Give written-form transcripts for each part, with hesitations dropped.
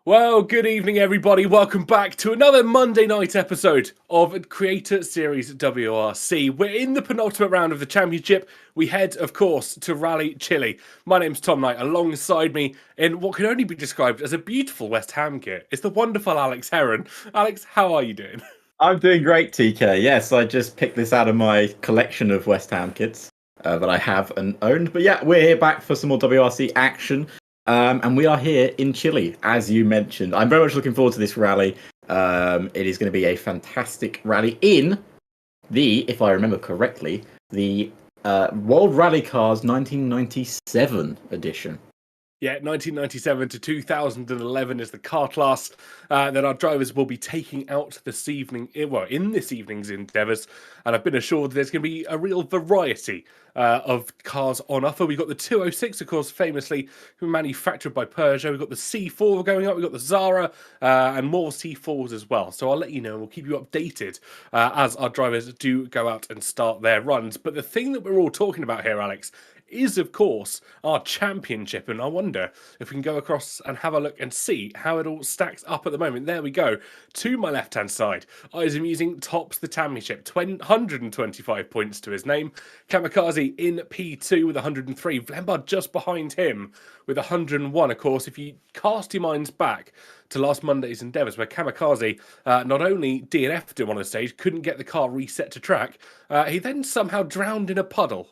Well, good evening, everybody. Welcome back to another Monday night episode of Creator Series WRC. We're in the penultimate round of the championship. We head, of course, to Rally Chile. My name's Tom Knight. Alongside me, in what can only be described as a beautiful West Ham kit, is the wonderful Alex Heron. Alex, how are you doing? I'm doing great, TK. Yes, I just picked this out of my collection of West Ham kits that I have and owned. But yeah, we're here back for some more WRC action. And we are here in Chile, as you mentioned. I'm very much looking forward to this rally. It is going to be a fantastic rally in if I remember correctly, the World Rally Cars 1997 edition. Yeah, 1997 to 2011 is the car class that our drivers will be taking out this evening, in this evening's endeavours. And I've been assured there's going to be a real variety of cars on offer. We've got the 206, of course, famously manufactured by Peugeot. We've got the C4 going up. We've got the Zara and more C4s as well. So I'll let you know. We'll keep you updated as our drivers do go out and start their runs. But the thing that we're all talking about here, Alex, is, of course, our championship. And I wonder if we can go across and have a look and see how it all stacks up at the moment. There we go. To my left-hand side, Amusing tops the championship. 125 points to his name. Kamikaze in P2 with 103. Vlembar just behind him with 101. Of course, if you cast your minds back to last Monday's endeavours, where Kamikaze not only DNF'd him on a stage, couldn't get the car reset to track, he then somehow drowned in a puddle.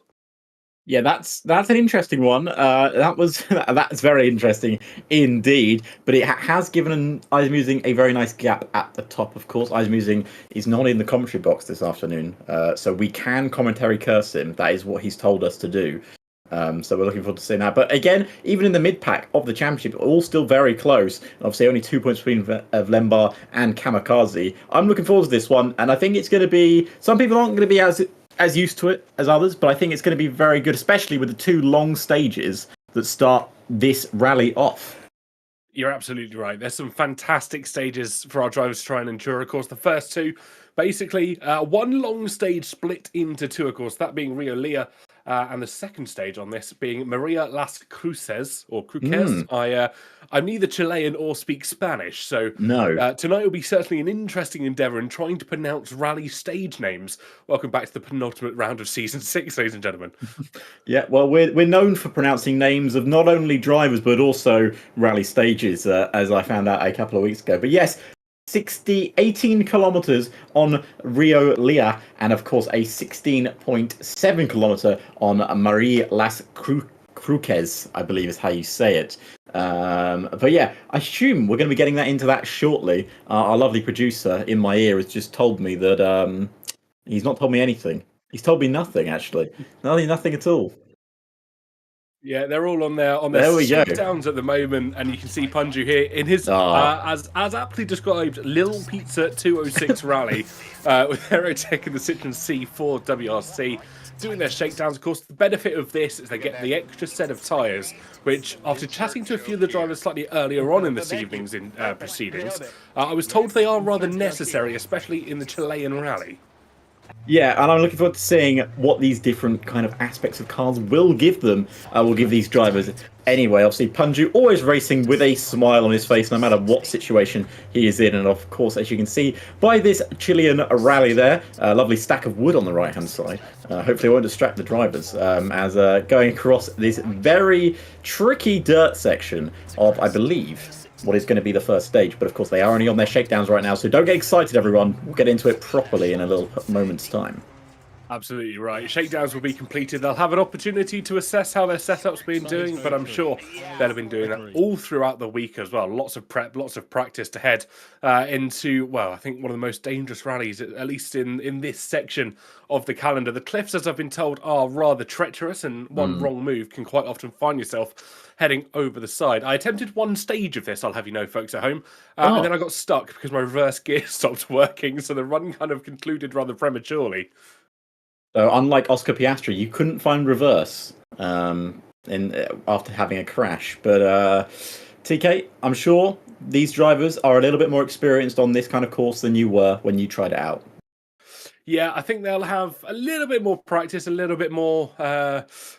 Yeah, that's an interesting one. That's very interesting indeed. But it has given Amusing a very nice gap at the top. Of course, Amusing is not in the commentary box this afternoon, so we can commentary curse him. That is what he's told us to do. So we're looking forward to seeing that. But again, even in the mid pack of the championship, all still very close. Obviously, only 2 points between Vlembar and Kamikaze. I'm looking forward to this one, and I think it's going to be. Some people aren't going to be as used to it as others, but I think it's going to be very good, especially with the two long stages that start this rally off. You're absolutely right. There's some fantastic stages for our drivers to try and endure. Of course, the first two, basically, one long stage split into two, of course, that being Rio Lea, and the second stage on this being Maria Las Cruces, or Cruces. I'm neither Chilean or speak Spanish, so no. Tonight will be certainly an interesting endeavour in trying to pronounce rally stage names. Welcome back to the penultimate round of Season 6, ladies and gentlemen. Yeah, well, we're known for pronouncing names of not only drivers, but also rally stages, as I found out a couple of weeks ago. But yes, 18 kilometers on Rio Lea, and of course a 16.7 kilometer on Marie Las Cruces, I believe is how you say it. But yeah, I assume we're going to be getting that into that shortly. Our lovely producer in my ear has just told me that he's not told me anything. He's told me nothing, actually. Nothing at all. Yeah, they're all on their shakedowns at the moment, and you can see Punju here in his, as aptly described, Lil Pizza 206 rally with Aerotech and the Citroen C4 WRC doing their shakedowns. Of course, the benefit of this is they get the extra set of tyres, which, after chatting to a few of the drivers slightly earlier on in this evening's proceedings, I was told they are rather necessary, especially in the Chilean rally. Yeah, and I'm looking forward to seeing what these different kind of aspects of cars will give them, will give these drivers. Anyway, obviously, Punju always racing with a smile on his face, no matter what situation he is in. And of course, as you can see by this Chilean rally there, a lovely stack of wood on the right-hand side. Hopefully it won't distract the drivers as going across this very tricky dirt section of, I believe, what is going to be the first stage. But of course, they are only on their shakedowns right now, so don't get excited, everyone. We'll get into it properly in a little moment's time. Absolutely right. Shakedowns will be completed. They'll have an opportunity to assess how their setup's been doing, but I'm sure they'll have been doing that all throughout the week as well. Lots of prep, lots of practice to head into, well, I think one of the most dangerous rallies, at least in this section of the calendar. The cliffs, as I've been told, are rather treacherous, and one wrong move can quite often find yourself heading over the side. I attempted one stage of this, I'll have you know, folks at home, and then I got stuck because my reverse gear stopped working, so the run kind of concluded rather prematurely. So unlike Oscar Piastri, you couldn't find reverse after having a crash. But TK, I'm sure these drivers are a little bit more experienced on this kind of course than you were when you tried it out. Yeah, I think they'll have a little bit more practice, a little bit more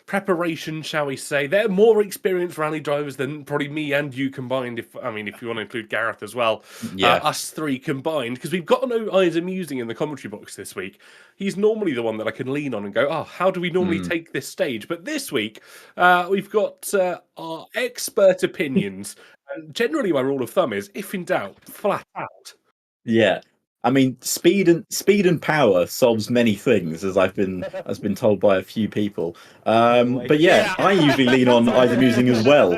preparation, shall we say. They're more experienced rally drivers than probably me and you combined. If you want to include Gareth as well, Yeah. us three combined, because we've got no eyes amusing in the commentary box this week. He's normally the one that I can lean on and go, oh, how do we normally take this stage? But this week, we've got our expert opinions, and generally my rule of thumb is, if in doubt, flat out. Yeah. I mean, speed and power solves many things, as been told by a few people. But yeah, I usually lean on eyes amusing as well,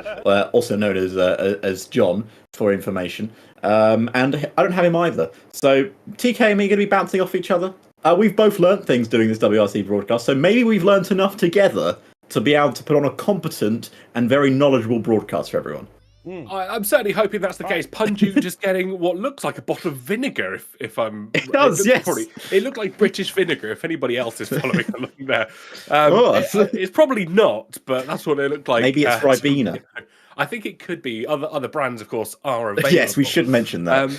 also known as John for information. And I don't have him either. So TK and me are going to be bouncing off each other. We've both learnt things doing this WRC broadcast, so maybe we've learnt enough together to be able to put on a competent and very knowledgeable broadcast for everyone. I'm certainly hoping that's the case. Punju just getting what looks like a bottle of vinegar. If I'm, It does, yes. It looked like British vinegar. If anybody else is following along there, Oh. it's probably not, but that's what it looked like. Maybe it's Ribena. I think it could be. Other brands, of course, are available. Yes, we should mention that.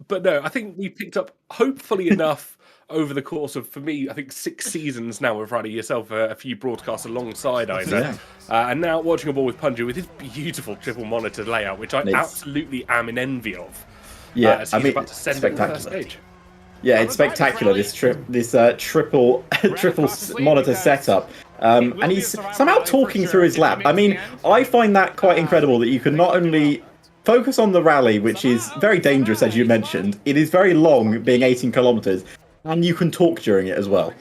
But no, I think we picked up hopefully enough over the course of, for me, I think 6 seasons now of running yourself a few broadcasts alongside Isaac. Yeah. And now watching a ball with Punju with his beautiful triple monitor layout, which I absolutely am in envy of. Yeah, as he's about to send it to the first stage. Yeah, it's spectacular. This triple monitor setup, and he's somehow talking through his lap. I mean, I find that quite incredible that you can not only focus on the rally, which is very dangerous, as you mentioned. It is very long, being 18 kilometers, and you can talk during it as well.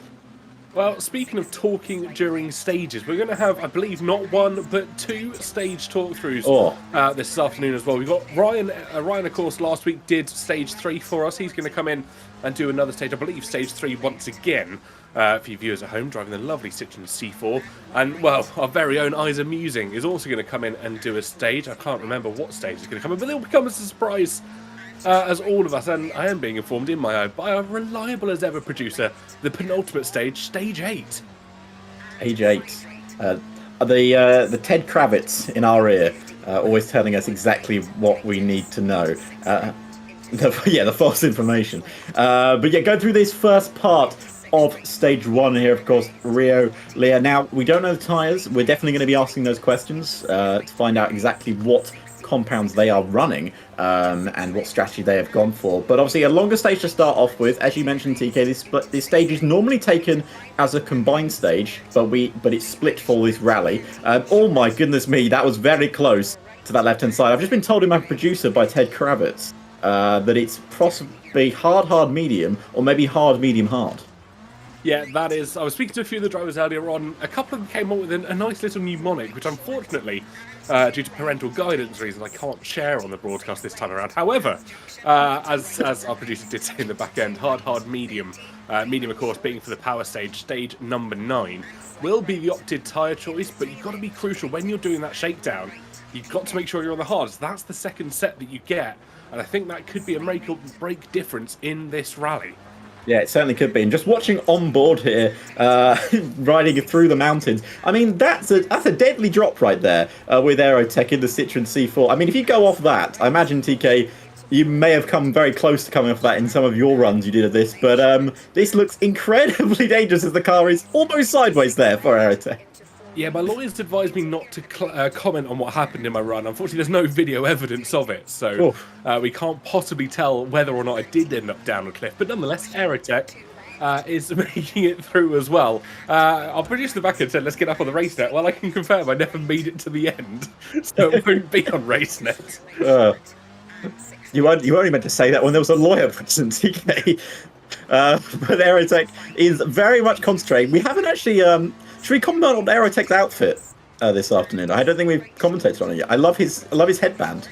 Well, speaking of talking during stages, we're going to have, I believe, not one, but 2 stage talkthroughs this afternoon as well. We've got Ryan. Ryan, of course, last week did stage 3 for us. He's going to come in and do another stage, I believe, stage 3 once again, for you viewers at home, driving the lovely Citroen C4. And, well, our very own Isa Musing is also going to come in and do a stage. I can't remember what stage is going to come in, but it'll become a surprise as all of us, and I am being informed in my eye by a reliable as ever producer, the penultimate stage, stage 8. Stage 8. The Ted Kravitz in our ear, always telling us exactly what we need to know. The false information. But yeah, go through this first part of stage 1 here, of course, Rio, Leah. Now, we don't know the tyres. We're definitely going to be asking those questions to find out exactly what compounds they are running and what strategy they have gone for. But obviously a longer stage to start off with. As you mentioned, TK, this stage is normally taken as a combined stage, but it's split for this rally. Oh my goodness me, that was very close to that left-hand side. I've just been told in my producer by Ted Kravitz that it's possibly hard, medium, or maybe hard, medium, hard. Yeah, that is. I was speaking to a few of the drivers earlier on. A couple of them came up with a nice little mnemonic, which unfortunately, due to parental guidance reasons, I can't share on the broadcast this time around. However, as our producer did say in the back end, hard, medium. Medium, of course, being for the power stage, stage number 9, will be the opted tyre choice, but you've got to be crucial when you're doing that shakedown. You've got to make sure you're on the hards. That's the second set that you get, and I think that could be a make or break difference in this rally. Yeah, it certainly could be. And just watching on board here, riding through the mountains, I mean, that's a deadly drop right there with Aerotech in the Citroen C4. I mean, if you go off that, I imagine, TK, you may have come very close to coming off that in some of your runs you did of this, but this looks incredibly dangerous as the car is almost sideways there for Aerotech. Yeah, my lawyers advised me not to comment on what happened in my run. Unfortunately, there's no video evidence of it, so we can't possibly tell whether or not I did end up down a cliff. But nonetheless, Aerotech is making it through as well. Our producer in the back end said, let's get up on the RaceNet. Well, I can confirm I never made it to the end, so it won't be on RaceNet. You only meant to say that when there was a lawyer present, TK. But Aerotech is very much concentrating. We haven't actually... should we comment on Aerotech's outfit this afternoon? I don't think we've commentated on it yet. I love his headband.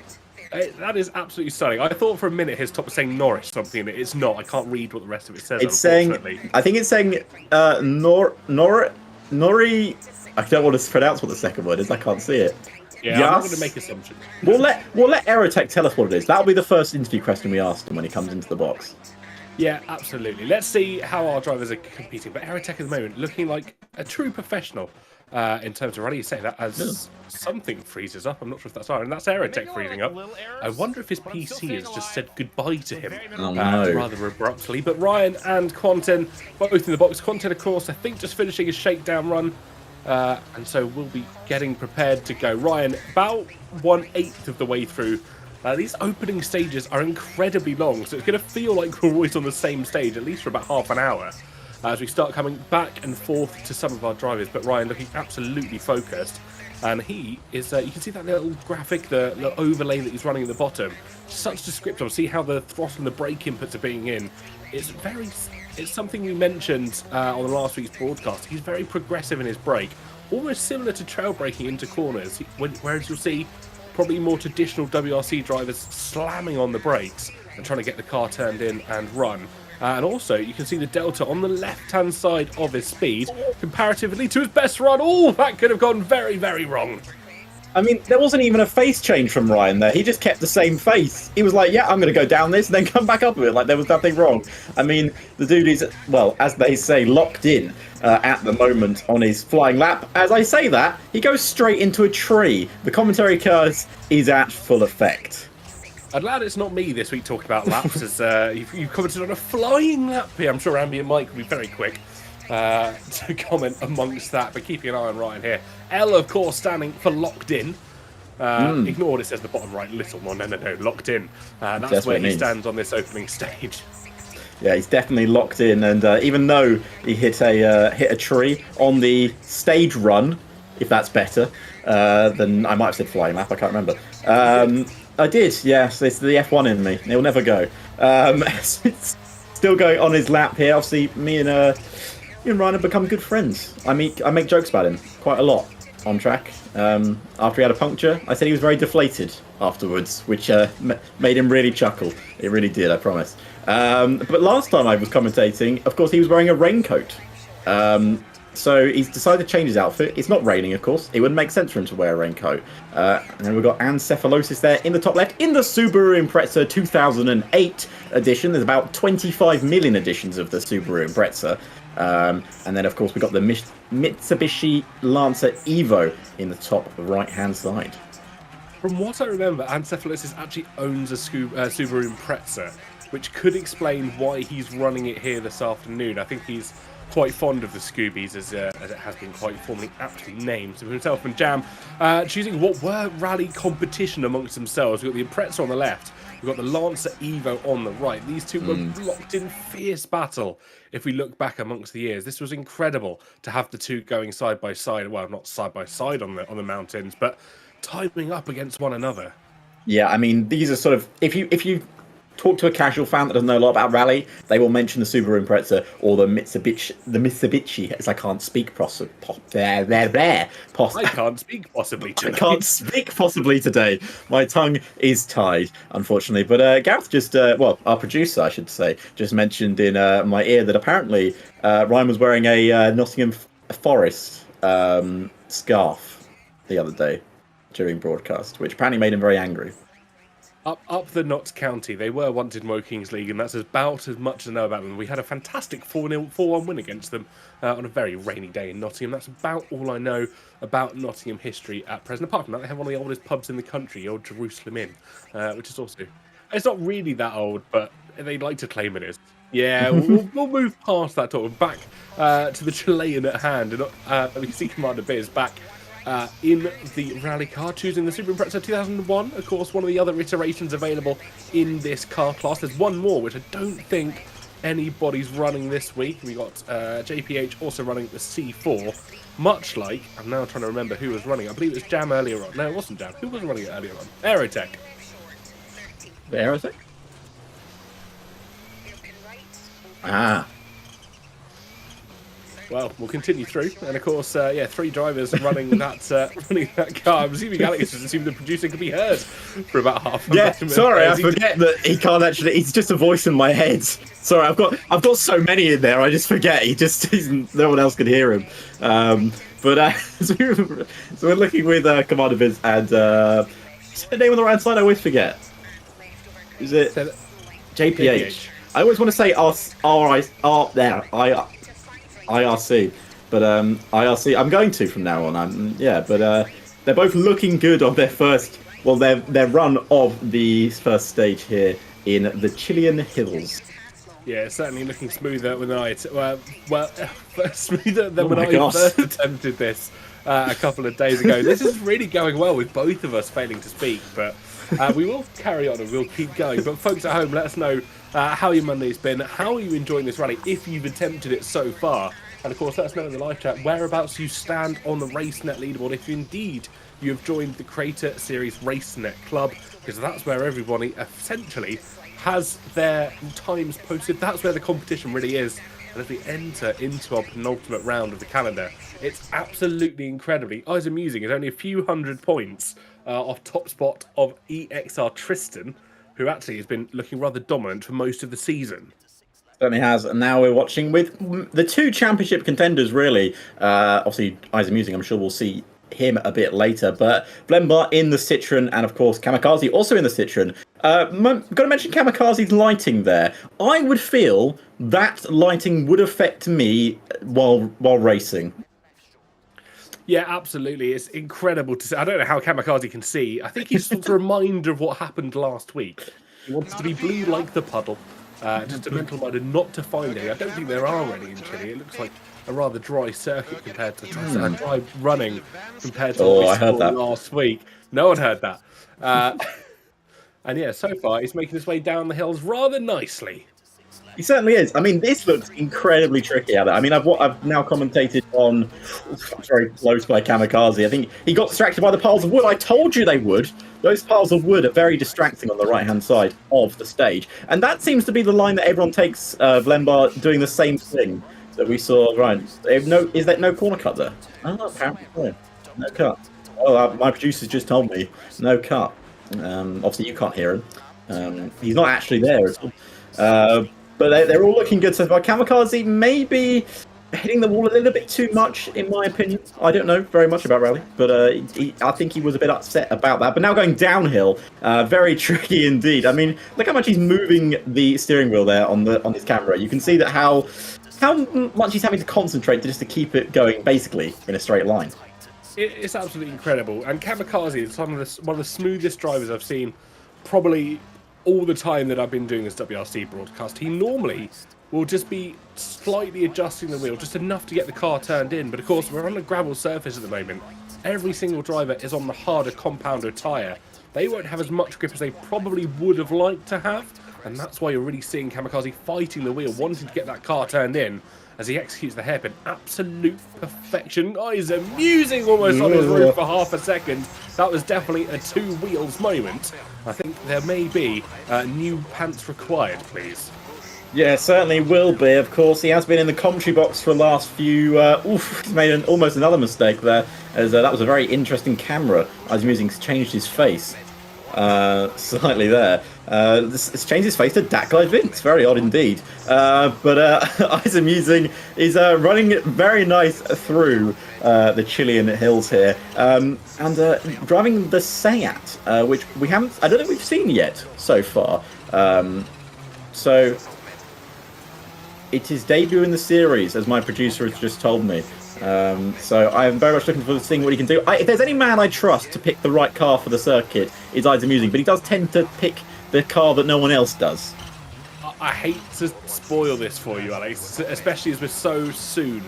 That is absolutely stunning. I thought for a minute his top was saying Norris something, and it's not. I can't read what the rest of it says. It's saying, I think it's saying Nori. I don't want to pronounce what the second word is. I can't see it. Yeah, I'm not going to make assumptions. We'll let Aerotech tell us what it is. That'll be the first interview question we ask him when he comes into the box. Yeah, absolutely. Let's see how our drivers are competing. But Aerotech at the moment looking like a true professional. in terms of rally. You say that as something freezes up. I'm not sure if that's Iron. That's Aerotech freezing up. I wonder if his PC has just said goodbye to him rather abruptly. But Ryan and Quentin both in the box. Quentin, of course, I think just finishing his shakedown run. And so we'll be getting prepared to go. Ryan, about 1/8 of the way through. These opening stages are incredibly long, so it's going to feel like we're always on the same stage, at least for about half an hour, as we start coming back and forth to some of our drivers. But Ryan looking absolutely focused, and he is, you can see that little graphic, the overlay that he's running at the bottom. Such descriptive. See how the throttle and the brake inputs are being in. It's something we mentioned on the last week's broadcast. He's very progressive in his brake, almost similar to trail braking into corners, whereas you'll see probably more traditional WRC drivers slamming on the brakes and trying to get the car turned in and run. And also, you can see the delta on the left-hand side of his speed comparatively to his best run. Oh, that could have gone very, very wrong. I mean, there wasn't even a face change from Ryan there. He just kept the same face. He was like, yeah, I'm going to go down this and then come back up with it. Like, there was nothing wrong. I mean, the dude is, well, as they say, locked in at the moment on his flying lap. As I say that, he goes straight into a tree. The commentary curse is at full effect. I'm glad it's not me this week talking about laps, as you've commented on a flying lap here. I'm sure Ambient Mike will be very quick to comment amongst that, but keeping an eye on Ryan here. L, of course, standing for locked in. Ignore it says the bottom right little one. No, locked in. That's where he stands on this opening stage. Yeah, he's definitely locked in, and even though he hit a tree on the stage run, if that's better, then I might have said flying lap. I can't remember. I did, yes. It's the F1 in me. It'll never go. It's still going on his lap here. Obviously, me and Ryan have become good friends. I make jokes about him quite a lot on track. After he had a puncture, I said he was very deflated afterwards, which made him really chuckle. It really did, I promise. But last time I was commentating, of course, he was wearing a raincoat. So he's decided to change his outfit. It's not raining, of course. It wouldn't make sense for him to wear a raincoat. And then we've got Ancephalosis there in the top left. In the Subaru Impreza 2008 edition, there's about 25 million editions of the Subaru Impreza. And then, of course, we've got the Mitsubishi Lancer Evo in the top right-hand side. From what I remember, Ancephalosis actually owns a Subaru Impreza, which could explain why he's running it here this afternoon. I think he's quite fond of the Scoobies, as it has been quite formally aptly named. So himself and Jam choosing what were rally competition amongst themselves. We've got the Impreza on the left, we've got the Lancer Evo on the right. These two were locked in fierce battle. If we look back amongst the years, this was incredible to have the two going side by side. Well, not side by side on the mountains, but timing up against one another. Yeah, I mean, these are sort of, if you talk to a casual fan that doesn't know a lot about rally, they will mention the Subaru Impreza or the Mitsubishi, as I can't speak possibly. I can't speak possibly today. I can't speak possibly today. My tongue is tied, unfortunately. But Gareth just, well, our producer, I should say, just mentioned in my ear that apparently Ryan was wearing a Nottingham Forest scarf the other day during broadcast, which apparently made him very angry. Up the Notts County, they were once in Woke Kings League, and that's about as much as I know about them. We had a fantastic 4-1 win against them on a very rainy day in Nottingham. That's about all I know about Nottingham history at present. Apart from that, they have one of the oldest pubs in the country, the Old Jerusalem Inn, which is also... It's not really that old, but they like to claim it is. Yeah, we'll move past that talk. Back to the Chilean at hand. And we see Commander Biz back in the rally car, choosing the Subaru Impreza 2001. Of course, one of the other iterations available in this car class. There's one more, which I don't think anybody's running this week. We got JPH also running the C4. Much like, I'm now trying to remember who was running it. I believe it was Jam earlier on. No, it wasn't Jam. Who was running it earlier on? Aerotech. The Aerotech? Ah. Well, we'll continue through, and of course, yeah, three drivers running that car. I'm assuming Alex has assumed the producer could be heard for about half a minute. Sorry, I forget that he can't actually. He's just a voice in my head. Sorry, I've got so many in there. I just forget. No one else could hear him. So we're looking with Commander Viz and what's the name on the right side? I always forget. Is it JPH? I always want to say IRC. but IRC, I'm going to from now on. But they're both looking good on their first, well, their run of the first stage here in the Chilean hills. Yeah, it's certainly looking smoother when smoother than Oh when my I gosh. first attempted this a couple of days ago. This is really going well with both of us failing to speak, but we will carry on and we'll keep going. But folks at home, let us know how your Monday's been. How are you enjoying this rally if you've attempted it so far? And of course, let us know in the live chat whereabouts you stand on the RaceNet leaderboard if indeed you have joined the Creator Series RaceNet Club, because that's where everybody essentially has their times posted. That's where the competition really is. And as we enter into our penultimate round of the calendar, it's absolutely incredibly eyes amusing. It's only a few hundred points off top spot of EXR Tristan, who actually has been looking rather dominant for most of the season. Certainly has, and now we're watching with the two championship contenders, really. Obviously, eyes amusing, I'm sure we'll see him a bit later, but Blembar in the Citroen, and of course Kamikaze also in the Citroen. Got to mention Kamikaze's lighting there. I would feel that lighting would affect me while racing. Yeah, absolutely. It's incredible to see. I don't know how Kamikaze can see. I think he's sort of a reminder of what happened last week. He wants to be blue like the puddle. Just a mental reminder not to find any. I don't think there are any in Chile. It looks like a rather dry circuit compared to dry running compared to what we saw last week. No one heard that. And yeah, so far he's making his way down the hills rather nicely. He certainly is. I mean, this looks incredibly tricky out there. I mean, I've now commentated on very close by Kamikaze. I think he got distracted by the piles of wood. I told you they would. Those piles of wood are very distracting on the right-hand side of the stage. And that seems to be the line that everyone takes, Vlembar doing the same thing that we saw. Right. Is there no corner cut there? Oh, apparently no cut. Oh, my producer's just told me no cut. Obviously, you can't hear him. He's not actually there at all. But they're all looking good so far. Kamikaze maybe hitting the wall a little bit too much, in my opinion. I don't know very much about rally, but I think he was a bit upset about that. But now going downhill, very tricky indeed. I mean, look how much he's moving the steering wheel there on his camera. You can see that how much he's having to concentrate just to keep it going basically in a straight line. It's absolutely incredible. And Kamikaze is one of the smoothest drivers I've seen, probably all the time that I've been doing this WRC broadcast. He normally will just be slightly adjusting the wheel, just enough to get the car turned in. But of course, we're on a gravel surface at the moment. Every single driver is on the harder compounder tyre. They won't have as much grip as they probably would have liked to have. And that's why you're really seeing Kamikaze fighting the wheel, wanting to get that car turned in as he executes the hairpin. Absolute perfection. Oh, he's amusing almost on his roof for half a second. That was definitely a two wheels moment. I think there may be new pants required, please. Yeah, certainly will be. Of course, he has been in the commentary box for the last few. He's made almost another mistake there, as that was a very interesting camera. I was using changed his face slightly there. It's changed his face to Daklight Vince. Very odd indeed. But Eyes Amusing is running very nice through the Chilean hills here, and driving the Seat, which I don't think we've seen yet so far. So it is debut in the series, as my producer has just told me. So I am very much looking forward to seeing what he can do. If there's any man I trust to pick the right car for the circuit, it's Eyes Amusing, but he does tend to pick the car that no one else does. I hate to spoil this for you, Alex, especially as we're so soon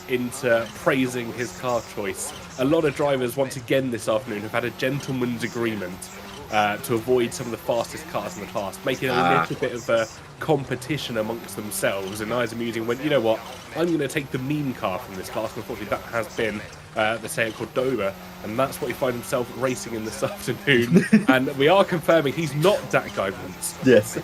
into praising his car choice. A lot of drivers, once again this afternoon, have had a gentleman's agreement to avoid some of the fastest cars in the class, making a little bit of a competition amongst themselves. And Eyes Amusing went, you know what, I'm going to take the mean car from this class. And unfortunately, that has been the Seat Cordoba, and that's what he finds himself racing in this afternoon. And we are confirming he's not that guy Vince. Yes,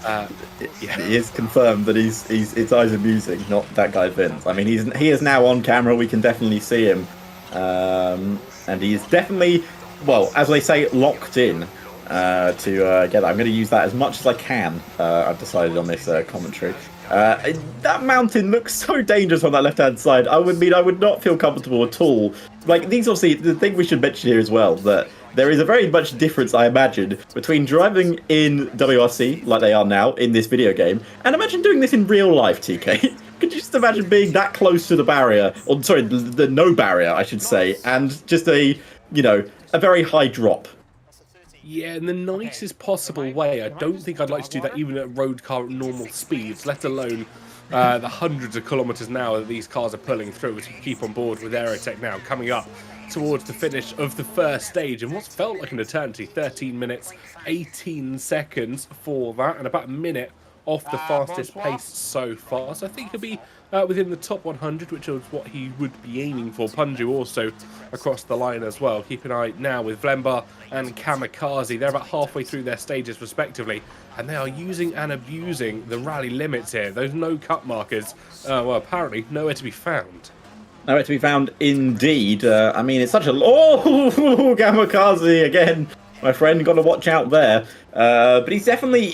yeah. He is confirmed that it's Eyes Amusing, not that guy Vince. I mean, he is now on camera. We can definitely see him, and he is definitely, well, as they say, locked in. To get that. I'm going to use that as much as I can. I've decided on this commentary. That mountain looks so dangerous on that left-hand side. I would not feel comfortable at all. Like, these obviously, the thing we should mention here as well, that there is a very much difference, I imagine, between driving in WRC, like they are now, in this video game, and imagine doing this in real life, TK. Could you just imagine being that close to the barrier, or sorry, the no barrier, I should say, and just a very high drop? Yeah, in the nicest possible way. I don't think I'd like to do that even at road car at normal speeds, let alone the hundreds of kilometers an hour that these cars are pulling through as we keep on board with Aerotech now, coming up towards the finish of the first stage. And what's felt like an eternity, 13 minutes, 18 seconds for that, and about a minute off the fastest pace so far. So I think he'll be within the top 100, which is what he would be aiming for. Punju also across the line as well. Keep an eye now with Vlemba and Kamikaze. They're about halfway through their stages respectively, and they are using and abusing the rally limits here. Those no cut markers, well, apparently nowhere to be found. Nowhere to be found indeed. I mean, it's such a... Oh, Kamikaze again. My friend, got to watch out there. But he's definitely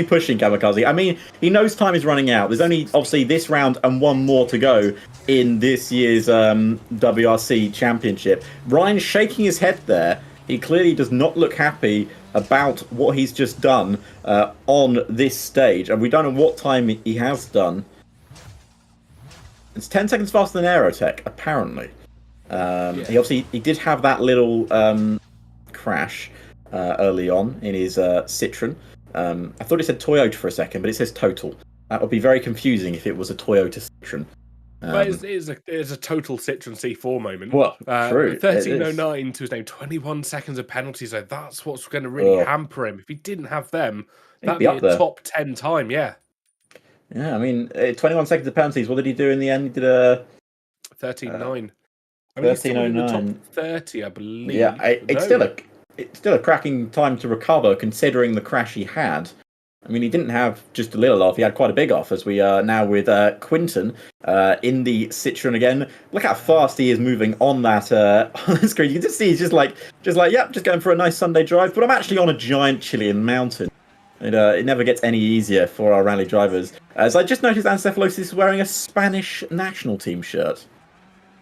pushing Kamikaze. I mean, he knows time is running out. There's only, obviously, this round and one more to go in this year's WRC Championship. Ryan's shaking his head there. He clearly does not look happy about what he's just done on this stage. And we don't know what time he has done. It's 10 seconds faster than Aerotech, apparently. He did have that little crash early on in his Citroen. I thought it said Toyota for a second, but it says Total. That would be very confusing if it was a Toyota Citroen. Well, it's a total Citroen C4 moment. Well, true. 13.09 to his name, 21 seconds of penalties. So that's what's going to really hamper him. If he didn't have them, that'd be a top 10 time. Yeah. Yeah, I mean, 21 seconds of penalties. What did he do in the end? He did a 13.9. I mean, 13.09. Top 30, I believe. Yeah, it's still a cracking time to recover, considering the crash he had. I mean, he didn't have just a little off; he had quite a big off. As we are now with Quinton in the Citroen again. Look how fast he is moving on that on the screen. You can just see he's just like, yep, just going for a nice Sunday drive. But I'm actually on a giant Chilean mountain. It never gets any easier for our rally drivers. As I just noticed, Ancephalos is wearing a Spanish national team shirt.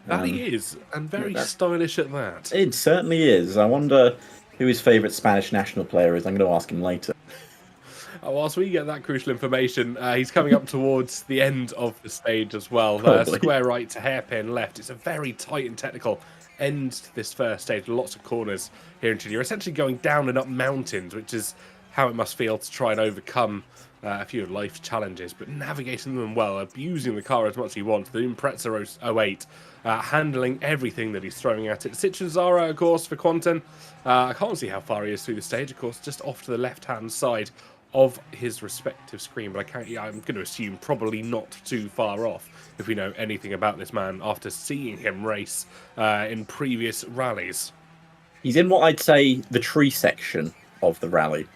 That he is, and very stylish at that. It certainly is. I wonder who his favourite Spanish national player is. I'm going to ask him later. Whilst we get that crucial information, he's coming up towards the end of the stage as well. Square right to hairpin left. It's a very tight and technical end to this first stage. Lots of corners here in Chile. You're essentially going down and up mountains, which is how it must feel to try and overcome a few of life's challenges, but navigating them well, abusing the car as much as he wants. The Impreza 08, handling everything that he's throwing at it. Citroen Zara, of course, for Quanten. I can't see how far he is through the stage, of course, just off to the left-hand side of his respective screen, but I'm going to assume probably not too far off if we know anything about this man after seeing him race in previous rallies. He's in what I'd say the tree section of the rally.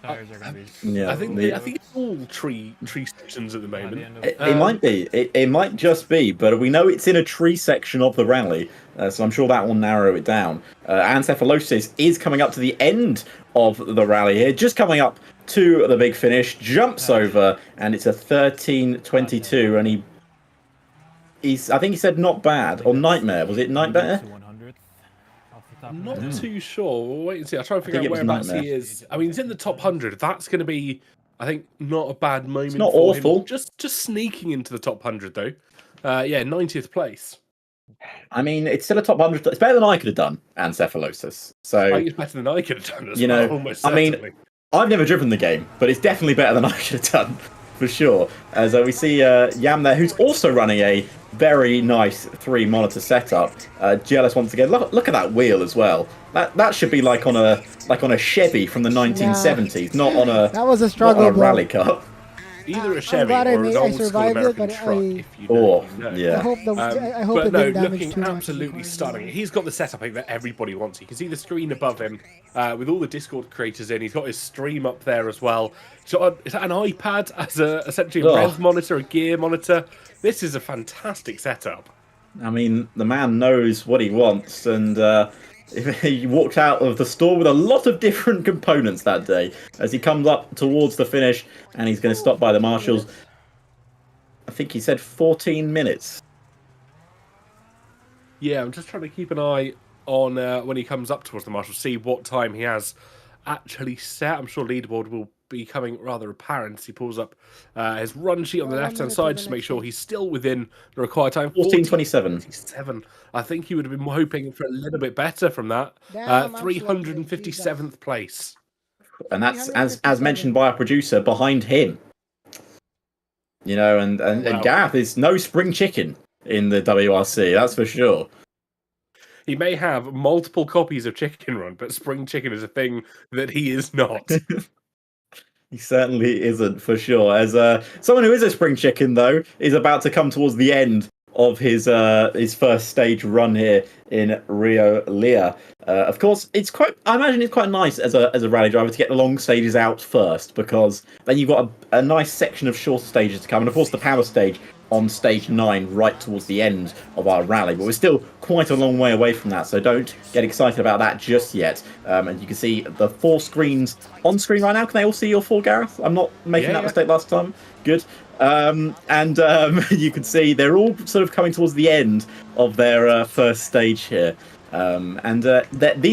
I think it's all tree sections at the moment. It might be. It might just be, but we know it's in a tree section of the rally, so I'm sure that will narrow it down. Ancephalos is coming up to the end of the rally here, just coming up to the big finish, jumps over, and it's a 13.22, and I think he said not bad, or nightmare. Was it nightmare? I'm not too sure. We'll wait and see. I'll try and figure out whereabouts he is. I mean, he's in the top 100. That's going to be, I think, not a bad moment. It's not for awful. Him. Just sneaking into the top 100, though. 90th place. I mean, it's still a top 100. It's better than I could have done, Ancephalosis. So I think it's better than I could have done as well, almost certainly. I mean, I've never driven the game, but it's definitely better than I could have done, for sure. As we see Yam there, who's also running a very nice 3-monitor setup. Jealous once again. Look at that wheel as well. That should be like on a Chevy from the 1970s, not on a that was a struggle, not on a rally car. Either a Chevy or an old school American truck, if you know. Yeah. I hope but no, looking absolutely stunning. He's got the setup that everybody wants. You can see the screen above him with all the Discord creators in. He's got his stream up there as well. Is that an iPad as essentially a rev monitor, a gear monitor? This is a fantastic setup. I mean, the man knows what he wants, and he walked out of the store with a lot of different components that day as he comes up towards the finish, and he's going to stop by the marshals. I think he said 14 minutes. Yeah, I'm just trying to keep an eye on when he comes up towards the marshals, see what time he has actually set. I'm sure leaderboard will becoming rather apparent as he pulls up his run sheet on the left-hand side just to make sure he's still within the required time. 14:27. I think he would have been hoping for a little bit better from that. 357th place. And that's, as mentioned by our producer, behind him. You know, and Gareth is no spring chicken in the WRC, that's for sure. He may have multiple copies of Chicken Run, but Spring Chicken is a thing that he is not. He certainly isn't, for sure. As someone who is a spring chicken, though, is about to come towards the end of his first stage run here in Rio Lea. Of course, I imagine it's quite nice as a rally driver to get the long stages out first, because then you've got a nice section of shorter stages to come, and of course the power stage on stage 9 right towards the end of our rally, but we're still quite a long way away from that, so don't get excited about that just yet. And you can see the 4 screens on screen right now. Can they all see your 4, Gareth? I'm not making that mistake last time. Good. You can see they're all sort of coming towards the end of their first stage here. These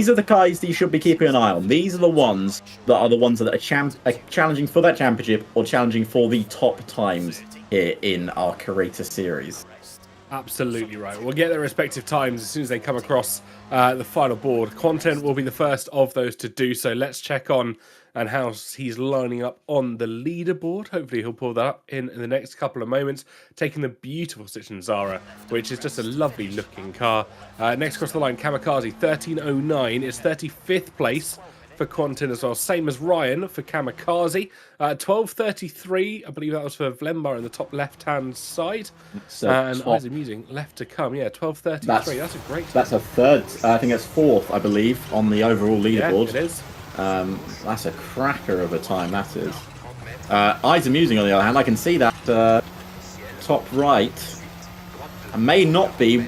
are the guys that you should be keeping an eye on. These are the ones that are challenging for that championship or challenging for the top times here in our Curator series. Absolutely right. We'll get their respective times as soon as they come across the final board. Content will be the first of those to do so. Let's check on and how he's lining up on the leaderboard. Hopefully he'll pull that up in the next couple of moments, taking the beautiful Citroen Zara, which is just a lovely looking car. Next across the line, Kamikaze 1309 is 35th place for Quantin as well, same as Ryan for Kamikaze. 12:33, I believe that was for Vlembar in the top left-hand side. So and Isaac Musing left to come. Yeah, 12:33. That's a great time. That's a third. I think that's 4th, I believe, on the overall leaderboard. Yeah, it is. That's a cracker of a time, that is. Isaac Musing, on the other hand, I can see that top right may not be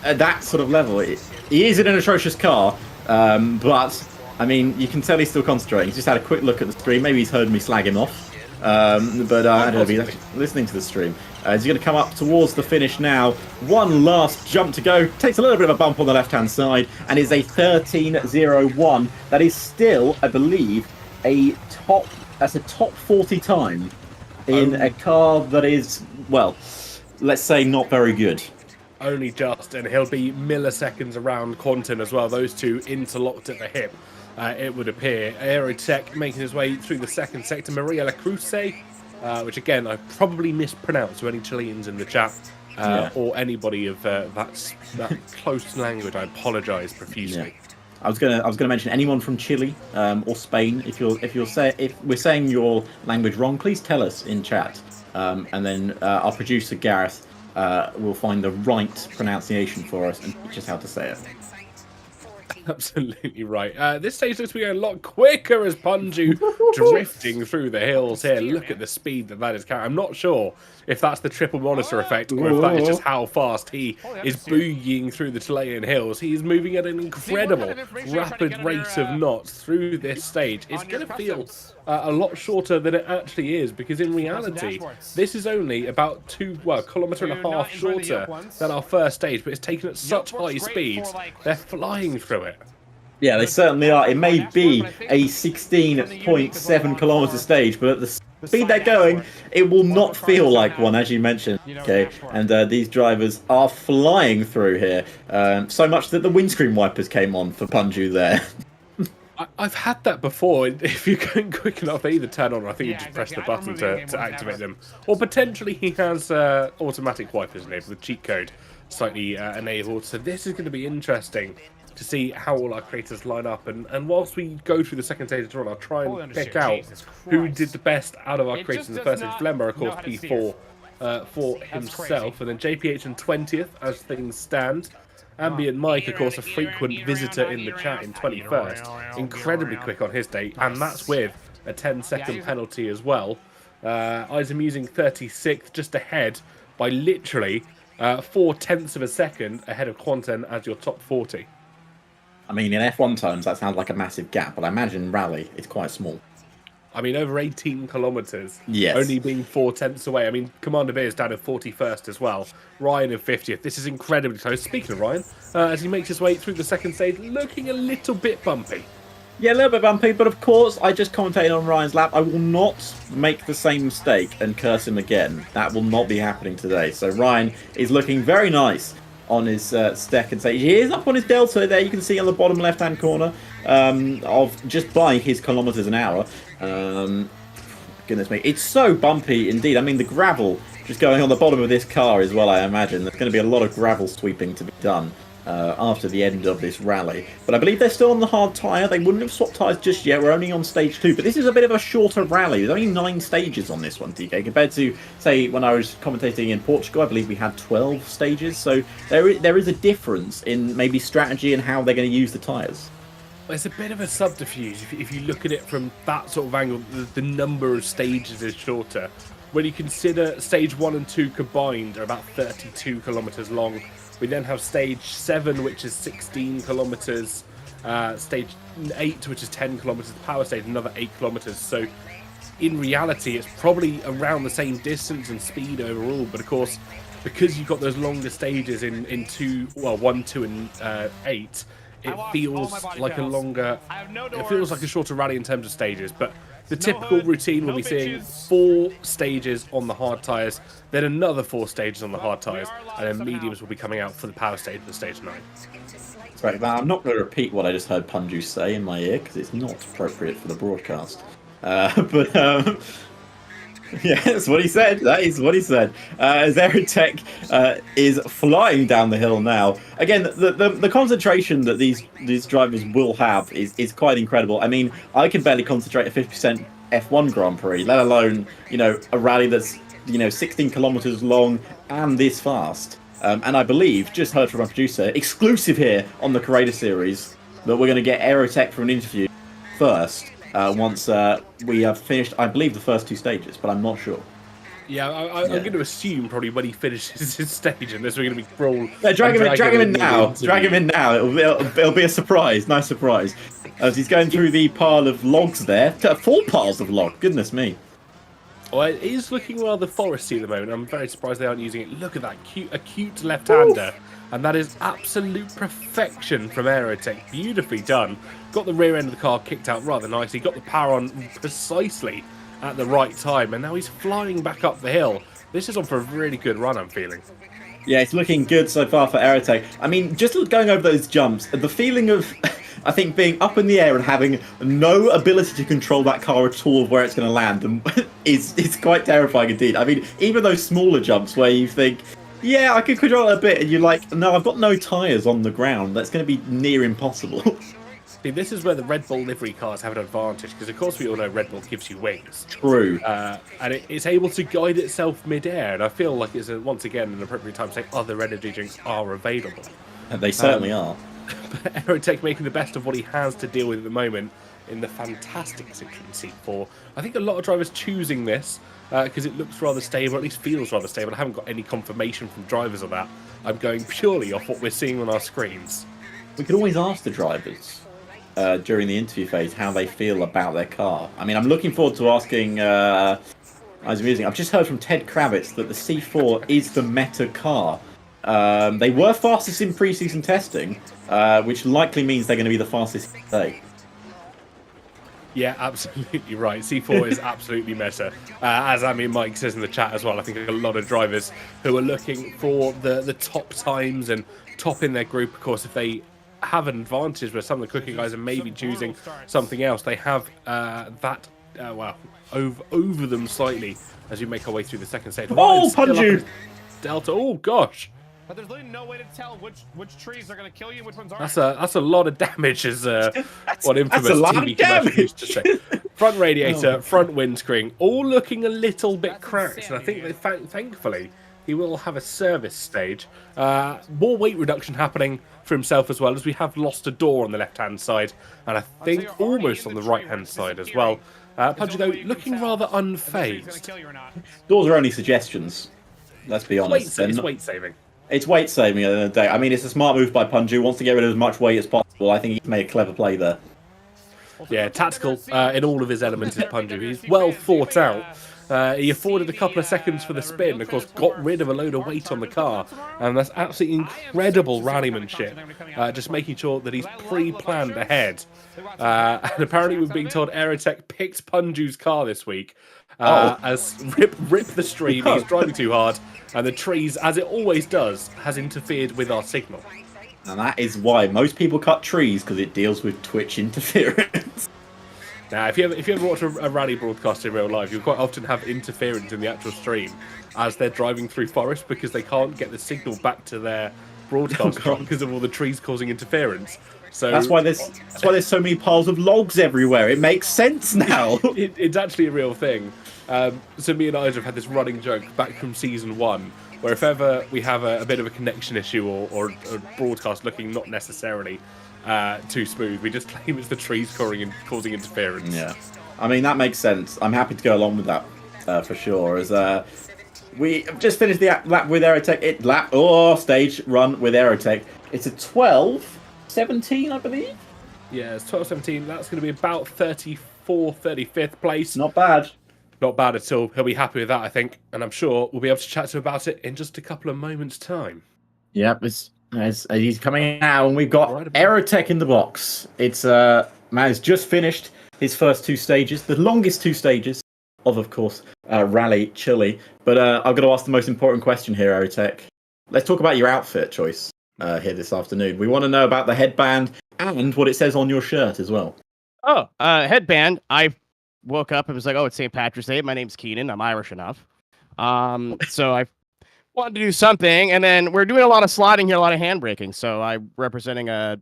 at that sort of level. He is in an atrocious car, but I mean, you can tell he's still concentrating. He's just had a quick look at the stream. Maybe he's heard me slag him off. I don't know if he's actually listening to the stream. He's going to come up towards the finish now. One last jump to go. Takes a little bit of a bump on the left-hand side and is a 13:01. That is still, I believe, a top 40 time in a car that is, well, let's say not very good. Only just, and he'll be milliseconds around Quantin as well. Those two interlocked at the hip. It would appear. Aerotech making his way through the second sector. Maria La Cruce, which again I probably mispronounced to any Chileans in the chat or anybody of that close language. I apologise profusely. Yeah. I was gonna mention anyone from Chile or Spain. If we're saying your language wrong, please tell us in chat, and then our producer Gareth will find the right pronunciation for us and teach us how to say it. Absolutely right. This stage looks to be a lot quicker as Punju drifting through the hills here. Look at the speed that is carrying. I'm not sure if that's the triple monitor effect or if that is just how fast he is boogieing through the Chilean hills. He is moving at an incredible rapid rate of knots through this stage. It's going to feel a lot shorter than it actually is, because in reality this is only about kilometre and a half shorter than our first stage, but it's taken at such high speeds they're flying through it. Yeah, they certainly are. It may be a 16.7 kilometre stage, but at the speed they're going, it will not feel like one, as you mentioned. Okay, and these drivers are flying through here, so much that the windscreen wipers came on for Punju there. I've had that before. If you're going quick enough, they either turn on or I think you just press the button to activate them. Or potentially he has automatic wipers enabled, the cheat code slightly enabled. So this is going to be interesting to see how all our creators line up. And whilst we go through the second stage of I'll try and pick out who did the best out of our creators in the first stage. Vlemmer, of course, P4 for himself. And then JPH in 20th as things stand. Ambient Mike, of course, a frequent visitor in the chat in 21st. Incredibly quick on his day, and that's with a 10-second penalty as well. Isaac Musing 36th, just ahead by literally 0.4 of a second ahead of Quanten as your top 40. I mean, in F1 terms, that sounds like a massive gap, but I imagine rally it's quite small. I mean, over 18 kilometres, yes. Only being 0.4 away. I mean, Commander Beer is down at 41st as well. Ryan in 50th. This is incredibly close. Speaking of Ryan, as he makes his way through the second stage, looking a little bit bumpy. Yeah, a little bit bumpy, but of course, I just commentated on Ryan's lap. I will not make the same mistake and curse him again. That will not be happening today. So Ryan is looking very nice on his second stage. He is up on his delta there. You can see on the bottom left-hand corner of just by his kilometers an hour. Goodness me, it's so bumpy indeed. I mean, the gravel just going on the bottom of this car as well, I imagine. There's going to be a lot of gravel sweeping to be done after the end of this rally. But I believe they're still on the hard tyre. They wouldn't have swapped tyres just yet. We're only on stage 2. But this is a bit of a shorter rally. There's only 9 stages on this one, TK, compared to, say, when I was commentating in Portugal, I believe we had 12 stages. So there is a difference in maybe strategy and how they're going to use the tyres. It's a bit of a subterfuge if you look at it from that sort of angle. The number of stages is shorter. When you consider stage 1 and 2 combined are about 32 kilometers long. We then have stage 7, which is 16 kilometers. Stage 8, which is 10 kilometers. The power stage, another 8 kilometers. So in reality, it's probably around the same distance and speed overall. But of course, because you've got those longer stages in 1, 2, and 8. It feels like a longer, it feels like a shorter rally in terms of stages, but the typical routine will be seeing 4 stages on the hard tyres, then another 4 stages on the hard tyres, and then mediums will be coming out for the power stage and stage 9. Right, now I'm not going to repeat what I just heard Punju say in my ear, because it's not appropriate for the broadcast. Yeah, that's what he said. That is what he said. As Aerotech is flying down the hill now. Again, the concentration that these drivers will have is quite incredible. I mean, I can barely concentrate a 50% F1 Grand Prix, let alone, a rally that's, 16 kilometers long and this fast. And I believe, just heard from our producer, exclusive here on the Creator Series, that we're going to get Aerotech for an interview first. Once we have finished, I believe, the first 2 stages, but I'm not sure. Yeah, I'm going to assume probably when he finishes his stage, unless we're going to be brawl. No, drag him in now. Drag him in now. It'll be a surprise. Nice surprise. As he's going through the pile of logs there. 4 piles of log. Goodness me. Well, it is looking rather foresty at the moment. I'm very surprised they aren't using it. Look at that cute left-hander. And that is absolute perfection from Aerotech. Beautifully done. Got the rear end of the car kicked out rather nicely. Got the power on precisely at the right time. And now he's flying back up the hill. This is on for a really good run, I'm feeling. Yeah, it's looking good so far for Aerotech. I mean, just going over those jumps, the feeling of, I think, being up in the air and having no ability to control that car at all of where it's going to land is quite terrifying indeed. I mean, even those smaller jumps where you think, yeah, I can control it a bit, and you're like, no, I've got no tyres on the ground. That's going to be near impossible. See, this is where the Red Bull livery cars have an advantage, because of course we all know Red Bull gives you wings. True. And it's able to guide itself mid-air, and I feel like it's, once again, an appropriate time to say other energy drinks are available. And they certainly are. But Aerotech making the best of what he has to deal with at the moment in the fantastic Citroen C4. I think a lot of drivers choosing this because it looks rather stable, at least feels rather stable. I haven't got any confirmation from drivers of that. I'm going purely off what we're seeing on our screens. We could always ask the drivers during the interview phase how they feel about their car. I mean, I'm looking forward to asking I've just heard from Ted Kravitz that the C4 is the meta car. They were fastest in pre-season testing, which likely means they're going to be the fastest today. Yeah, absolutely right. C4 is absolutely meta. As Mike says in the chat as well, I think a lot of drivers who are looking for the top times and top in their group, of course, if they have an advantage where some of the cooking guys are maybe choosing something else, they have that, over them slightly as we make our way through the second stage. Oh, Punju! Delta, oh gosh. But there's literally no way to tell which trees are going to kill you and which ones aren't. That's a lot of damage, as what infamous that's a lot TV of damage. used to say. Front radiator, front windscreen, all looking a little bit cracked. And I think that thankfully he will have a service stage. More weight reduction happening for himself as well, as we have lost a door on the left-hand side, and I think almost on the right-hand side as well. Punju, though, looking rather unfazed. Doors are only suggestions. Let's be honest. It's weight saving. It's weight saving at the end of the day. I mean, it's a smart move by Punju. Wants to get rid of as much weight as possible. I think he's made a clever play there. Yeah, tactical in all of his elements is Punju. He's well thought out. He afforded a couple of seconds for the spin, of course, got rid of a load of weight on the car, and that's absolutely incredible rallymanship, just making sure that he's pre-planned ahead. And apparently we're being told Aerotech picked Punju's car this week, as Rip the stream, he's driving too hard, and the trees, as it always does, has interfered with our signal. And that is why most people cut trees, because it deals with Twitch interference. Now, if you ever watch a rally broadcast in real life, you'll quite often have interference in the actual stream as they're driving through forest because they can't get the signal back to their broadcast because of all the trees causing interference. So that's why there's so many piles of logs everywhere. It makes sense now. It's actually a real thing. So me and Ija have had this running joke back from season 1, where if ever we have a bit of a connection issue or a broadcast looking not necessarily too smooth, we just claim it's the trees causing interference. Yeah, I mean that makes sense. I'm happy to go along with that for sure. As we have just finished the lap with Aerotech. Stage run with Aerotech. It's a 12-17, I believe. Yeah, it's 12-17. That's going to be about 35th place. Not bad. Not bad at all. He'll be happy with that, I think. And I'm sure we'll be able to chat to him about it in just a couple of moments' time. Yep, he's coming now, and we've got Aerotech in the box. It's man's just finished his first 2 stages, the longest 2 stages of course, Rally Chile. But I've got to ask the most important question here, Aerotech. Let's talk about your outfit choice here this afternoon. We want to know about the headband and what it says on your shirt as well. Oh, headband. I woke up and was like, oh, it's St. Patrick's Day. My name's Keenan. I'm Irish enough. So I wanted to do something, and then we're doing a lot of sliding here, a lot of hand braking. So I'm representing the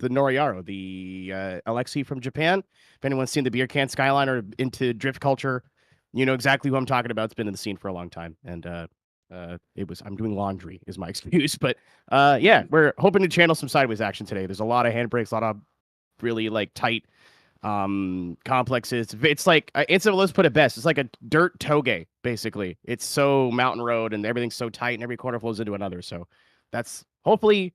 Noriyaro, the Alexi from Japan. If anyone's seen the beer can skyline or into drift culture, you know exactly who I'm talking about. It's been in the scene for a long time, and I'm doing laundry is my excuse. But yeah, we're hoping to channel some sideways action today. There's a lot of hand brakes, a lot of really tight complexes. It's like let's put it best. It's like a dirt toge, basically. It's so mountain road and everything's so tight and every corner flows into another. So that's hopefully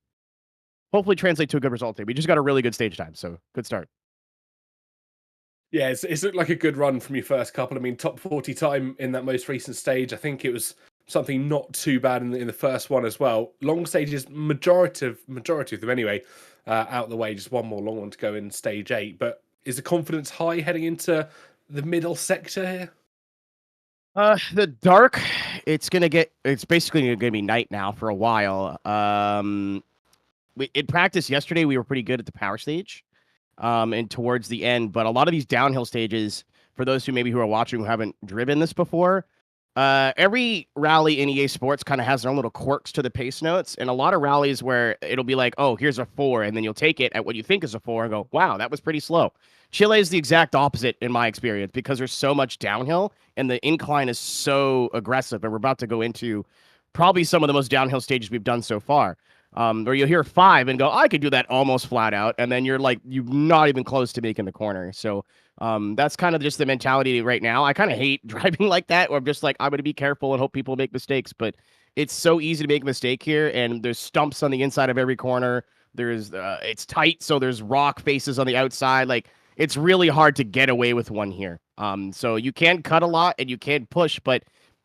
translate to a good result today. We just got a really good stage time, so good start. Yeah, it's looked like a good run from your first couple. I mean, top 40 time in that most recent stage. I think it was something not too bad in the first one as well. Long stages, majority of them anyway, out the way. Just one more long one to go in stage 8. But is the confidence high heading into the middle sector here? The dark, it's basically going to be night now for a while. In practice yesterday, we were pretty good at the power stage, and towards the end. But a lot of these downhill stages, for those who are watching who haven't driven this before, every rally in EA Sports kind of has their own little quirks to the pace notes, and a lot of rallies where it'll be like, oh, here's a 4, and then you'll take it at what you think is a 4 and go, wow, that was pretty slow. Chile is the exact opposite in my experience because there's so much downhill and the incline is so aggressive, and we're about to go into probably some of the most downhill stages we've done so far. Where you'll hear 5 and go, I could do that almost flat out, and then you're not even close to making the corner. So that's kind of just the mentality right now. I kind of hate driving like that, where I'm just like, I'm going to be careful and hope people make mistakes, but it's so easy to make a mistake here, and there's stumps on the inside of every corner. There's it's tight, so there's rock faces on the outside. It's really hard to get away with one here. So you can cut a lot and you can push, but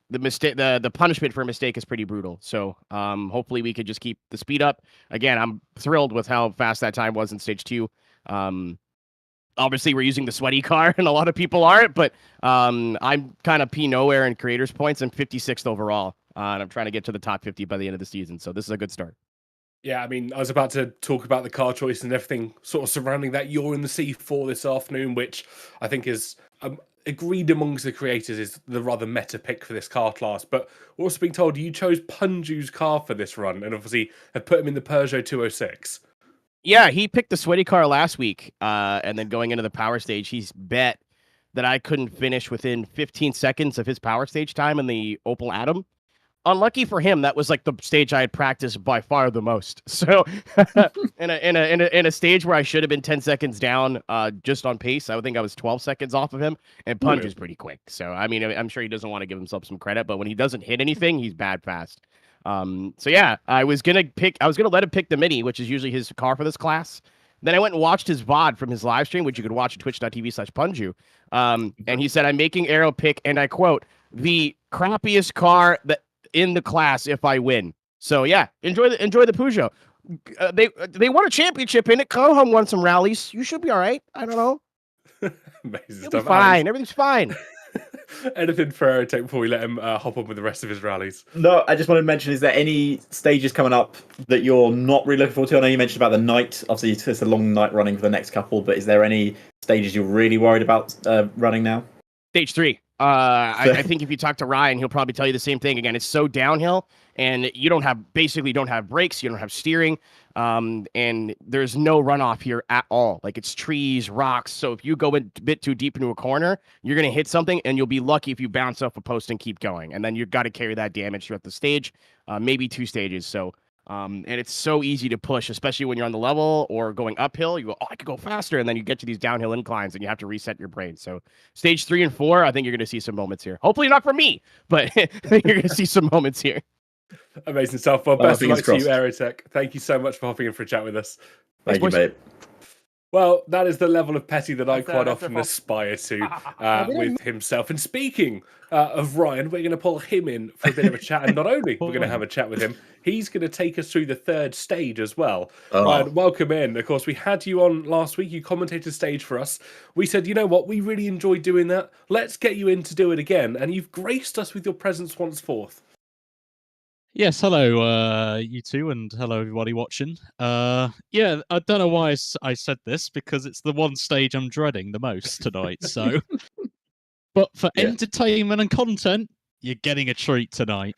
the punishment for a mistake is pretty brutal. So hopefully we could just keep the speed up. Again, I'm thrilled with how fast that time was in stage 2. Obviously we're using the sweaty car and a lot of people aren't, but I'm kind of nowhere in creators points. I'm 56th overall, and I'm trying to get to the top 50 by the end of the season. So this is a good start. Yeah, I mean, I was about to talk about the car choice and everything sort of surrounding that. You're in the C4 this afternoon, which I think is agreed amongst the creators is the rather meta pick for this car class. But we're also being told you chose Punju's car for this run and obviously have put him in the Peugeot 206. Yeah, he picked the sweaty car last week, and then going into the power stage, he's bet that I couldn't finish within 15 seconds of his power stage time in the Opel Atom. Unlucky for him, that was the stage I had practiced by far the most. So in a stage where I should have been 10 seconds down just on pace, I would think I was 12 seconds off of him, and Punch is pretty quick. So I mean, I'm sure he doesn't want to give himself some credit, but when he doesn't hit anything, he's bad fast. So yeah, I was gonna let him pick the Mini, which is usually his car for this class, Then I went and watched his VOD from his live stream, which you could watch at twitch.tv/Punju. And he said, I'm making Arrow pick, and I quote, the crappiest car that in the class if I win. So yeah, enjoy the Peugeot. They won a championship in it. Cohom won some rallies. You should be all right. I don't know. Amazing You'll stuff. be fine. Everything's fine. Anything for Aerotech before we let him hop on with the rest of his rallies? No, I just wanted to mention, is there any stages coming up that you're not really looking forward to? I know you mentioned about the night. Obviously, it's a long night running for the next couple, but is there any stages you're really worried about running now? Stage 3. I think if you talk to Ryan, he'll probably tell you the same thing. Again, it's so downhill, and you don't have brakes, you don't have steering, and there's no runoff here at all. Like, it's trees, rocks. So if you go a bit too deep into a corner, you're gonna hit something, and you'll be lucky if you bounce off a post and keep going. And then you've got to carry that damage throughout the stage, maybe 2 stages. So. And it's so easy to push, especially when you're on the level or going uphill. You go, oh, I could go faster, and then you get to these downhill inclines, and you have to reset your brain. So, stage 3 and 4, I think you're going to see some moments here. Hopefully, not for me, but I think you're going to see some moments here. Amazing stuff. Well, best of luck to you, Aerotech. Thank you so much for hopping in for a chat with us. Thank you, mate. Well, that is the level of petty that I quite often aspire to with himself. And speaking of Ryan, we're going to pull him in for a bit of a chat. And not only we're going to have a chat with him, he's going to take us through the 3rd stage as well. Ryan, welcome in. Of course, we had you on last week. You commentated stage for us. We said, you know what? We really enjoyed doing that. Let's get you in to do it again. And you've graced us with your presence once forth. Yes, hello, you two, and hello, everybody watching. Yeah, I don't know why I said this, because it's the one stage I'm dreading the most tonight, so... But for entertainment and content, you're getting a treat tonight.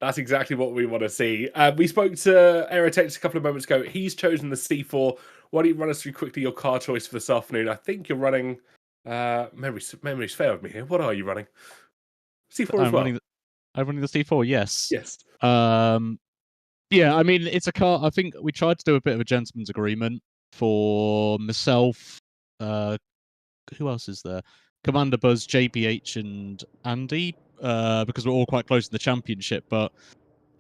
That's exactly what we want to see. We spoke to Aerotech a couple of moments ago. He's chosen the C4. Why don't you run us through quickly your car choice for this afternoon? I think you're running... memories failed me here. What are you running? C4 as well. I'm running the C4, yes. Yes. Yeah, I mean, it's a car. I think we tried to do a bit of a gentleman's agreement for myself. Who else is there? Commander Buzz, JBH, and Andy, because we're all quite close in the championship. But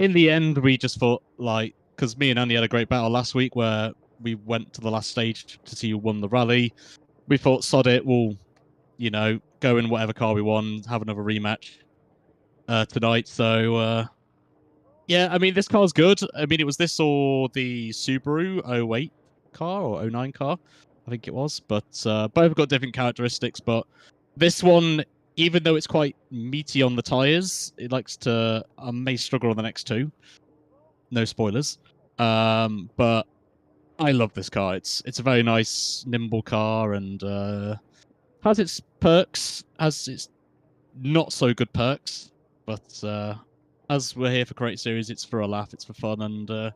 in the end, we just thought, like, because me and Andy had a great battle last week where we went to the last stage to see who won the rally. We thought, sod it, we'll, you know, go in whatever car we won, have another rematch tonight. So yeah, I mean, this car's good. I mean, it was this or the Subaru 08 car or 09 car, I think it was. But both have got different characteristics. But this one, even though it's quite meaty on the tires, it likes to... I may struggle on the next 2. No spoilers. But I love this car. It's a very nice, nimble car, and has its perks, has its not so good perks. But as we're here for Crate Series, it's for a laugh, it's for fun, and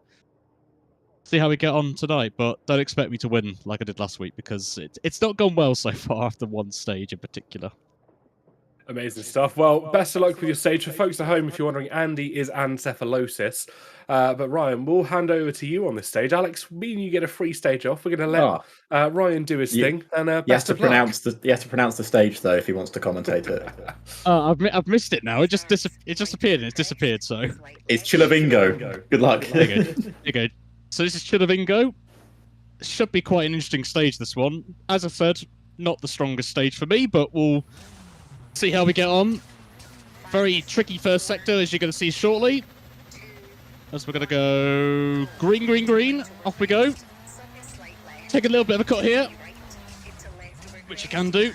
see how we get on tonight. But don't expect me to win like I did last week, because it's not gone well so far after one stage in particular. Amazing stuff. Well, best of luck with your stage. For folks at home, if you're wondering, Andy is encephalosis. But Ryan, we'll hand over to you on this stage. Alex, me and you get a free stage off. We're going to let Ryan do his thing. And he has to pronounce the stage though if he wants to commentate it. I've missed it now. It just appeared and it's disappeared. So it's Chilavingo. Good luck. There you go. So this is Chilavingo. Should be quite an interesting stage, this one. As I said, not the strongest stage for me, but we'll see how we get on. Very tricky first sector, as you're going to see shortly. As we're going to go green, green, green. Off we go. Take a little bit of a cut here, which you can do.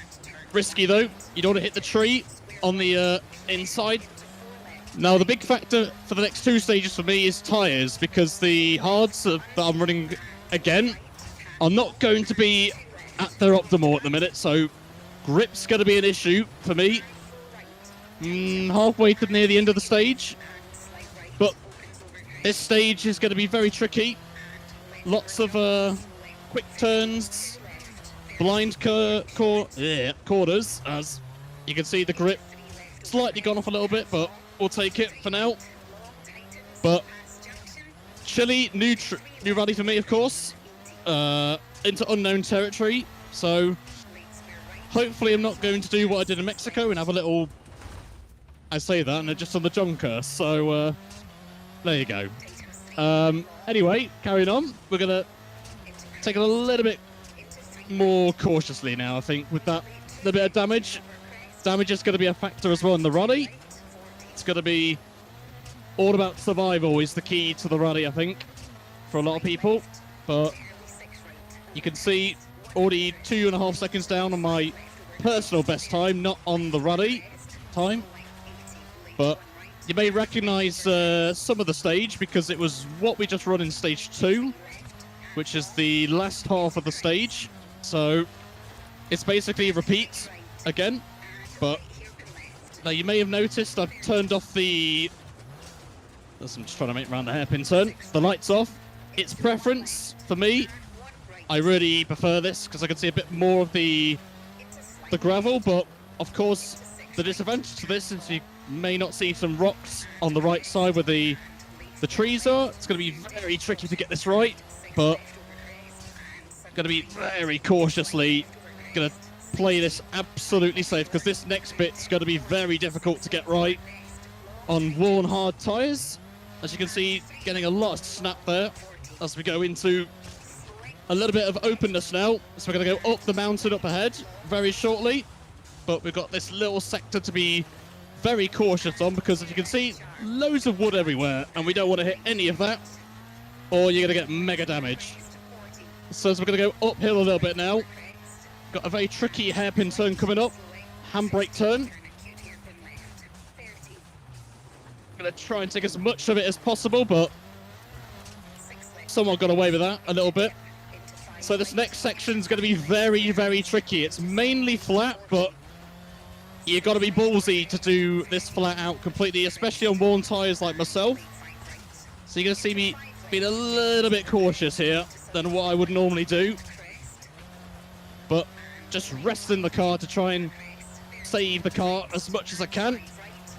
Risky though. You don't want to hit the tree on the inside. Now the big factor for the next 2 stages for me is tyres, because the hards that I'm running again are not going to be at their optimal at the minute, so grip's going to be an issue for me. Halfway to near the end of the stage. But this stage is going to be very tricky. Lots of quick turns, blind corners, as you can see the grip slightly gone off a little bit, but we'll take it for now. But Chile, new rally for me, of course. Into unknown territory, so hopefully I'm not going to do what I did in Mexico and have a little... I say that, and they're just on the junker, so there you go. Anyway, carrying on. We're going to taking a little bit more cautiously now, I think, with that little bit of damage. Damage is going to be a factor as well in the rally. It's going to be all about survival is the key to the rally, I think, for a lot of people. But you can see already 2.5 seconds down on my personal best time, not on the rally time. But you may recognize some of the stage because it was what we just run in stage 2, which is the last half of the stage. So it's basically a repeat again. But now you may have noticed I've turned off the... I'm just trying to make around the hairpin turn. The lights off. It's preference for me. I really prefer this because I can see a bit more of the gravel, but of course the disadvantage to this is you may not see some rocks on the right side where the trees are. It's going to be very tricky to get this right, but going to be very cautiously going to play this absolutely safe because this next bit's going to be very difficult to get right on worn hard tyres. As you can see, getting a lot of snap there as we go into a little bit of openness now. So we're going to go up the mountain up ahead very shortly, but we've got this little sector to be very cautious on because as you can see, loads of wood everywhere and we don't want to hit any of that or you're going to get mega damage. So as we're going to go uphill a little bit now, got a very tricky hairpin turn coming up, handbrake turn. Going to try and take as much of it as possible, but someone got away with that a little bit. So this next section is going to be very, very tricky. It's mainly flat, but you've got to be ballsy to do this flat out completely, especially on worn tyres like myself. So you're going to see me being a little bit cautious here than what I would normally do. But just resting the car to try and save the car as much as I can.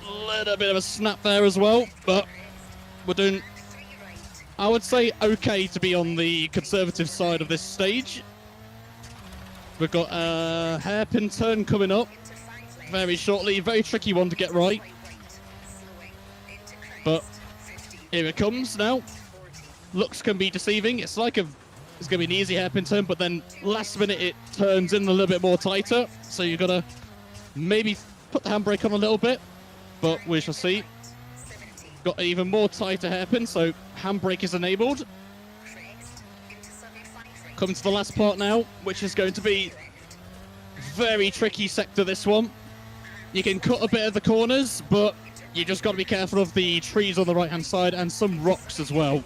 A little bit of a snap there as well, but we're doing, I would say, okay to be on the conservative side of this stage. We've got a hairpin turn coming up very shortly, very tricky one to get right. But here it comes now. Looks can be deceiving. It's like it's going to be an easy hairpin turn, but then last minute it turns in a little bit more tighter. So you've got to maybe put the handbrake on a little bit, but we shall see. Got an even more tighter hairpin, so handbrake is enabled. Coming to the last part now, which is going to be very tricky sector, this one. You can cut a bit of the corners, but you just got to be careful of the trees on the right-hand side and some rocks as well.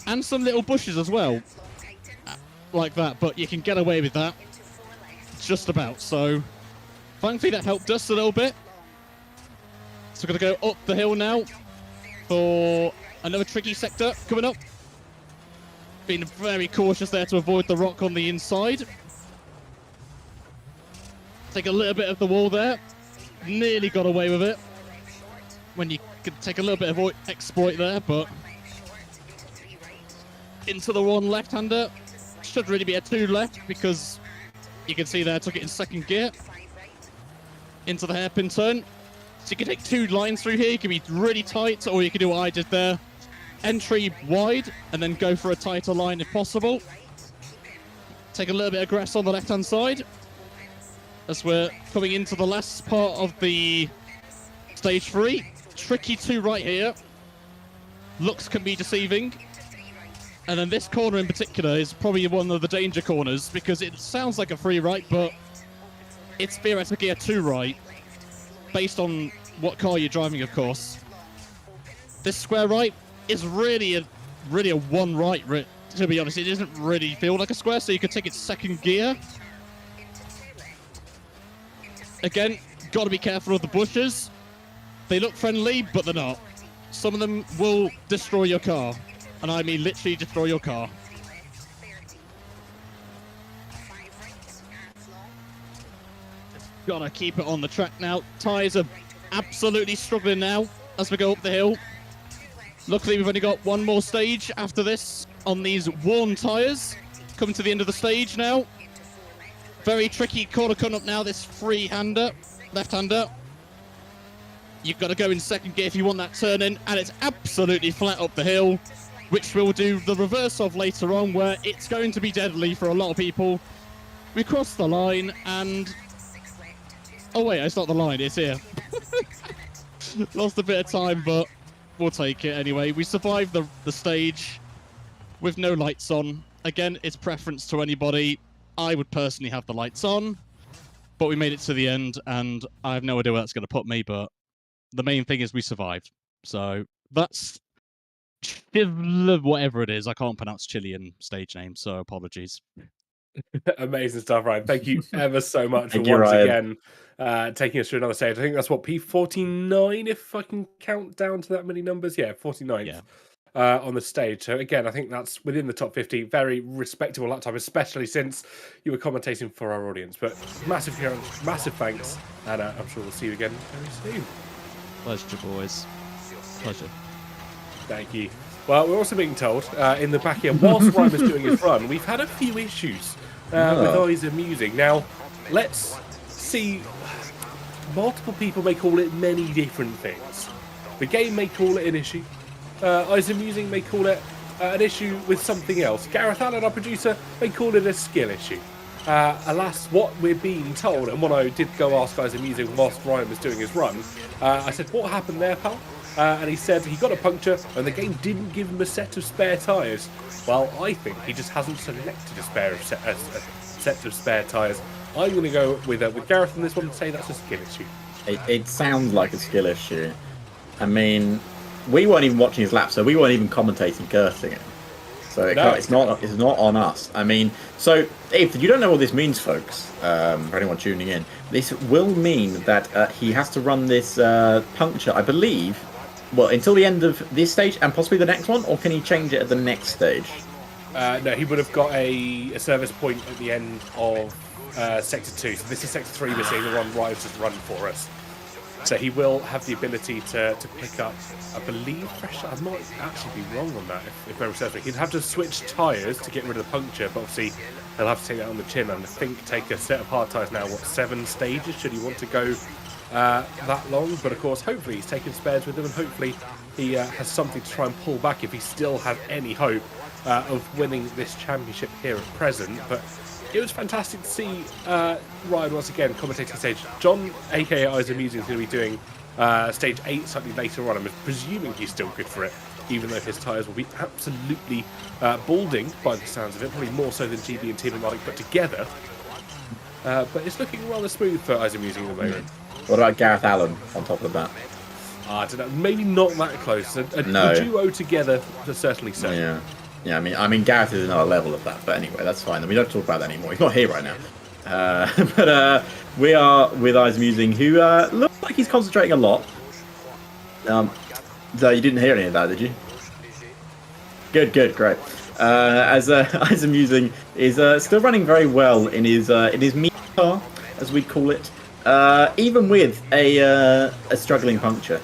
And some little bushes as well, like that, but you can get away with that, just about. So, thankfully that helped us a little bit. So we're going to go up the hill now for another tricky sector coming up. Being very cautious there to avoid the rock on the inside. Take a little bit of the wall there. Nearly got away with it. When you could take a little bit of exploit there, but into the one left-hander. Should really be a 2 left because you can see there I took it in second gear. Into the hairpin turn. So you can take 2 lines through here. You can be really tight, or you can do what I did there. Entry wide, and then go for a tighter line if possible. Take a little bit of grass on the left-hand side. As we're coming into the last part of the stage 3. Tricky 2 right here. Looks can be deceiving. And then this corner in particular is probably one of the danger corners because it sounds like a free right, but it's theoretically a 2 right, based on what car you're driving, of course. This square right is really a 1 right, to be honest. It doesn't really feel like a square, so you could take it second gear. Again, got to be careful of the bushes. They look friendly, but they're not. Some of them will destroy your car. And I mean literally destroy your car. Just gotta keep it on the track now. Tyres are absolutely struggling now as we go up the hill. Luckily we've only got one more stage after this on these worn tyres. Coming to the end of the stage now. Very tricky corner coming up now, this free-hander, left-hander. You've got to go in second gear if you want that turn in, and it's absolutely flat up the hill. which we'll do the reverse of later on, where it's going to be deadly for a lot of people. We cross the line and... Oh wait, it's not the line, it's here. Lost a bit of time, but we'll take it anyway. We survived the stage with no lights on. Again, it's preference to anybody. I would personally have the lights on, but we made it to the end, and I have no idea where that's going to put me, but the main thing is we survived. So that's whatever it is. I can't pronounce Chilean stage names, so apologies. Amazing stuff, Ryan. Thank you ever so much for Thank you, once Ryan. again taking us through another stage. I think that's what, P49, if I can count down to that many numbers. Yeah, 49th. Yeah. On the stage. So again, I think that's within the top 50. Very respectable that time, especially since you were commentating for our audience. But massive thanks, and I'm sure we'll see you again very soon. Pleasure, boys. Pleasure. Thank you. Well, we're also being told in the back here, whilst Ryan was doing his run, we've had a few issues with Eyes Amusing. Now, let's see. Multiple people may call it many different things. The game may call it an issue. Eyes Amusing may call it an issue with something else. Gareth Allen, our producer, may call it a skill issue. Alas, what we're being told, and when I did go ask Eyes Amusing whilst Ryan was doing his run, I said, "What happened there, pal?" And he said he got a puncture and the game didn't give him a set of spare tyres. Well, I think he just hasn't selected a set of spare tyres. I'm going to go with Gareth on this one and say that's a skill issue. It sounds like a skill issue. I mean, we weren't even watching his lap, so we weren't even commentating cursing it. So it's not on us. I mean, so if you don't know what this means, folks, for anyone tuning in, this will mean that he has to run this puncture, I believe, well, until the end of this stage and possibly the next one, or can he change it at the next stage? No, he would have got a service point at the end of Sector 2. So this is Sector 3 we're seeing the one Rives has run for us. So he will have the ability to pick up, I believe, fresh. I might actually be wrong on that if memory serves me. He'd have to switch tyres to get rid of the puncture, but obviously he'll have to take that on the chin and I think take a set of hard tyres now, 7 stages should he want to go that long. But of course, hopefully he's taken spares with him and hopefully he has something to try and pull back if he still has any hope of winning this championship here at present. But it was fantastic to see Ryan once again commentating stage. John, aka Eyes Amusing, is going to be doing stage 8 slightly later on. I'm presuming he's still good for it, even though his tyres will be absolutely balding by the sounds of it, probably more so than GB and Team and Malik put together. But it's looking rather smooth for Eyes Amusing at the moment. What about Gareth Allen on top of that? I don't know, maybe not that close. A duo together, certainly so. Yeah. Yeah, I mean, Gareth is another level of that, but anyway, that's fine. We don't talk about that anymore. He's not here right now. But we are with Eyes Amusing, who looks like he's concentrating a lot. So you didn't hear any of that, did you? Good, great. As Eyes Amusing is still running very well in his meat car, as we call it, even with a struggling puncture.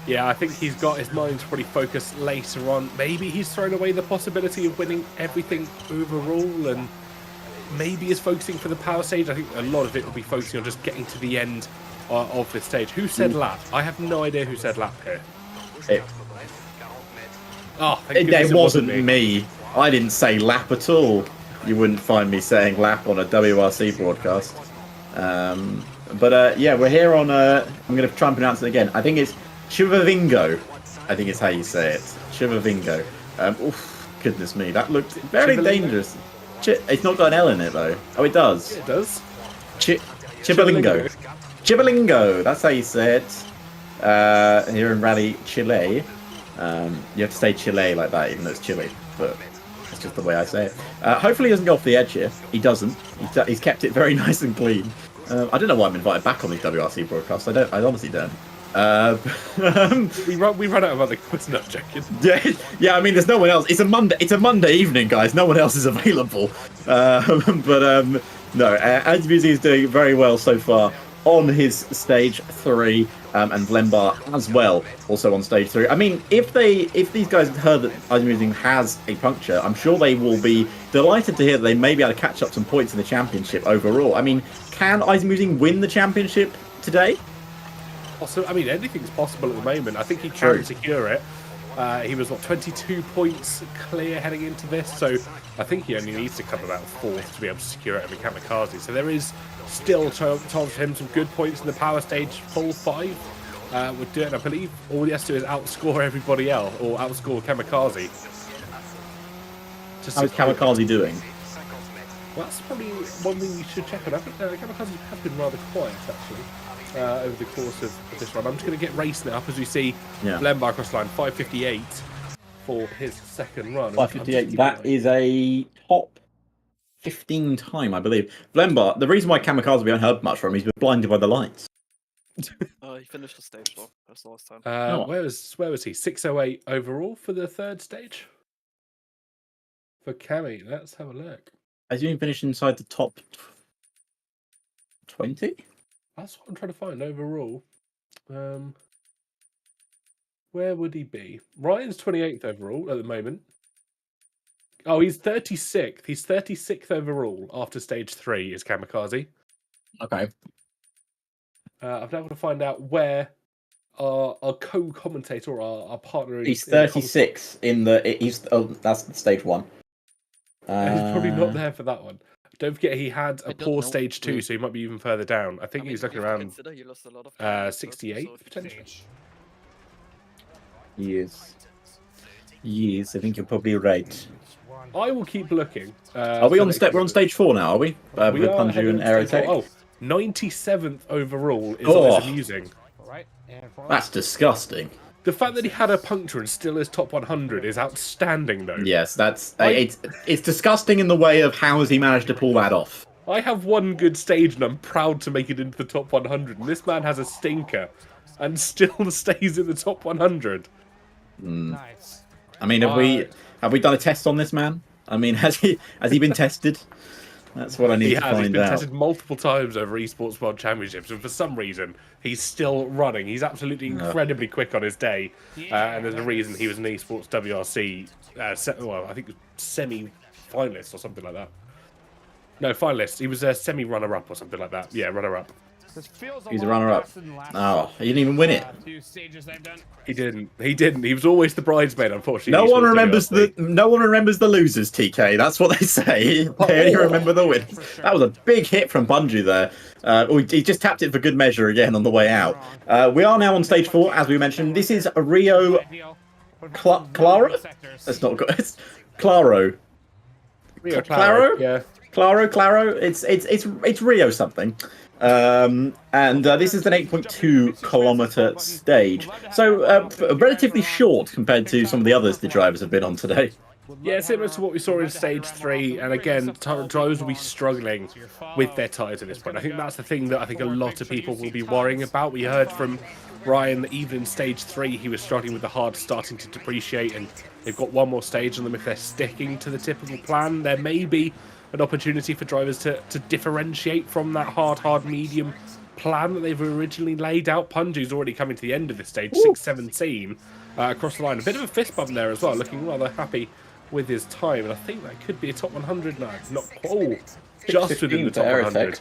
Yeah, I think he's got his mind pretty focused later on. Maybe he's thrown away the possibility of winning everything overall and maybe is focusing for the power stage. I think a lot of it will be focusing on just getting to the end of this stage. Who said lap? I have no idea who said lap here. It wasn't me. I didn't say lap at all. You wouldn't find me saying lap on a WRC broadcast. Yeah, we're here on... I'm going to try and pronounce it again. I think it's Chivavingo, I think is how you say it. Chivavingo. Oof, goodness me, that looked very dangerous. It's not got an L in it though. Oh, it does. It does. Chivalingo. Chivalingo, that's how you say it. Here in Rally Chile. You have to say Chile like that, even though it's Chile. But that's just the way I say it. Hopefully he doesn't go off the edge here. He doesn't. He's kept it very nice and clean. I don't know why I'm invited back on these WRC broadcasts. I honestly don't. We run out of other quiz. Not joking. Yeah. I mean, there's no one else. It's a Monday evening, guys. No one else is available. No. Eyes Amusing is doing very well so far on his stage 3, and Vlembar as well, also on stage 3. I mean, if these guys had heard that Eyes Amusing has a puncture, I'm sure they will be delighted to hear that they may be able to catch up some points in the championship overall. I mean, can Eyes Amusing win the championship today? Also, I mean, anything's possible at the moment. I think he can secure it. He was, 22 points clear heading into this, so I think he only needs to come about 4th to be able to secure it over Kamikaze. So there is still chance for him some good points in the power stage, full 5. Would do it, and I believe all he has to do is outscore everybody else, or outscore Kamikaze. How is Kamikaze doing? Well, that's probably one thing you should check on. I think Kamikaze has been rather quiet, actually, over the course of this run. I'm just going to get racing it up as we see Lembar across the line, 5:58 for his second run. 5:58, that is a top 15 time, I believe. Lembar, the reason why Kamikaze we haven't heard much from him, he's been blinded by the lights. He finished the stage though. That's the last time. Where was he? 6:08 overall for the third stage? For Cammy, let's have a look. Has he been finished inside the top 20? That's what I'm trying to find overall. Where would he be? Ryan's 28th overall at the moment. Oh, he's 36th. He's 36th overall after stage 3 is Kamikaze. Okay. I've now got to find out where our co-commentator, our partner. He's 36 in the. That's stage 1. He's probably not there for that one. Don't forget he had a poor know. stage 2, so he might be even further down. I think he's looking around Consider he lost a lot of time, 68 so- potentially. Yes. Yes, I think you're probably right. I will keep looking. Are we on step? We're on stage 4 now, are we? With Punju and Aerotech. Oh, 97th overall is always amusing. Right, and for That's disgusting. The fact that he had a puncture and still is top 100 is outstanding, though. Yes, that's it's disgusting in the way of how has he managed to pull that off. I have one good stage and I'm proud to make it into the top 100. And this man has a stinker and still stays in the top 100. nice. I mean, have we done a test on this man? I mean, has he been tested? That's what I need He to has. He's find been out. tested multiple times over Esports World Championships, and for some reason, he's still running. He's absolutely incredibly quick on his day, and there's a reason he was an Esports WRC, I think semi-finalist or something like that. No, finalist. He was a semi-runner-up or something like that. Yeah, runner-up. This feels He's a lot runner-up. faster than last Oh, he didn't even win it. 2 stages they've done. He didn't. He didn't. He was always the bridesmaid, unfortunately. No one Esports remembers WRC. no one remembers the losers, TK. That's what they say. They only remember the wins. sure. That was a big hit from Bungie there. He just tapped it for good measure again on the way out. We are now on stage 4, as we mentioned. This is Rio Ideal. Claro. That's not good. It's Claro. Rio Claro? Yeah. Claro. It's Rio something. And this is an 8.2 kilometer stage, so relatively short compared to some of the others the drivers have been on today. Yeah, similar to what we saw in stage 3, and again, drivers will be struggling with their tyres at this point. I think that's the thing that I think a lot of people will be worrying about. We heard from Ryan that even in stage 3 he was struggling with the hard starting to depreciate, and they've got one more stage on them. If they're sticking to the typical plan, there may be an opportunity for drivers to differentiate from that hard medium plan that they've originally laid out. Punju's already coming to the end of this stage, 6:17 across the line. A bit of a fist bump there as well, looking rather happy with his time, and I think that could be a top 100 now. Not just within the top 100.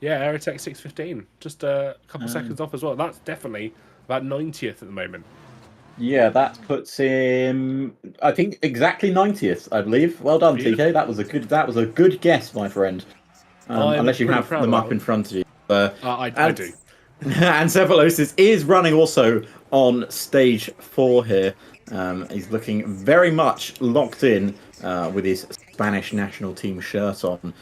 Yeah, Aerotech 6:15, just a couple seconds off as well. That's definitely about 90th at the moment. Yeah, that puts him, I think, exactly 90th, I believe. Well done, TK. That was a good guess, my friend. Unless you have them up in front of you. I do. And Cephalosis is running also on stage 4 here. He's looking very much locked in with his Spanish national team shirt on.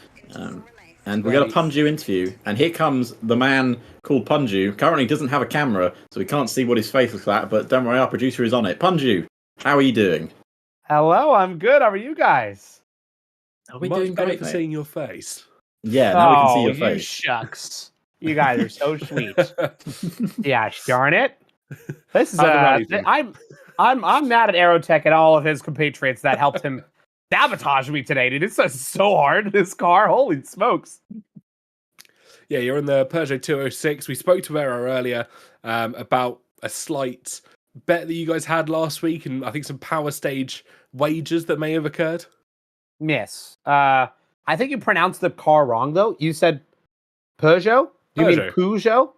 And we've got a Punju interview, and here comes the man called Punju. Currently doesn't have a camera, so we can't see what his face looks like, but don't worry, our producer is on it. Punju, how are you doing? Hello, I'm good. How are you guys? Are we Much doing better great, for mate? seeing your face. Yeah, now we can see Oh, your you face. shucks. You guys are so sweet. Yeah, darn it. This is How's the rally been? I'm mad at Aerotech and all of his compatriots that helped him sabotage me today, dude. It's so hard, this car. Holy smokes. Yeah, you're in the Peugeot 206. We spoke to Era earlier about a slight bet that you guys had last week, and I think some power stage wagers that may have occurred. Yes. I think you pronounced the car wrong, though. You said Peugeot? You mean Peugeot. Peugeot?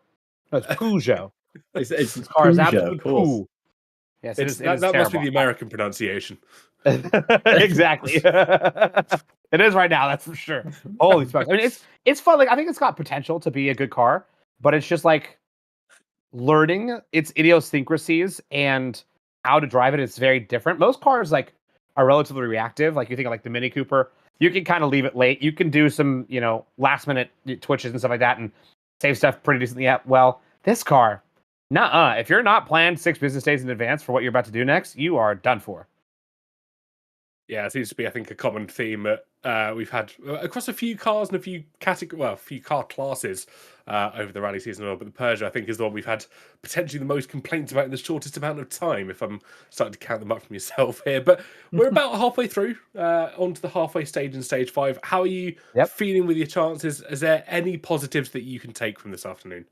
No, it's Peugeot. It's This car is Peugeot, absolute of course. poo. Yes, it is. It That, is that must be terrible. the American pronunciation. Exactly. It is right now, that's for sure. Holy smokes! I mean, it's fun. Like I think it's got potential to be a good car, but it's just like learning its idiosyncrasies and how to drive it is very different. Most cars like are relatively reactive. Like you think of like the Mini Cooper, you can kind of leave it late. You can do some last minute twitches and stuff like that and save stuff pretty decently. Yeah, well, this car, nuh-uh. If you're not planned 6 business days in advance for what you're about to do next, you are done for. Yeah, it seems to be, I think, a common theme that we've had across a few cars and a few a few car classes over the rally season. But the Peugeot, I think, is the one we've had potentially the most complaints about in the shortest amount of time, if I'm starting to count them up from yourself here. But we're about halfway through, onto the halfway stage in stage 5. How are you feeling with your chances? Is there any positives that you can take from this afternoon?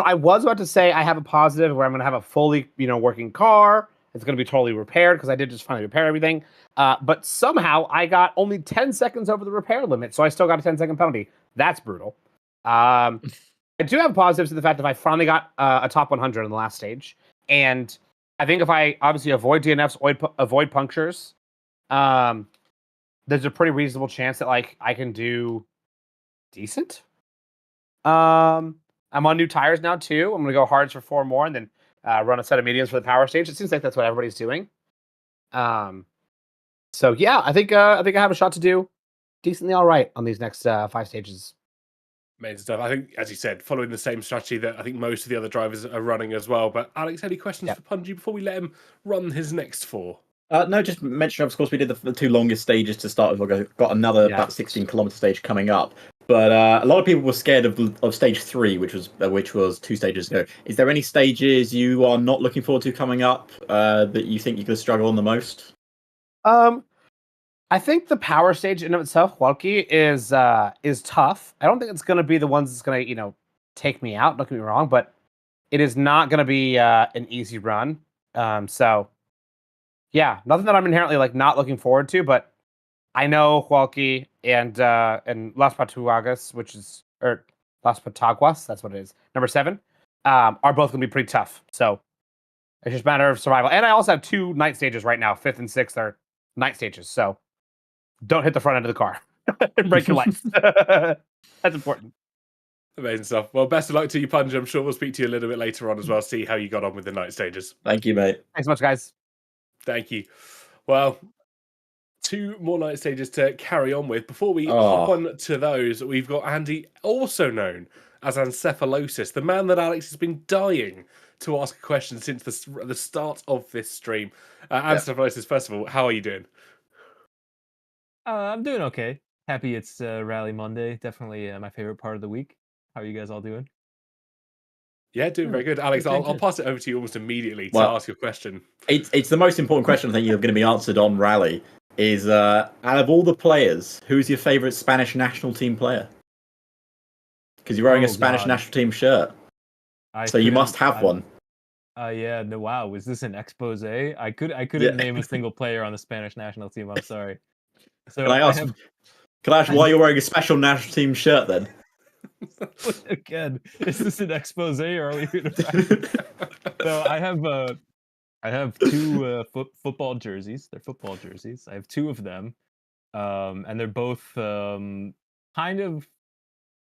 I was about to say I have a positive where I'm going to have a fully, working car. It's going to be totally repaired because I did just finally repair everything. But somehow I got only 10 seconds over the repair limit, so I still got a 10-second penalty. That's brutal. I do have positives to the fact that I finally got a top 100 in the last stage. And I think if I obviously avoid DNFs, avoid punctures, there's a pretty reasonable chance that like I can do decent. I'm on new tires now too. I'm gonna go hards for 4 more and then run a set of mediums for the power stage. It seems like that's what everybody's doing. So yeah, I think I have a shot to do decently all right on these next 5 stages. Amazing stuff. I think, as you said, following the same strategy that I think most of the other drivers are running as well. But Alex, any questions for Punji before we let him run his next 4? No, just mention, of course, we did the 2 longest stages to start with. We've got another about 16-kilometer stage coming up. But a lot of people were scared of stage 3, which was 2 stages ago. Is there any stages you are not looking forward to coming up that you think you're going to struggle on the most? I think the power stage in of itself, Walkie, is tough. I don't think it's going to be the ones that's going to take me out. Don't get me wrong, but it is not going to be an easy run. So yeah, nothing that I'm inherently like not looking forward to, but I know Walkie and Las Pataguas, or Las Pataguas, that's what it is, number 7, are both going to be pretty tough. So it's just a matter of survival. And I also have 2 night stages right now. 5th and 6th are night stages. So don't hit the front end of the car and break your lights. That's important. Amazing stuff. Well, best of luck to you, Punj. I'm sure we'll speak to you a little bit later on as well, see how you got on with the night stages. Thank you, mate. Thanks so much, guys. Thank you. Well, 2 more night stages to carry on with. Before we hop on to those, we've got Andy, also known as Ancephalosis, the man that Alex has been dying to ask a question since the start of this stream. Ancephalosis, first of all, how are you doing? I'm doing okay. Happy it's Rally Monday. Definitely my favorite part of the week. How are you guys all doing? Yeah, doing very good. Alex, I'll pass it over to you almost immediately to ask your question. It's the most important question I think you're going to be answered on Rally. Is out of all the players, who's your favourite Spanish national team player? Because you're wearing a Spanish national team shirt, so you must have one. Yeah. No. Wow. Was this an expose? I couldn't name a single player on the Spanish national team. I'm sorry. So can I ask why you're wearing a special national team shirt then? Again, is this an expose or are we here So I have 2 football jerseys. They're football jerseys. I have 2 of them, and they're both kind of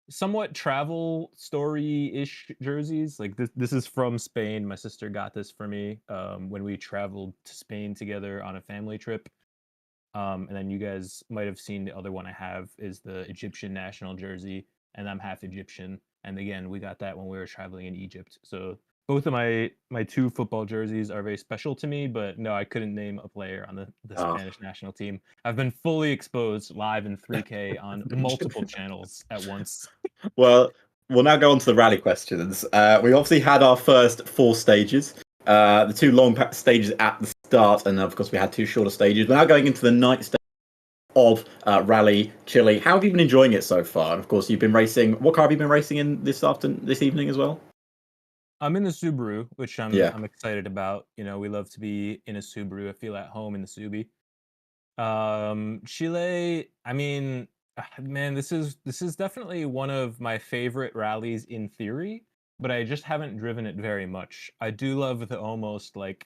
somewhat travel story-ish jerseys. Like this is from Spain. My sister got this for me when we traveled to Spain together on a family trip. And then you guys might have seen the other one I have is the Egyptian national jersey, and I'm half Egyptian. And again, we got that when we were traveling in Egypt. So both of my 2 football jerseys are very special to me, but no, I couldn't name a player on the Spanish national team. I've been fully exposed live in 3K on multiple channels at once. Well, we'll now go on to the rally questions. We obviously had our first 4 stages. The 2 long stages at the start, and of course we had 2 shorter stages. We're now going into the night stage of Rally Chile. How have you been enjoying it so far? And of course, you've been racing. What car have you been racing in this evening as well? I'm in the Subaru, which I'm excited about. We love to be in a Subaru. I feel at home in the Subi. Chile, I mean, man, this is definitely one of my favorite rallies in theory, but I just haven't driven it very much. I do love the almost like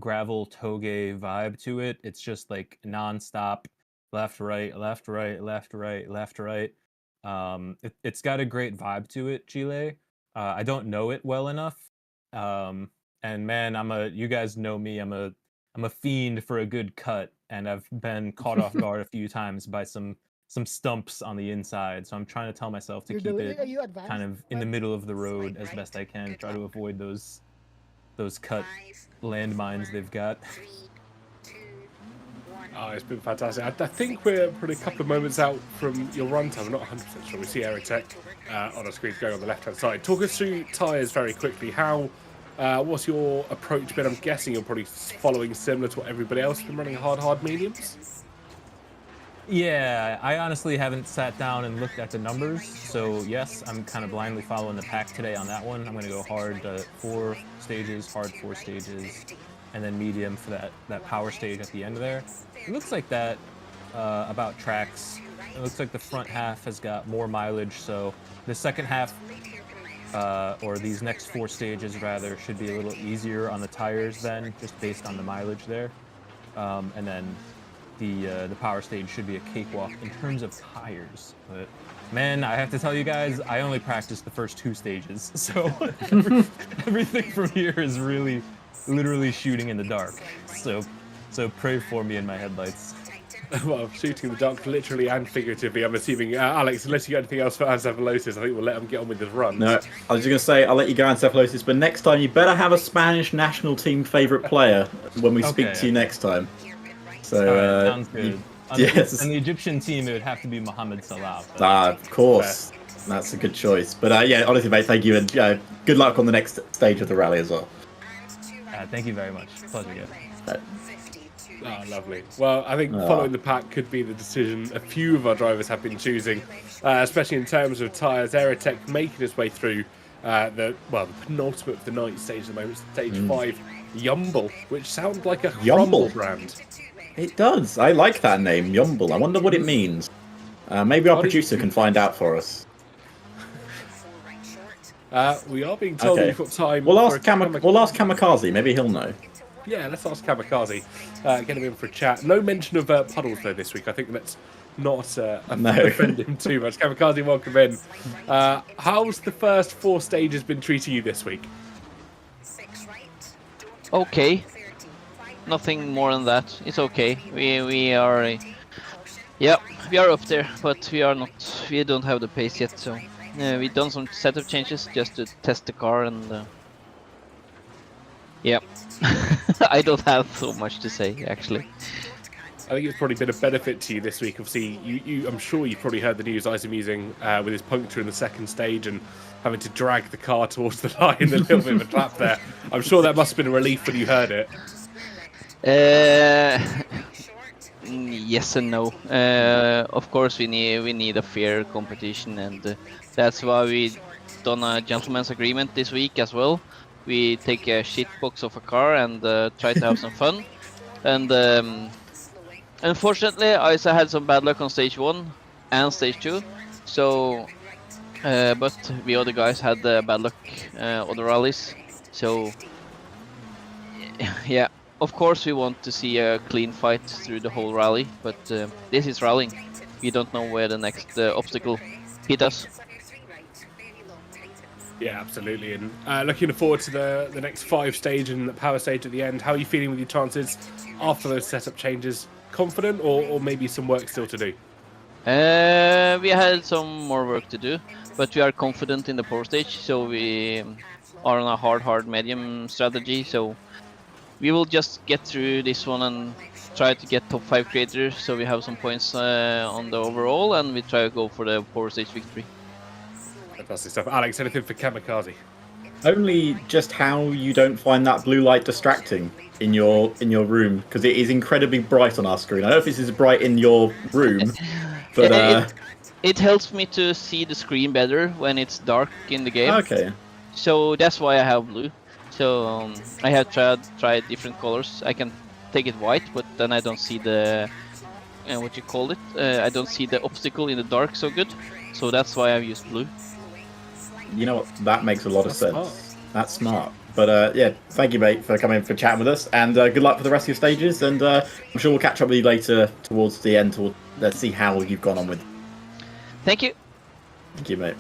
gravel toge vibe to it. It's just like nonstop left, right, left, right, left, right, left, right. It's got a great vibe to it, Chile. I don't know it well enough. And man, you guys know me, I'm a fiend for a good cut, and I've been caught off guard a few times by some stumps on the inside. So I'm trying to tell myself to keep it kind of in the middle of the road as best I can, try to avoid those cut landmines they've got. Oh, it's been fantastic. I think we're probably a couple of moments out from your runtime. I'm not 100% sure. We see Aerotech on our screen going on the left-hand side. Talk us through tyres very quickly. What's your approach been? I'm guessing you're probably following similar to what everybody else has been running hard mediums. Yeah, I honestly haven't sat down and looked at the numbers, so yes, I'm kind of blindly following the pack today on that one. I'm going to go hard 4 stages, hard 4 stages, and then medium for that power stage at the end there. It looks like that about tracks. It looks like the front half has got more mileage, so the second half, or these next 4 stages rather, should be a little easier on the tires then, just based on the mileage there. And then the power stage should be a cakewalk in terms of tires. But man, I have to tell you guys, I only practiced the first 2 stages, so everything from here is really literally shooting in the dark. So pray for me in my headlights. Well, shooting in the dark, literally and figuratively, I'm assuming. Alex, unless you got anything else for encephalosis, I think we'll let him get on with his runs. No, I was just going to say, I'll let you go encephalosis, but next time you better have a Spanish national team favourite player when we speak to you next time. So, sounds good. Yes. And the Egyptian team, it would have to be Mohamed Salah. Of course. That's a good choice. But yeah, honestly, mate, thank you, and good luck on the next stage of the rally as well. Thank you very much. Pleasure, guys. Oh, lovely. Well, I think following the pack could be the decision a few of our drivers have been choosing, especially in terms of tyres. Aerotech making its way through the penultimate of the night stage at the moment, stage 5, Yumble, which sounds like a crumble brand. It does. I like that name, Yumble. I wonder what it means. Maybe our producer can find out for us. We are being told we've got time. We'll ask Kamikaze. Maybe he'll know. Yeah, let's ask Kamikaze. Get him in for a chat. No mention of puddles though this week. I think let's not offend him too much. Kamikaze, welcome in. How's the first 4 stages been treating you this week? Okay. Nothing more than that. It's okay. We are we are up there, but we don't have the pace yet, so we've done some setup changes just to test the car, and I don't have so much to say actually. I think it's probably been a benefit to you this week. Obviously, I'm sure you've probably heard the news Isam using with his puncture in the second stage and having to drag the car towards the line, a little bit of a trap there. I'm sure that must have been a relief when you heard it. Yes and no. Of course, we need a fair competition, and that's why we done a gentleman's agreement this week as well. We take a shit box of a car and try to have some fun. And unfortunately, I also had some bad luck on stage 1 and stage 2. So, but the other guys had bad luck other rallies. So, yeah. Of course, we want to see a clean fight through the whole rally, but this is rallying. We don't know where the next obstacle hit us. Yeah, absolutely. And looking forward to the next 5 stage and the power stage at the end. How are you feeling with your chances after those setup changes? Confident, or maybe some work still to do? We had some more work to do, but we are confident in the power stage. So we are on a hard medium strategy. So we will just get through this one and try to get top 5 creators, so we have some points on the overall, and we try to go for the power stage victory. Fantastic stuff. Alex, anything for Kamikaze? Only just how you don't find that blue light distracting in your room, because it is incredibly bright on our screen. I don't know if this is bright in your room, but it helps me to see the screen better when it's dark in the game. Okay. So that's why I have blue. So I have tried different colors. I can take it white, but then I don't see the what you call it. I don't see the obstacle in the dark so good. So that's why I've used blue. You know what? That makes a lot of sense. That's smart. But yeah, thank you, mate, for coming for chatting with us, and good luck for the rest of your stages. And I'm sure we'll catch up with you later towards the end. Let's see how you've gone on with. Thank you. Thank you, mate.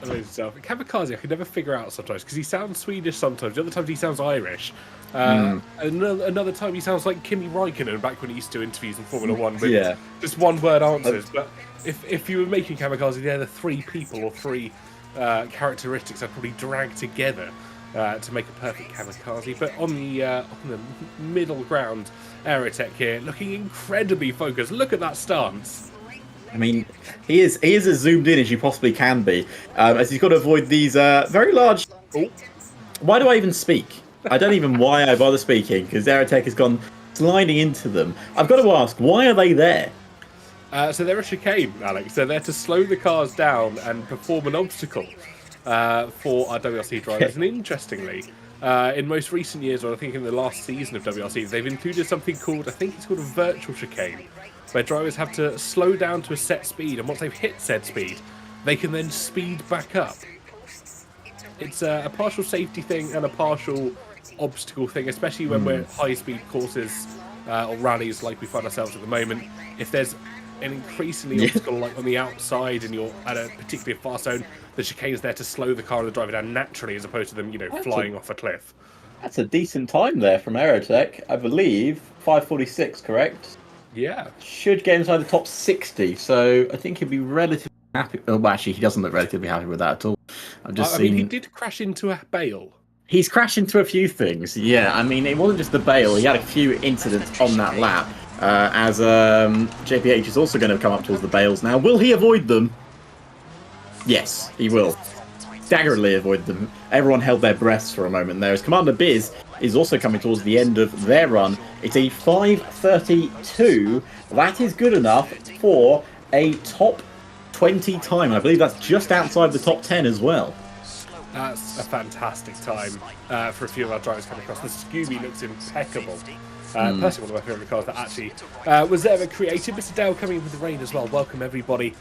Amazing stuff. Kamikaze, I could never figure out sometimes because he sounds Swedish sometimes. The other times he sounds Irish. Another time he sounds like Kimi Räikkönen back when he used to do interviews in Formula One with just one word answers. But if you were making Kamikaze, they're the three people or three characteristics I'd probably drag together to make a perfect Kamikaze. But on the middle ground, Aerotech here, looking incredibly focused. Look at that stance. I mean, he is as zoomed in as you possibly can be, as he's got to avoid these very large. Oh, why do I even speak? I don't even why I bother speaking, because Aerotech has gone sliding into them. I've got to ask, why are they there? So they're a chicane, Alex. They're there to slow the cars down and perform an obstacle for our WRC drivers. And interestingly, in most recent years, or I think in the last season of WRC, they've included something called, I think it's called a virtual chicane, where drivers have to slow down to a set speed, and once they've hit said speed, they can then speed back up. It's a partial safety thing and a partial obstacle thing, especially when we're at high-speed courses or rallies like we find ourselves at the moment. If there's an increasingly obstacle like on the outside and you're at a particularly fast zone, the chicane's there to slow the car and the driver down naturally, as opposed to them, flying off a cliff. That's a decent time there from Aerotech, I believe. 5:46, correct? Yeah. Should get inside the top 60, so I think he'll be relatively happy. Oh, well, actually, he doesn't look relatively happy with that at all. I've just seen. I mean, he did crash into a bale. He's crashed into a few things, yeah. I mean, it wasn't just the bale. He had a few incidents on that lap. As JPH is also going to come up towards the bales now. Will he avoid them? Yes, he will. Staggeringly avoid them. Everyone held their breaths for a moment there. As Commander Biz is also coming towards the end of their run. It's a 5:32. That is good enough for a top 20 time. I believe that's just outside the top 10 as well. That's a fantastic time for a few of our drivers coming across. The Scooby looks impeccable. Personally, one of my favourite cars that actually was ever created. Mr. Dale coming in with the rain as well. Welcome everybody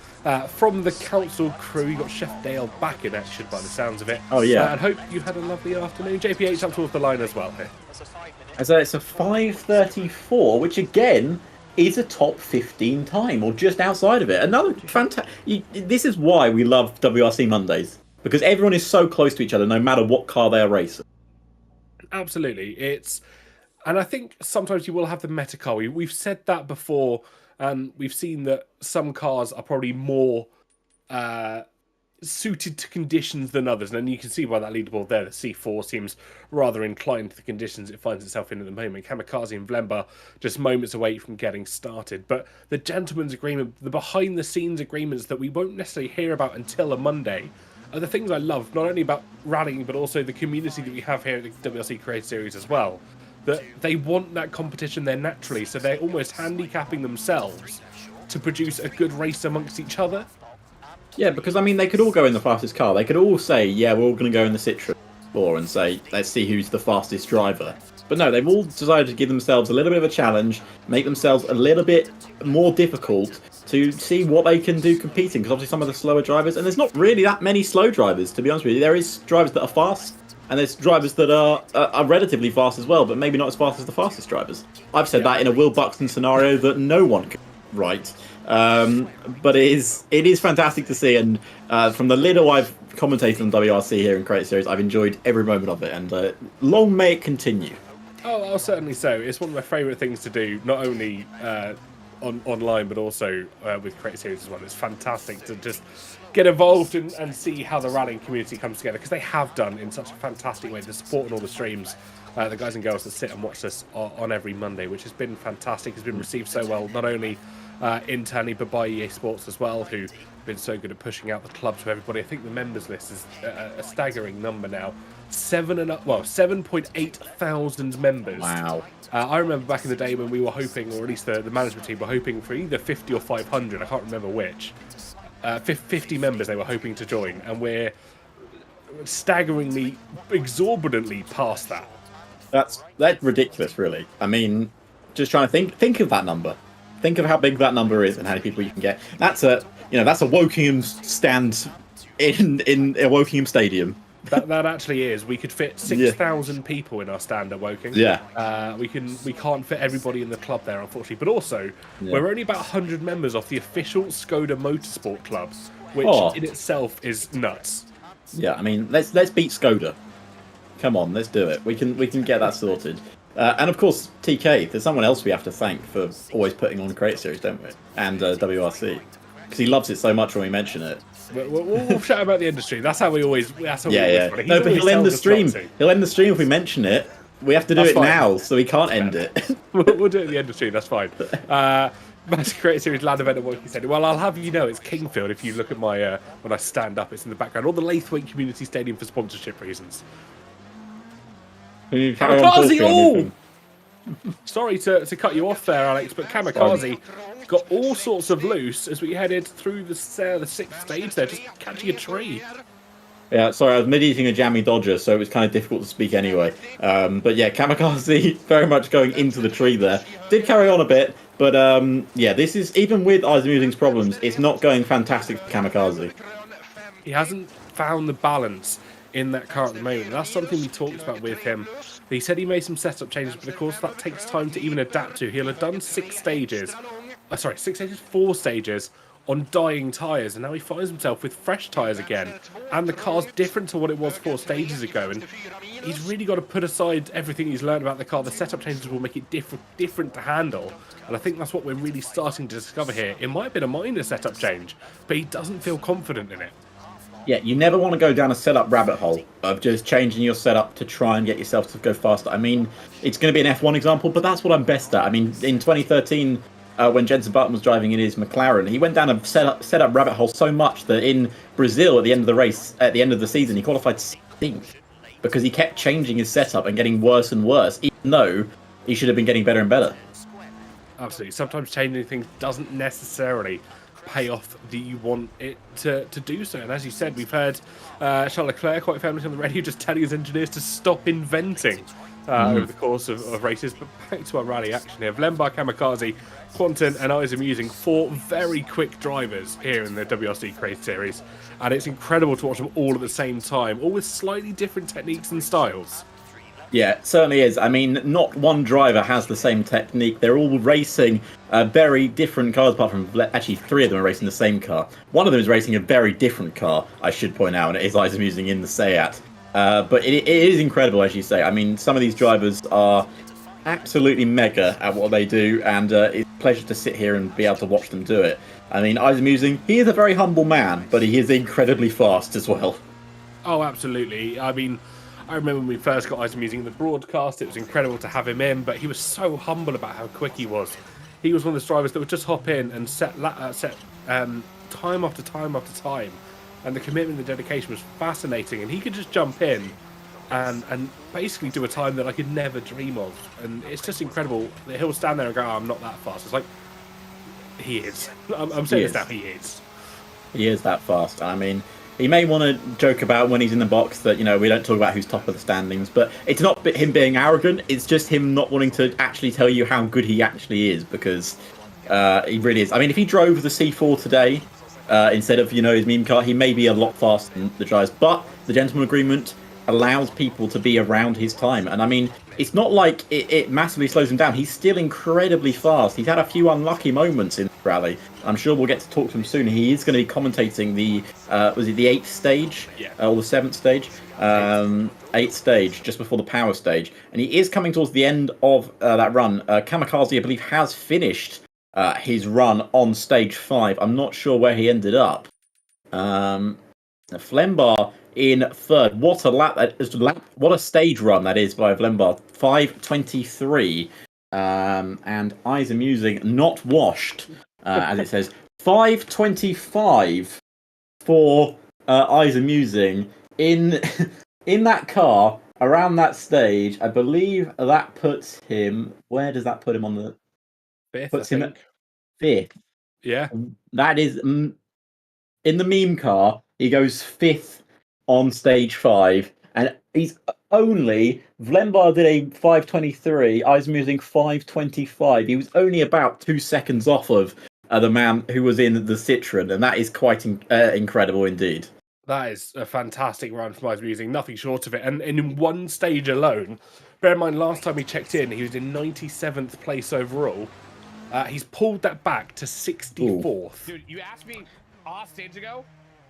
from the council crew. You got Chef Dale back in action by the sounds of it. Oh yeah. And hope you had a lovely afternoon. JPH up towards the line as well here. As it's a 5:34, which again is a top 15 time, or just outside of it. Another fantastic. This is why we love WRC Mondays, because everyone is so close to each other, no matter what car they are racing. Absolutely, and I think sometimes you will have the meta car. We've said that before, and we've seen that some cars are probably more suited to conditions than others. And you can see by that leaderboard there, the C4 seems rather inclined to the conditions it finds itself in at the moment. Kamikaze and Vlemba just moments away from getting started. But the gentleman's agreement, the behind-the-scenes agreements that we won't necessarily hear about until a Monday, are the things I love, not only about rallying, but also the community that we have here at the WRC Creator Series as well. That they want that competition there naturally, so they're almost handicapping themselves to produce a good race amongst each other. Yeah, because I mean, they could all go in the fastest car. They could all say, yeah, we're all going to go in the Citroen Explorer and say, let's see who's the fastest driver. But no, they've all decided to give themselves a little bit of a challenge, make themselves a little bit more difficult to see what they can do competing. Because obviously some of the slower drivers, and there's not really that many slow drivers, to be honest with you. There is drivers that are fast, and there's drivers that are relatively fast as well, but maybe not as fast as the fastest drivers. I've said that in a Will Buxton scenario that no one can write. But it is fantastic to see, and from the little I've commentated on WRC here in Creator Series, I've enjoyed every moment of it, and long may it continue. Oh, I'll certainly so. It's one of my favourite things to do, not only online, but also with Creator Series as well. It's fantastic to just get involved and see how the rallying community comes together, because they have done in such a fantastic way. The support on all the streams, the guys and girls that sit and watch this on every Monday, which has been fantastic, has been received so well, not only internally but by EA Sports as well, who've been so good at pushing out the club to everybody. I think the members list is a staggering number now. 7.8 thousand members. Wow. I remember back in the day when we were hoping, or at least the management team were hoping for either 50 or 500, I can't remember which. 50 members they were hoping to join, and we're staggeringly, exorbitantly past that. That's ridiculous, really. I mean, just trying to think of that number. Think of how big that number is and how many people you can get. That's a Wokingham stand in a Wokingham Stadium. That actually is. We could fit 6,000 people in our stand at Woking. Yeah. We can't fit everybody in the club there, unfortunately. But also, we're only about 100 members off the official Skoda Motorsport Club, which in itself is nuts. Yeah, I mean, let's beat Skoda. Come on, let's do it. We can get that sorted. And of course, TK. There's someone else we have to thank for always putting on Create Series, don't we? And WRC, because he loves it so much when we mention it. We'll shout about the industry. That's how we always. Yeah. No, but he'll end the stream. He'll end the stream if we mention it. We have to do it now, so we can't end it. We'll do it at the end of the stream. That's fine. Massive Create Series land event at Woking Stadium. Well, I'll have you know it's Kingfield. If you look at my when I stand up, it's in the background. Or the Laithwaite Community Stadium for sponsorship reasons. Kamikaze! Oh! Sorry to cut you off there, Alex, but Kamikaze got all sorts of loose as we headed through the 6th stage there, just catching a tree. Yeah, sorry, I was mid-eating a jammy dodger, so it was kind of difficult to speak anyway. But yeah, Kamikaze very much going into the tree there. Did carry on a bit, but yeah, this is, even with Musing's problems, it's not going fantastic for Kamikaze. He hasn't found the balance in that car at the moment. That's something we talked about with him. He said he made some setup changes, but of course that takes time to even adapt to. He'll have done 4 stages on dying tyres, and now he finds himself with fresh tyres again. And the car's different to what it was 4 stages ago, and he's really got to put aside everything he's learned about the car. The setup changes will make it different to handle, and I think that's what we're really starting to discover here. It might have been a minor setup change, but he doesn't feel confident in it. Yeah, you never want to go down a setup rabbit hole of just changing your setup to try and get yourself to go faster. I mean, it's going to be an F1 example, but that's what I'm best at. I mean, in 2013, when Jenson Button was driving in his McLaren, he went down a setup rabbit hole so much that in Brazil, at the end of the race, at the end of the season, he qualified 16th because he kept changing his setup and getting worse and worse, even though he should have been getting better and better. Absolutely. Sometimes changing things doesn't necessarily pay off that you want it to do so. And as you said, we've heard Charles Leclerc quite famously on the radio just telling his engineers to stop inventing over the course of races. But back to our rally action here. Vlembar, Kamikaze, Quanton and Isa Musing, 4 very quick drivers here in the WRC Create Series. And it's incredible to watch them all at the same time, all with slightly different techniques and styles. Yeah, it certainly is. I mean, not one driver has the same technique. They're all racing very different cars, apart from actually 3 of them are racing the same car. One of them is racing a very different car, I should point out, and it is Isa Musing in the Seat. But it is incredible, as you say. I mean, some of these drivers are absolutely mega at what they do, and it's a pleasure to sit here and be able to watch them do it. I mean, Isa Musing, he is a very humble man, but he is incredibly fast as well. Oh, absolutely. I mean, I remember when we first got Isa Musing in the broadcast, it was incredible to have him in, but he was so humble about how quick he was. He was one of those drivers that would just hop in and set time after time after time. And the commitment and the dedication was fascinating. And he could just jump in and basically do a time that I could never dream of. And it's just incredible that he'll stand there and go, oh, I'm not that fast. It's like, he is. I'm saying this now, he is. He is that fast. I mean, he may want to joke about when he's in the box that, you know, we don't talk about who's top of the standings, but it's not him being arrogant, it's just him not wanting to actually tell you how good he actually is, because he really is. I mean, if he drove the C4 today, instead of, you know, his meme car, he may be a lot faster than the drivers, but the gentleman agreement allows people to be around his time. And I mean, it's not like it massively slows him down. He's still incredibly fast. He's had a few unlucky moments in the rally. I'm sure we'll get to talk to him soon. He is going to be commentating the, was it the 8th stage? Yeah. Or the 7th stage? 8th stage, just before the power stage. And he is coming towards the end of that run. Kamikaze, I believe, has finished his run on stage 5. I'm not sure where he ended up. Vlembar in 3rd. What a what a stage run that is by Vlembar. 5:23. And Isa Musing not washed, as it says. 5:25 for Isa Musing in that car around that stage. I believe that puts him. Where does that put him on the? 5th, Puts I him think. at 5th. Yeah. That is in the meme car. He goes 5th on stage 5, and he's only Vlembar did a 5:23. Isa Musing 5:25. He was only about 2 seconds off of the man who was in the Citroen, and that is quite incredible indeed. That is a fantastic run from Eyes Musing, nothing short of it. And in one stage alone, bear in mind, last time he checked in, he was in 97th place overall. He's pulled that back to 64th. Dude, you asked me off stage ago.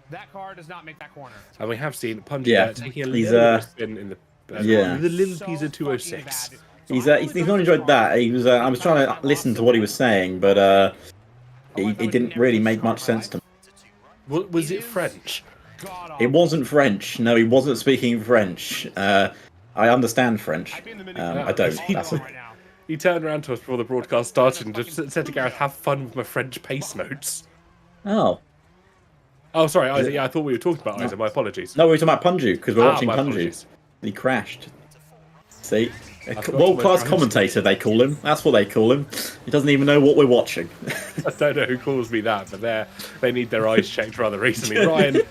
That car does not make that corner. And we have seen Punji taking a he's, little bit of a spin in the yeah. the little piece of 206. He's not enjoyed that. He was. I was trying to listen to what he was saying, but it didn't really make much sense to me. Was it French? It wasn't French. No, he wasn't speaking French. I understand French. I don't. That's He turned around to us before the broadcast started and just said to Gareth, "Have fun with my French pace notes." Oh. Oh, sorry, Isaac. Yeah, I thought we were talking about Isaac. My apologies. No, we were talking about Punju because we're watching my Punju. apologies. He crashed. See? forgot World-class my commentator, they call him. That's what they call him. He doesn't even know what we're watching. I don't know who calls me that, but they need their eyes checked rather recently. Ryan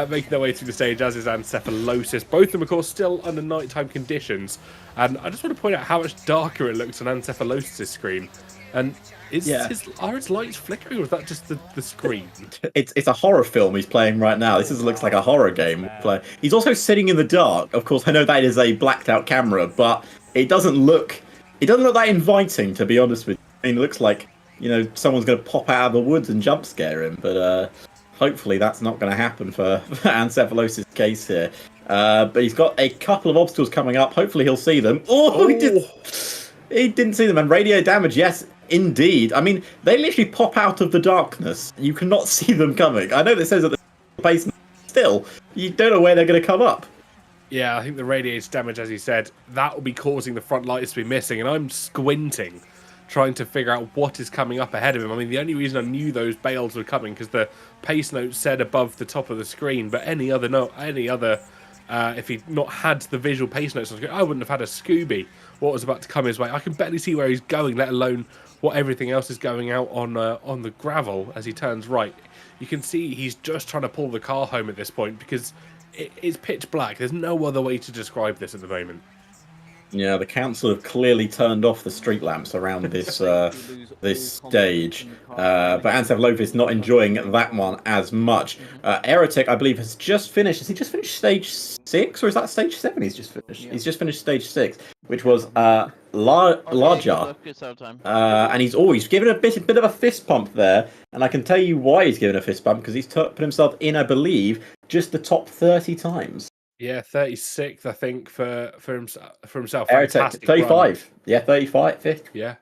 making their way through the stage, as is Ancephalosis. Both of them, of course, still under nighttime conditions. And I just want to point out how much darker it looks on Ancephalosis' screen. And are his lights flickering, or is that just the screen? It's a horror film he's playing right now. This looks like a horror game. He's also sitting in the dark. Of course, I know that is a blacked out camera, but it doesn't look that inviting, to be honest with you. I mean, it looks like, someone's going to pop out of the woods and jump scare him, but hopefully that's not going to happen for Ancephalosis' case here. But he's got a couple of obstacles coming up. Hopefully he'll see them. Oh, he didn't see them. And radio damage, yes, indeed. I mean, they literally pop out of the darkness. You cannot see them coming. I know that says that the basement, still, you don't know where they're going to come up. Yeah, I think the radiator damage, as you said, that will be causing the front lights to be missing, and I'm squinting, trying to figure out what is coming up ahead of him. I mean, the only reason I knew those bales were coming because the pace note said above the top of the screen, but any other, if he'd not had the visual pace notes on the screen, I wouldn't have had a Scooby what was about to come his way. I can barely see where he's going, let alone what everything else is going out on the gravel as he turns right. You can see he's just trying to pull the car home at this point because it's pitch black. There's no other way to describe this at the moment. Yeah, the council have clearly turned off the street lamps around this this stage. But Ancephalosis not enjoying that one as much. Aerotech, I believe, has just finished. Has he just finished stage 6, or is that stage 7 he's just finished? He's just finished stage 6, which was larger. And he's given a bit of a fist pump there. And I can tell you why he's given a fist pump, because he's put himself in, I believe, just the top 30 times. Yeah, 36th, I think, for himself. Aerotech, 35. Run. Yeah, 35, 5th. Yeah.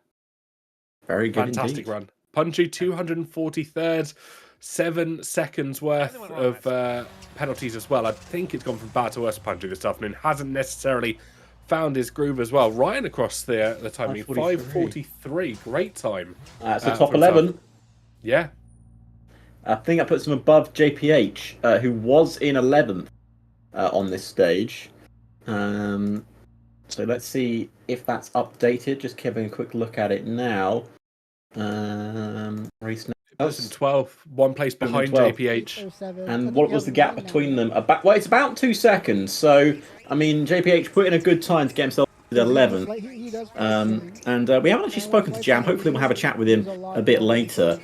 Very good. Fantastic indeed. Run. Punchy, 243rd, 7 seconds worth of penalties as well. I think it's gone from bad to worse, Punchy, this afternoon. Hasn't necessarily found his groove as well. Ryan across the timing, 5:43. Great time. That's the top 11. Yeah. I think that puts him above JPH, who was in 11th. On this stage. So let's see if that's updated. Just having a quick look at it now. Race Person 12, one place behind 12. JPH. And what was the gap between them? It's about 2 seconds. So, I mean, JPH put in a good time to get himself to 11th. And we haven't actually spoken to Jam. Hopefully we'll have a chat with him a bit later.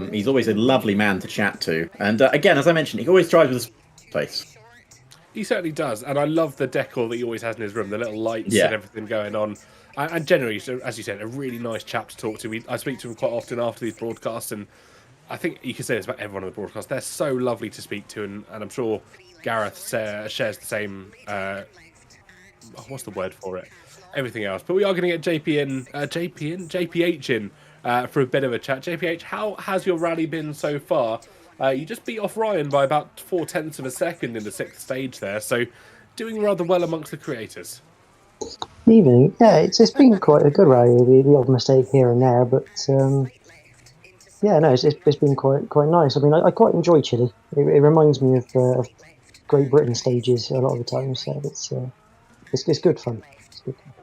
He's always a lovely man to chat to. And again, as I mentioned, he always drives with a face. He certainly does, and I love the decor that he always has in his room, the little lights and everything going on. And generally, as you said, a really nice chap to talk to. I speak to him quite often after these broadcasts, and I think you can say this about everyone on the broadcast. They're so lovely to speak to, and I'm sure Gareth shares the same, what's the word for it? Everything else. But we are going to get JPH in for a bit of a chat. JPH, how has your rally been so far? You just beat off Ryan by about 0.4 of a second in the 6th stage there, so doing rather well amongst the creators. Evening. Yeah, it's been quite a good rally. The odd mistake here and there, but it's been quite nice. I mean, I quite enjoy Chile. It reminds me of Great Britain stages a lot of the time, so it's good fun. It's good fun.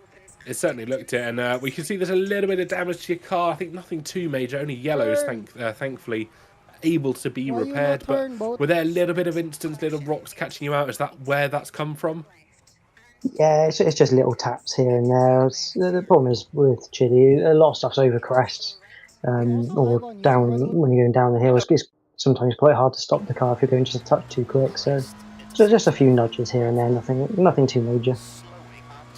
It certainly looked it, and we can see there's a little bit of damage to your car. I think nothing too major, only yellows, thankfully, able to be repaired. But were there a little bit of instance, little rocks catching you out? Is that where that's come from? Yeah, it's just little taps here and there. The problem is with Chile, a lot of stuff's over crests, or down when you're going down the hill. It's sometimes quite hard to stop the car if you're going just a touch too quick. So just a few nudges here and there, nothing too major.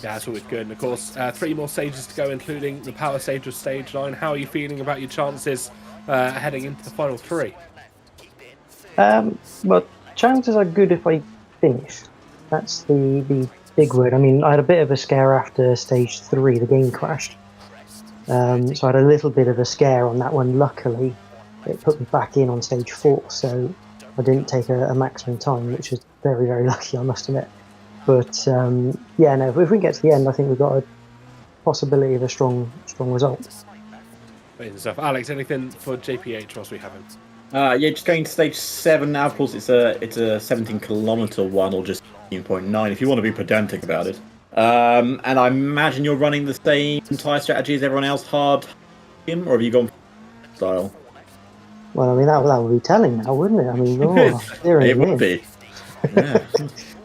Yeah, that's always good. And of course, 3 more stages to go, including the power stage of stage 9. How are you feeling about your chances heading into the final 3? Well, chances are good if I finish. That's the big word. I mean, I had a bit of a scare after stage 3. The game crashed. So I had a little bit of a scare on that one. Luckily, it put me back in on stage 4, so I didn't take a maximum time, which was very, very lucky, I must admit. But yeah, no, if we can get to the end, I think we've got a possibility of a strong result. Amazing stuff. Alex, anything for JPH whilst we have him? Yeah, just going to stage 7 now. Of course, it's a 17-kilometer one, or just 15.9 if you want to be pedantic about it. And I imagine you're running the same tyre strategy as everyone else, hard, or have you gone style? Well, I mean, that would be telling now, wouldn't it? I mean, it would be. Yeah.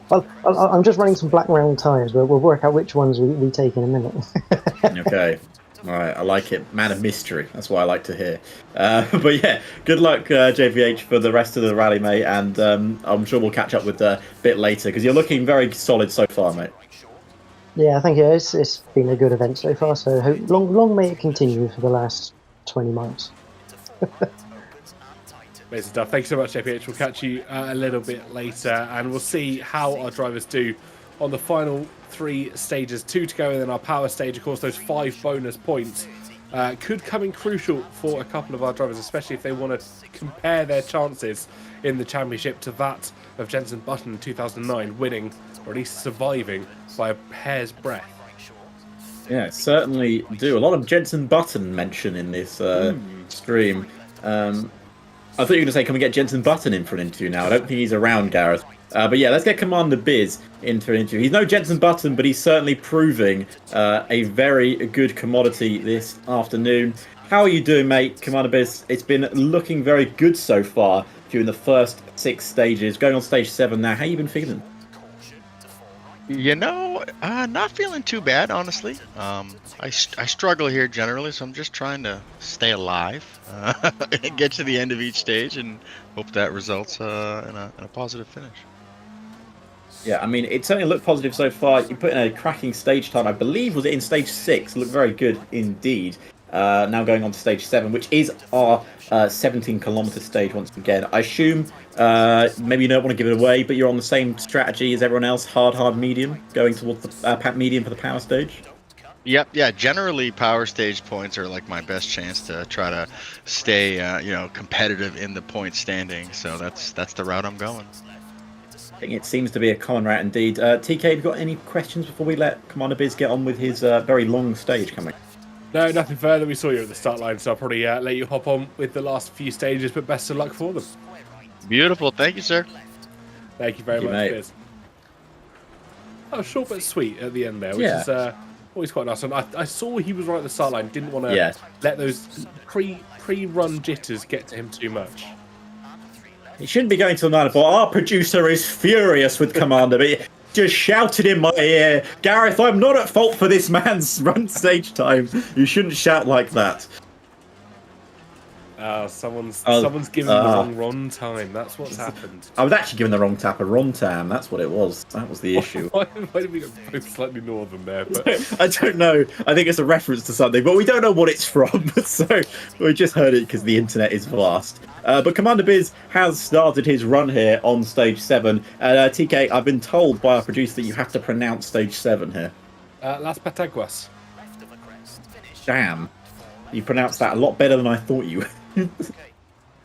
Well, I'm just running some black round tyres, but we'll work out which ones we take in a minute. Okay. All right, I like it. Man of mystery. That's what I like to hear. But yeah, good luck, JVH, for the rest of the rally, mate. And I'm sure we'll catch up with a bit later, because you're looking very solid so far, mate. Yeah, I think it's been a good event so far. So long may it continue for the last 20 miles. Amazing stuff. Thank you so much, JPH. We'll catch you a little bit later, and we'll see how our drivers do on the final 3 stages. 2 to go, and then our power stage. Of course, those 5 bonus points could come in crucial for a couple of our drivers, especially if they want to compare their chances in the championship to that of Jenson Button in 2009, winning, or at least surviving, by a hair's breadth. Yeah, certainly do. A lot of Jenson Button mention in this stream. I thought you were going to say, can we get Jenson Button in for an interview now? I don't think he's around, Gareth. But yeah, let's get Commander Biz in for an interview. He's no Jenson Button, but he's certainly proving a very good commodity this afternoon. How are you doing, mate, Commander Biz? It's been looking very good so far during the first 6 stages. Going on stage 7 now. How you been feeling? You know, not feeling too bad, honestly. I struggle here generally, so I'm just trying to stay alive and get to the end of each stage and hope that results in a positive finish. Yeah, I mean, it certainly looked positive so far. You put in a cracking stage time, I believe, was it in stage 6? It looked very good indeed. Now going on to stage 7, which is our 17-kilometer stage once again. I assume maybe you don't want to give it away, but you're on the same strategy as everyone else, hard, medium, going towards the medium for the power stage? Yep, yeah, generally power stage points are like my best chance to try to stay, competitive in the point standing. So that's the route I'm going. I think it seems to be a common route indeed. TK, have you got any questions before we let Commander Biz get on with his very long stage coming? No, nothing further. We saw you at the start line, so I'll probably let you hop on with the last few stages, but best of luck for them. Beautiful. Thank you, sir. Thank you very much, Biz. Oh, short but sweet at the end there, which is always quite nice. And I saw he was right at the start line, didn't want to let those pre-run jitters get to him too much. He shouldn't be going to the 94. Our producer is furious with Commander, but he just shouted in my ear, Gareth, I'm not at fault for this man's run stage time. You shouldn't shout like that. Someone's given the wrong run time. That's what's happened. I was actually given the wrong tap, a wrong tam. That's what it was. That was the issue. Why did we go both slightly northern there? But I don't know. I think it's a reference to something, but we don't know what it's from. So we just heard it because the internet is vast. But Commander Biz has started his run here on stage 7. TK, I've been told by our producer that you have to pronounce stage 7 here. Las Pataguas. Damn. You pronounced that a lot better than I thought you would.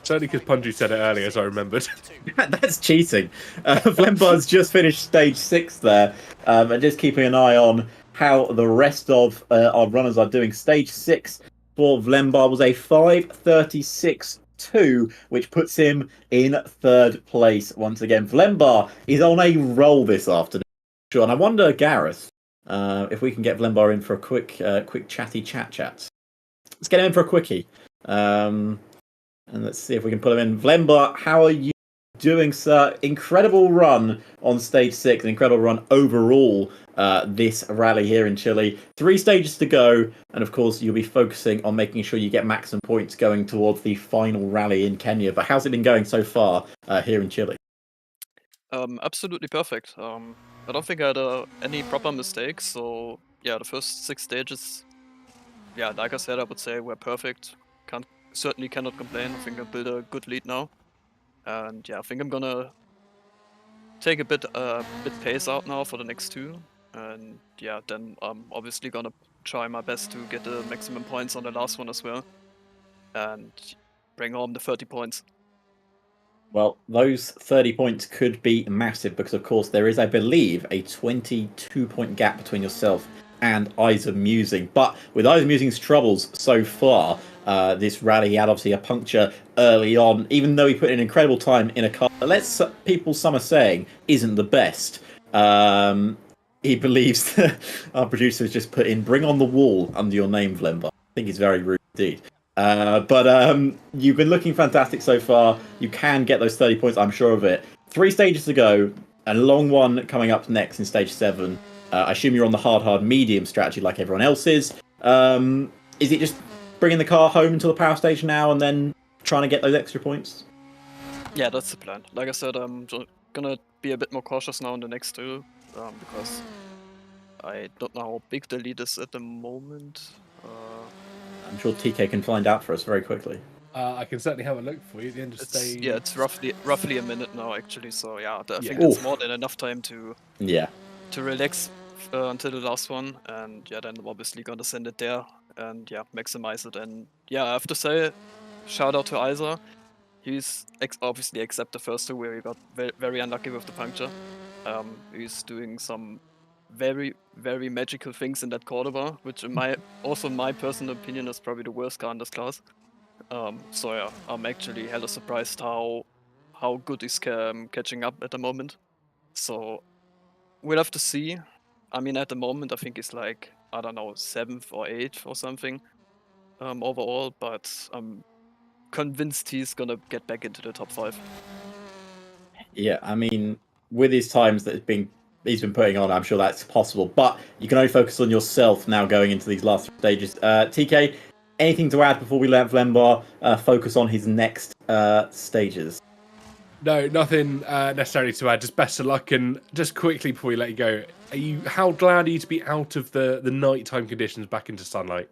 Certainly because Punju said it earlier, as I remembered. That's cheating. Vlembar's just finished stage 6 there, and just keeping an eye on how the rest of our runners are doing. Stage 6 for Vlembar was a 5:36.2, which puts him in 3rd place once again. Vlembar is on a roll this afternoon. Sure, and I wonder, Gareth, if we can get Vlembar in for a quick chatty chat. Let's get him in for a quickie. And let's see if we can put him in. Vlembar, how are you doing, sir? Incredible run on stage 6, an incredible run overall. this rally here in Chile. 3 stages to go, and of course you'll be focusing on making sure you get maximum points going towards the final rally in Kenya. But how's it been going so far here in Chile? Absolutely perfect. I don't think I had any proper mistakes. So yeah, the first 6 stages, yeah, like I said, I would say were perfect. Certainly cannot complain. I think I built a good lead now, and yeah, I think I'm gonna take a bit pace out now for the next 2, and yeah, then I'm obviously gonna try my best to get the maximum points on the last one as well, and bring home the 30 points. Well, those 30 points could be massive because, of course, there is, I believe, a 22-point gap between yourself and Isa Musing. But with Isa Musing's troubles so far, this rally, he had obviously a puncture early on, even though he put in incredible time in a car that some are saying isn't the best. He believes that our producer has just put in "Bring on the wall" under your name, Vlemba. I think it's very rude indeed. But you've been looking fantastic so far. You can get those 30 points, I'm sure of it. 3 stages to go, and a long one coming up next in stage 7. I assume you're on the hard medium strategy like everyone else is. Is it just bringing the car home until the power stage now and then trying to get those extra points? Yeah, that's the plan. Like I said, I'm gonna be a bit more cautious now in the next 2, because I don't know how big the lead is at the moment. I'm sure TK can find out for us very quickly. I can certainly have a look for you at the end of stage. Yeah, it's roughly a minute now actually. So yeah, I think it's more than enough time to relax until the last one, and yeah, then I'm obviously gonna send it there and yeah, maximize it. And yeah, I have to say, shout out to Isa. He's obviously except the first 2 where he got very unlucky with the puncture. He's doing some very magical things in that Cordoba, which in my personal opinion is probably the worst car in this class. So yeah, I'm actually hella surprised how good he's catching up at the moment. So we'll have to see. I mean, at the moment, I think he's like, I don't know, 7th or 8th or something overall, but I'm convinced he's gonna get back into the top 5. Yeah, I mean, with his times that he's been putting on, I'm sure that's possible. But you can only focus on yourself now going into these last 3 stages. TK, anything to add before we let Vlemba focus on his next stages? No, nothing necessarily to add. Just best of luck, and just quickly before we let you go, how glad are you to be out of the nighttime conditions back into sunlight?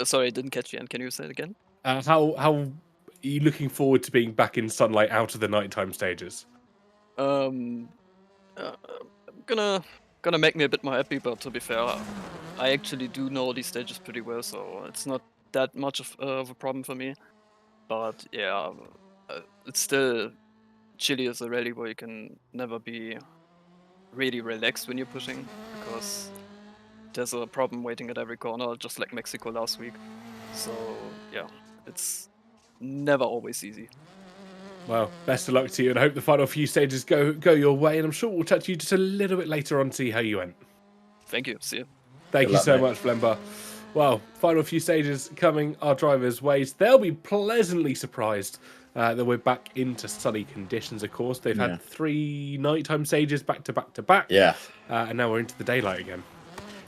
Sorry, I didn't catch you. And can you say it again? How are you looking forward to being back in sunlight out of the nighttime stages? Gonna make me a bit more happy, but to be fair, I actually do know these stages pretty well, so it's not that much of a problem for me. But yeah, it's still Chile is a rally where you can never be really relaxed when you're pushing, because there's a problem waiting at every corner, just like Mexico last week. So yeah, it's never always easy. Well, best of luck to you, and I hope the final few stages go your way, and I'm sure we'll chat to you just a little bit later on to see how you went. Thank you. See you. Thank you so much, Vlemba. Well, final few stages coming our drivers' ways. They'll be pleasantly surprised that we're back into sunny conditions, of course. They've had 3 nighttime stages back to back to back. Yeah. And now we're into the daylight again.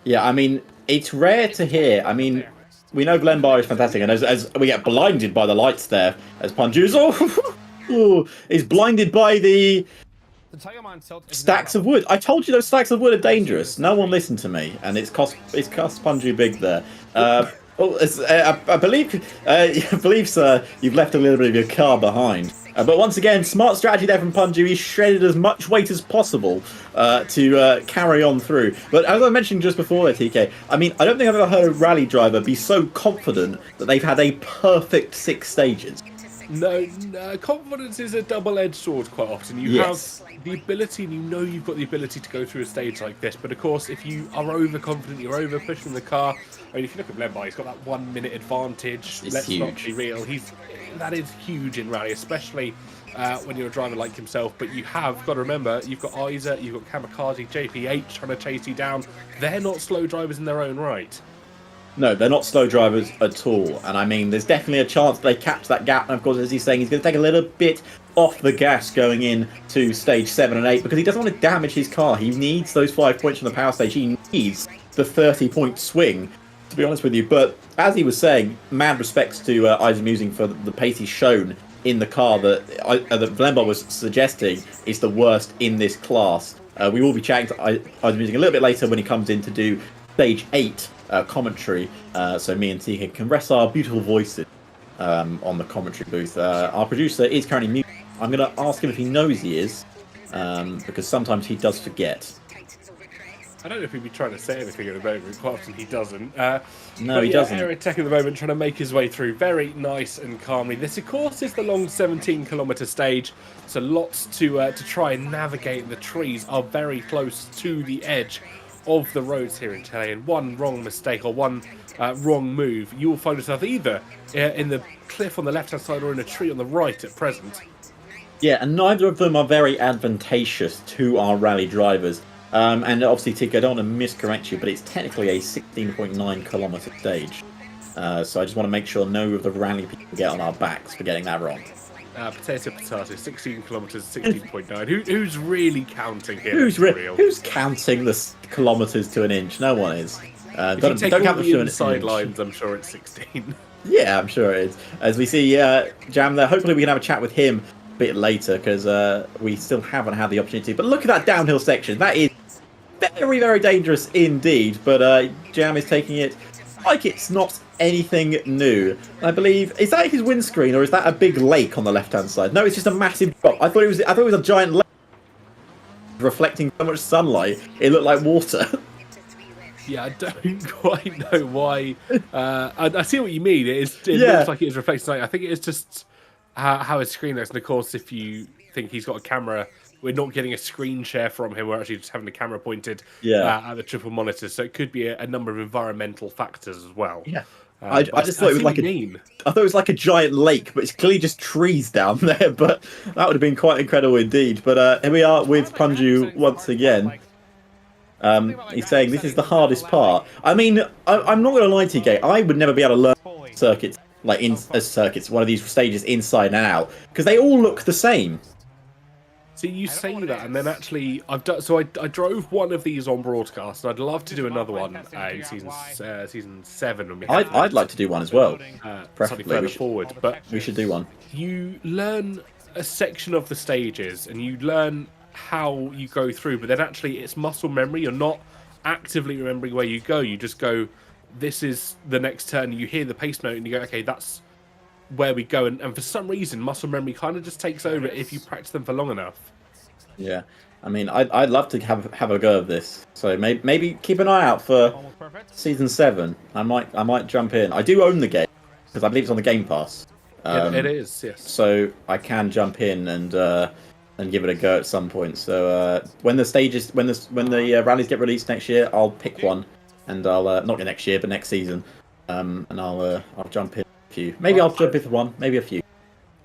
Yeah, I mean, it's rare to hear. I mean, we know Glenbar is fantastic, and as we get blinded by the lights there, as Panjuzo is blinded by the stacks of wood. I told you those stacks of wood are dangerous. No one listened to me, and it's cost Panju big there. I believe, sir, you've left a little bit of your car behind. But once again, smart strategy there from Panju. He's shredded as much weight as possible to carry on through. But as I mentioned just before there, TK, I mean, I don't think I've ever heard a rally driver be so confident that they've had a perfect 6 stages. No, confidence is a double-edged sword quite often. You have the ability, and you know you've got the ability to go through a stage like this. But of course, if you are overconfident, you're over-pushing the car. I mean, if you look at Lembar, he's got that 1 minute advantage. Let's not be real. That is huge in rally, especially when you're a driver like himself. But you have got to remember, you've got Isa, you've got Kamikaze, JPH trying to chase you down. They're not slow drivers in their own right. No, they're not slow drivers at all. And I mean, there's definitely a chance they catch that gap. And of course, as he's saying, he's going to take a little bit off the gas going in to stage 7 and 8 because he doesn't want to damage his car. He needs those 5 points from the power stage. He needs the 30-point swing, to be honest with you. But as he was saying, mad respects to Isaac Musing for the pace he's shown in the car that Vlembar was suggesting is the worst in this class. We will be chatting to Isaac Musing a little bit later when he comes in to do stage 8 commentary, so me and TK can rest our beautiful voices on the commentary booth. Our producer is currently mute. I'm going to ask him if he knows he is, because sometimes he does forget. I don't know if he'd be trying to say anything at the moment. Quite often he doesn't. No, he doesn't. Eric Tech at the moment trying to make his way through very nice and calmly. This, of course, is the long 17-kilometre stage, so lots to try and navigate. The trees are very close to the edge of the roads here in Chile, and one wrong mistake or one wrong move, you will find yourself either in the cliff on the left-hand side or in a tree on the right at present. Yeah, and neither of them are very advantageous to our rally drivers. And obviously, TK, I don't want to miscorrect you, but it's technically a 16.9 kilometre stage. So I just want to make sure no of the rally people get on our backs for getting that wrong. Potato, 16 kilometres, 16.9. Who's really counting here? Who's counting the kilometres to an inch? No one is. If you take all the inside lines, I'm sure it's 16. Yeah, I'm sure it is. As we see Jam there, hopefully we can have a chat with him a bit later, because we still haven't had the opportunity. But look at that downhill section. That is very, very dangerous indeed. But Jam is taking it like it's not anything new. I believe, is that his windscreen or is that a big lake on the left-hand side? No, it's just a massive drop. I thought it was a giant lake reflecting so much sunlight. It looked like water. Yeah, I don't quite know why. I see what you mean. It looks like it is reflecting sunlight. I think it is just how his screen looks. And of course, if you think he's got a camera, we're not getting a screen share from him. We're actually just having the camera pointed at the triple monitor. So it could be a number of environmental factors as well. Yeah. I just thought it was like I thought it was like a giant lake, but it's clearly just trees down there. But that would have been quite incredible indeed. But here we are with Punju once again. He's saying this is the hardest part. I mean, I'm not going to lie to you, Gay. I would never be able to learn circuits like one of these stages inside and out because they all look the same. See, you say that, and then actually, I've done. So I drove one of these on broadcast, and I'd love to do another one in season 7. When I'd like to do one as well, preferably further forward. But we should do one. You learn a section of the stages, and you learn how you go through, but then actually, it's muscle memory. You're not actively remembering where you go. You just go, "This is the next turn." You hear the pace note, and you go, "Okay, that's where we go," and for some reason muscle memory kind of just takes over if you practice them for long enough. Yeah, I mean, I'd love to have a go of this, so maybe keep an eye out for season 7. I might jump in. I do own the game because I believe it's on the Game Pass. It is, yes, so I can jump in and give it a go at some point. So when the rallies get released next year, I'll pick one, and I'll not next year but next season, and I'll jump in. Maybe I'll jump into one, maybe a few.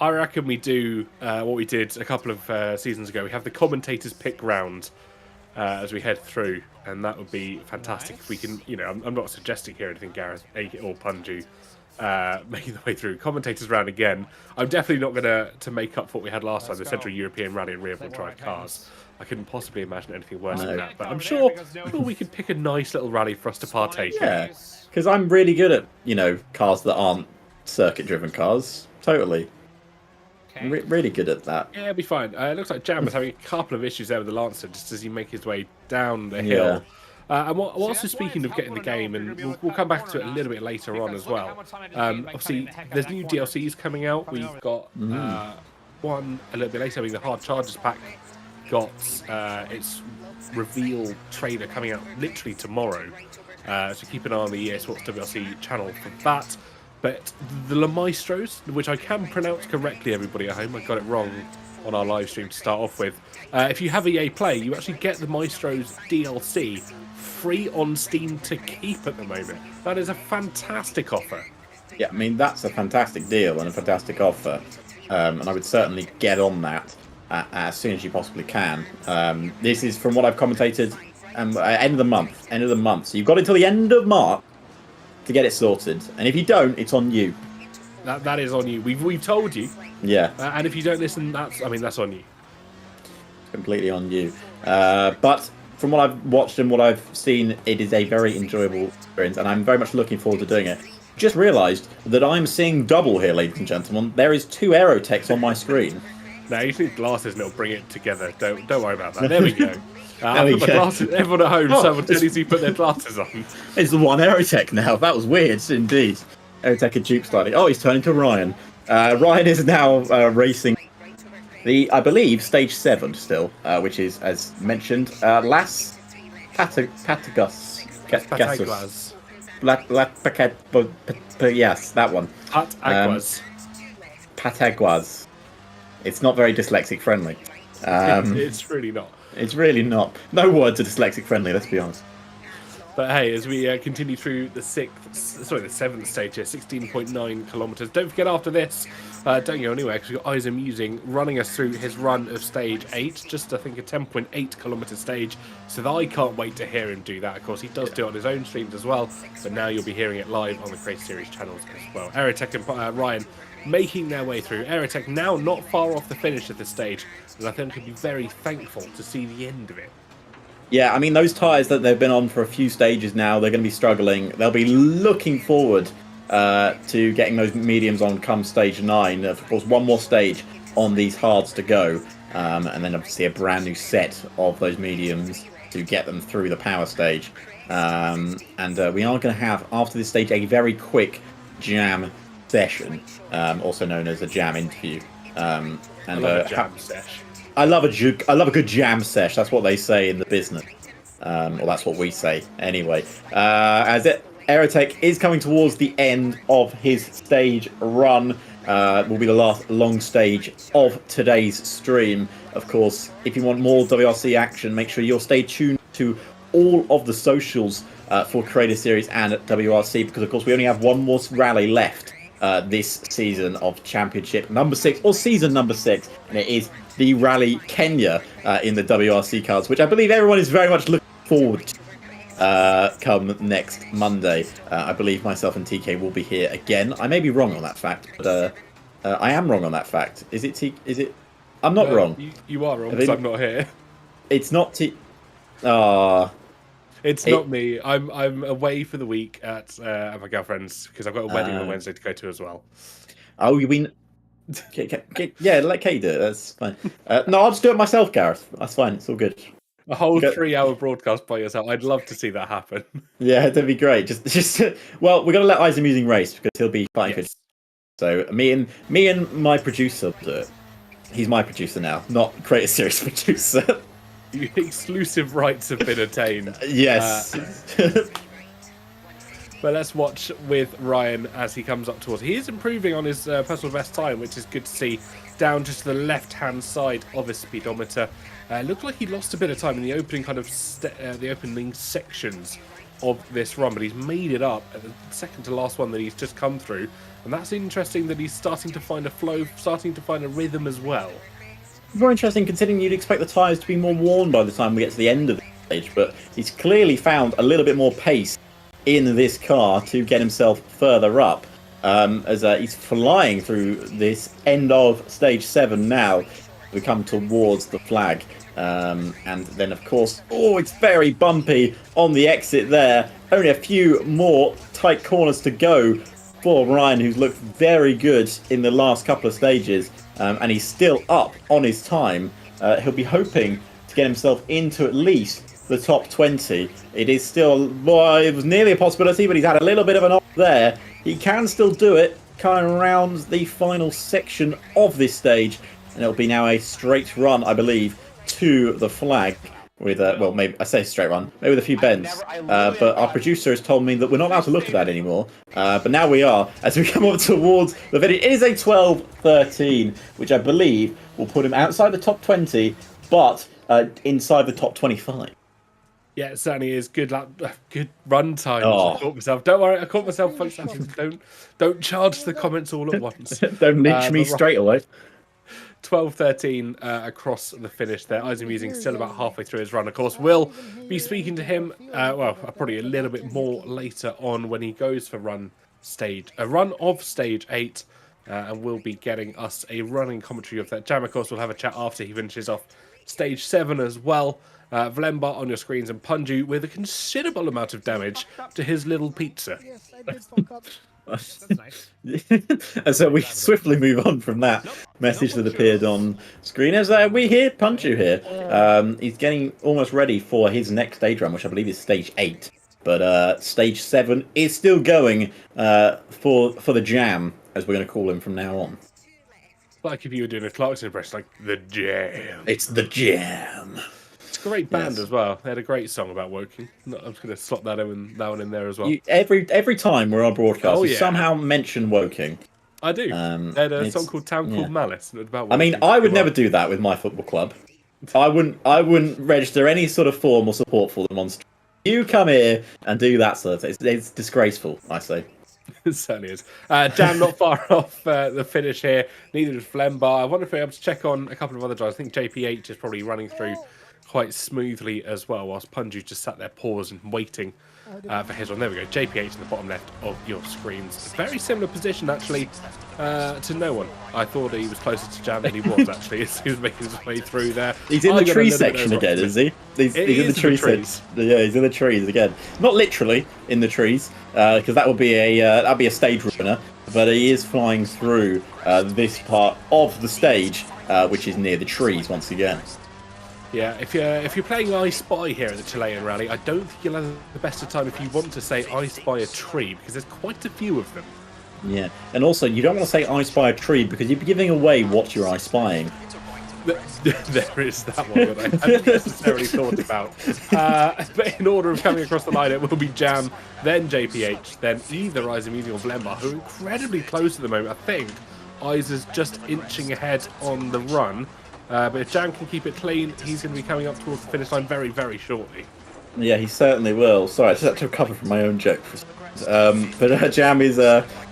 I reckon we do what we did a couple of seasons ago. We have the commentators pick round as we head through, and that would be fantastic if we can. I'm not suggesting here anything, Gareth or Punju, making the way through commentators round again. I'm definitely not going to make up for what we had last time, the Central European Rally and rear-wheel drive cars. I couldn't possibly imagine anything worse than that. But I'm sure we could pick a nice little rally for us to partake in. Yeah, because I'm really good at cars that aren't circuit-driven cars. Totally. Really good at that. Yeah, it'll be fine. It looks like Jam is having a couple of issues there with the Lancer just as he makes his way down the hill. And whilst we're speaking of getting the game, and we'll come back to it a little bit later on as well. Obviously, there's new DLCs coming out. We've got one a little bit later, the Hard Chargers pack got its reveal trailer coming out literally tomorrow. So keep an eye on the EA Sports WRC channel for that. But the Le Maestros, which I can pronounce correctly, everybody at home, I got it wrong on our live stream to start off with. If you have EA Play, you actually get the Maestros DLC free on Steam to keep at the moment. That is a fantastic offer. Yeah, I mean, that's a fantastic deal and a fantastic offer. And I would certainly get on that as soon as you possibly can. This is from what I've commentated, end of the month. So you've got until the end of March to get it sorted. And if you don't, it's on you. That is on you. We've told you. Yeah. And if you don't listen, that's on you. Completely on you. But from what I've watched and what I've seen, it is a very enjoyable experience, and I'm very much looking forward to doing it. Just realised that I'm seeing double here, ladies and gentlemen. There is 2 aerotechs on my screen. No, you need glasses and it'll bring it together. Don't worry about that. There we go. There we I put my go. glasses. Everyone at home simultaneously put their glasses on. It's the one aerotech now. That was weird, indeed. Aerotech and Duke slightly. Oh, he's turning to Ryan. Ryan is now racing I believe, stage 7 still, which is, as mentioned, Las Patagus. Pataguas. Yes, that one. Pataguas. Pataguas. It's not very dyslexic friendly. It's really not. It's really not. No words are dyslexic friendly, let's be honest. But hey, as we continue through the 7th stage here, 16.9 kilometers. Don't forget after this, don't go anywhere because we've got Isa Musing running us through his run of stage 8, just I think a 10.8 kilometer stage. So I can't wait to hear him do that. Of course, he does do it on his own streams as well, but now you'll be hearing it live on the Crazy Series channels as well. Aerotech and Ryan making their way through. Aerotech now not far off the finish of the stage, and I think he'll be very thankful to see the end of it. Yeah, I mean, those tyres that they've been on for a few stages now, they're going to be struggling. They'll be looking forward to getting those mediums on come stage 9. Of course, one more stage on these hards to go, and then obviously a brand new set of those mediums to get them through the power stage. And we are going to have, after this stage, a very quick jam session, also known as a jam interview. I love a jam sesh. I love a good jam sesh. That's what they say in the business. Or that's what we say anyway. Aerotech is coming towards the end of his stage run. Will be the last long stage of today's stream. Of course, if you want more WRC action, make sure you'll stay tuned to all of the socials for Creator Series and WRC, because of course we only have one more rally left this season of Championship number 6, or season number 6, and it is the Rally Kenya in the WRC cards, which I believe everyone is very much looking forward to come next Monday. I believe myself and TK will be here again. I may be wrong on that fact, but I am wrong on that fact. Is it? I'm not wrong. You are wrong because I'm not here. It's not It's not me. I'm away for the week at my girlfriend's because I've got a wedding on Wednesday to go to as well. Oh, you mean? Yeah, let Kate do it. That's fine. No, I'll just do it myself, Gareth. That's fine. It's all good. A whole 3-hour broadcast by yourself. I'd love to see that happen. Yeah, that'd be great. Just well, we're gonna let Isa Musing race because he'll be fighting. Yes. So me and my producer do it. He's my producer now, not Creator Series producer. Exclusive rights have been attained. Yes. But let's watch with Ryan as he comes up towards. He is improving on his personal best time, which is good to see. Down just to the left-hand side of his speedometer. Looked like he lost a bit of time in the opening the opening sections of this run, but he's made it up at the second to last one that he's just come through. And that's interesting that he's starting to find a flow, starting to find a rhythm as well. More interesting, considering you'd expect the tyres to be more worn by the time we get to the end of the stage, but he's clearly found a little bit more pace in this car to get himself further up, as he's flying through this end of stage 7 now. We come towards the flag, and then of course, it's very bumpy on the exit there. Only a few more tight corners to go for Ryan, who's looked very good in the last couple of stages. And he's still up on his time. He'll be hoping to get himself into at least the top 20. It is still, it was nearly a possibility, but he's had a little bit of an off there. He can still do it, coming around the final section of this stage. And it'll be now a straight run, I believe, to the flag. With well, maybe I say straight run, maybe with a few bends. But our producer has told me that we're not allowed to look at that anymore. But now we are, as we come up towards the video. It is a 12:13, which I believe will put him outside the top 20, but inside the top 25. Yeah, it certainly is. Good run time. Oh. I caught myself. Don't worry, I caught myself. Folks, don't charge the comments all at once. Don't lynch me straight away. 12-13 across the finish there. Izamusing still about halfway through his run. Of course, we'll be speaking to him, probably a little bit more later on when he goes for a run of stage 8. And we'll be getting us a running commentary of that. Jam, of course, will have a chat after he finishes off stage 7 as well. Vlemba on your screens and Punju with a considerable amount of damage to his little pizza. Yes, I did fuck up. That's nice. And so we swiftly move on from that message that appeared on screen as we hear Punju here. He's getting almost ready for his next stage run, which I believe is stage 8. But stage 7 is still going for the Jam, as we're going to call him from now on. Like if you were doing a Clarkson impression, like the Jam. It's the Jam. It's a great band as well. They had a great song about woking. I'm just going to slot that one in there as well. Every time we're on broadcast, you somehow mention woking. I do. They had a song called Town Called Malice. About I mean, I would never do that with my football club. I wouldn't register any sort of form or support for them on stream. You come here and do that sort of thing. It's disgraceful, I say. It certainly is. Jam not far off the finish here. Neither is Vlemba. I wonder if we're able to check on a couple of other drivers. I think JPH is probably running through quite smoothly as well, whilst Punju just sat there paused and waiting for his one. There we go. JPH in the bottom left of your screens. Very similar position, actually, to no one. I thought he was closer to Jam than he was, actually, as he was making his way through there. He's in the tree section again, is he? He's in the tree section. Yeah, he's in the trees again. Not literally in the trees, because that would be a stage runner, but he is flying through this part of the stage, which is near the trees once again. Yeah, if you're playing I Spy here at the Chilean Rally, I don't think you'll have the best of time if you want to say I spy a tree, because there's quite a few of them. Yeah, and also you don't want to say I spy a tree because you'd be giving away what you're I spying. There is that one that I hadn't necessarily thought about. But in order of coming across the line, it will be Jam, then JPH, then either Izamusing or Vlemba, who are incredibly close at the moment. I think Isa's just inching ahead on the run. But if Jam can keep it clean, he's going to be coming up towards the finish line very, very shortly. Yeah, he certainly will. Sorry, I just had to recover from my own joke. But Jam is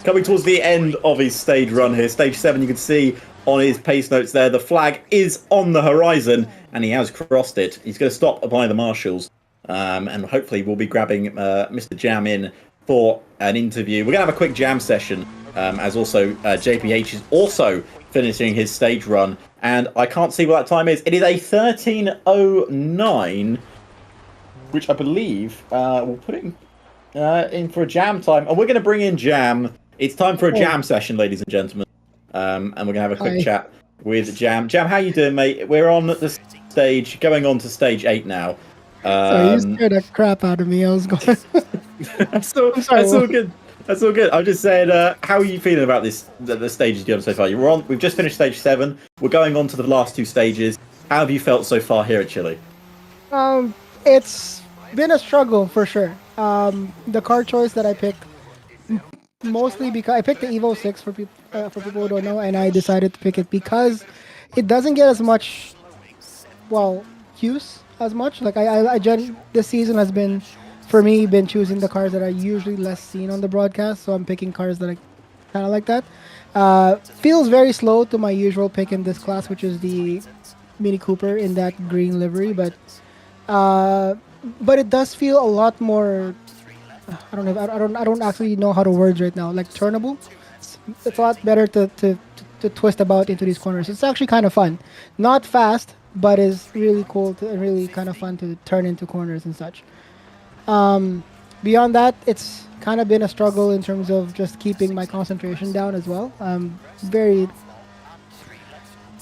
coming towards the end of his stage run here. Stage 7, you can see on his pace notes there, the flag is on the horizon, and he has crossed it. He's going to stop by the marshals, and hopefully we'll be grabbing Mr. Jam in for an interview. We're going to have a quick Jam session, as also JPH is also finishing his stage run. And I can't see what that time is. It is a 13:09, which I believe we'll put it in for a Jam time. And we're going to bring in Jam. It's time for a Jam session, ladies and gentlemen. And we're going to have a quick chat with Jam. Jam, how you doing, mate? We're on the stage, going on to stage 8 now. Sorry, you scared the crap out of me. I was going... That's all good. That's all good. I'm just saying, how are you feeling about the stages you've done so far? We've just finished stage 7. We're going on to the last 2 stages. How have you felt so far here at Chile? It's been a struggle for sure. The car choice that I picked, mostly because I picked the Evo 6 for people who don't know, and I decided to pick it because it doesn't get as much, use as much. Like this season has been, for me, been choosing the cars that are usually less seen on the broadcast, so I'm picking cars that I kind of like that. Feels very slow to my usual pick in this class, which is the Mini Cooper in that green livery, but it does feel a lot more. I don't actually know how to words right now. Like turnable, it's a lot better to twist about into these corners. It's actually kind of fun, not fast, but is really cool and really kind of fun to turn into corners and such. Beyond that, it's kind of been a struggle in terms of just keeping my concentration down as well. I'm very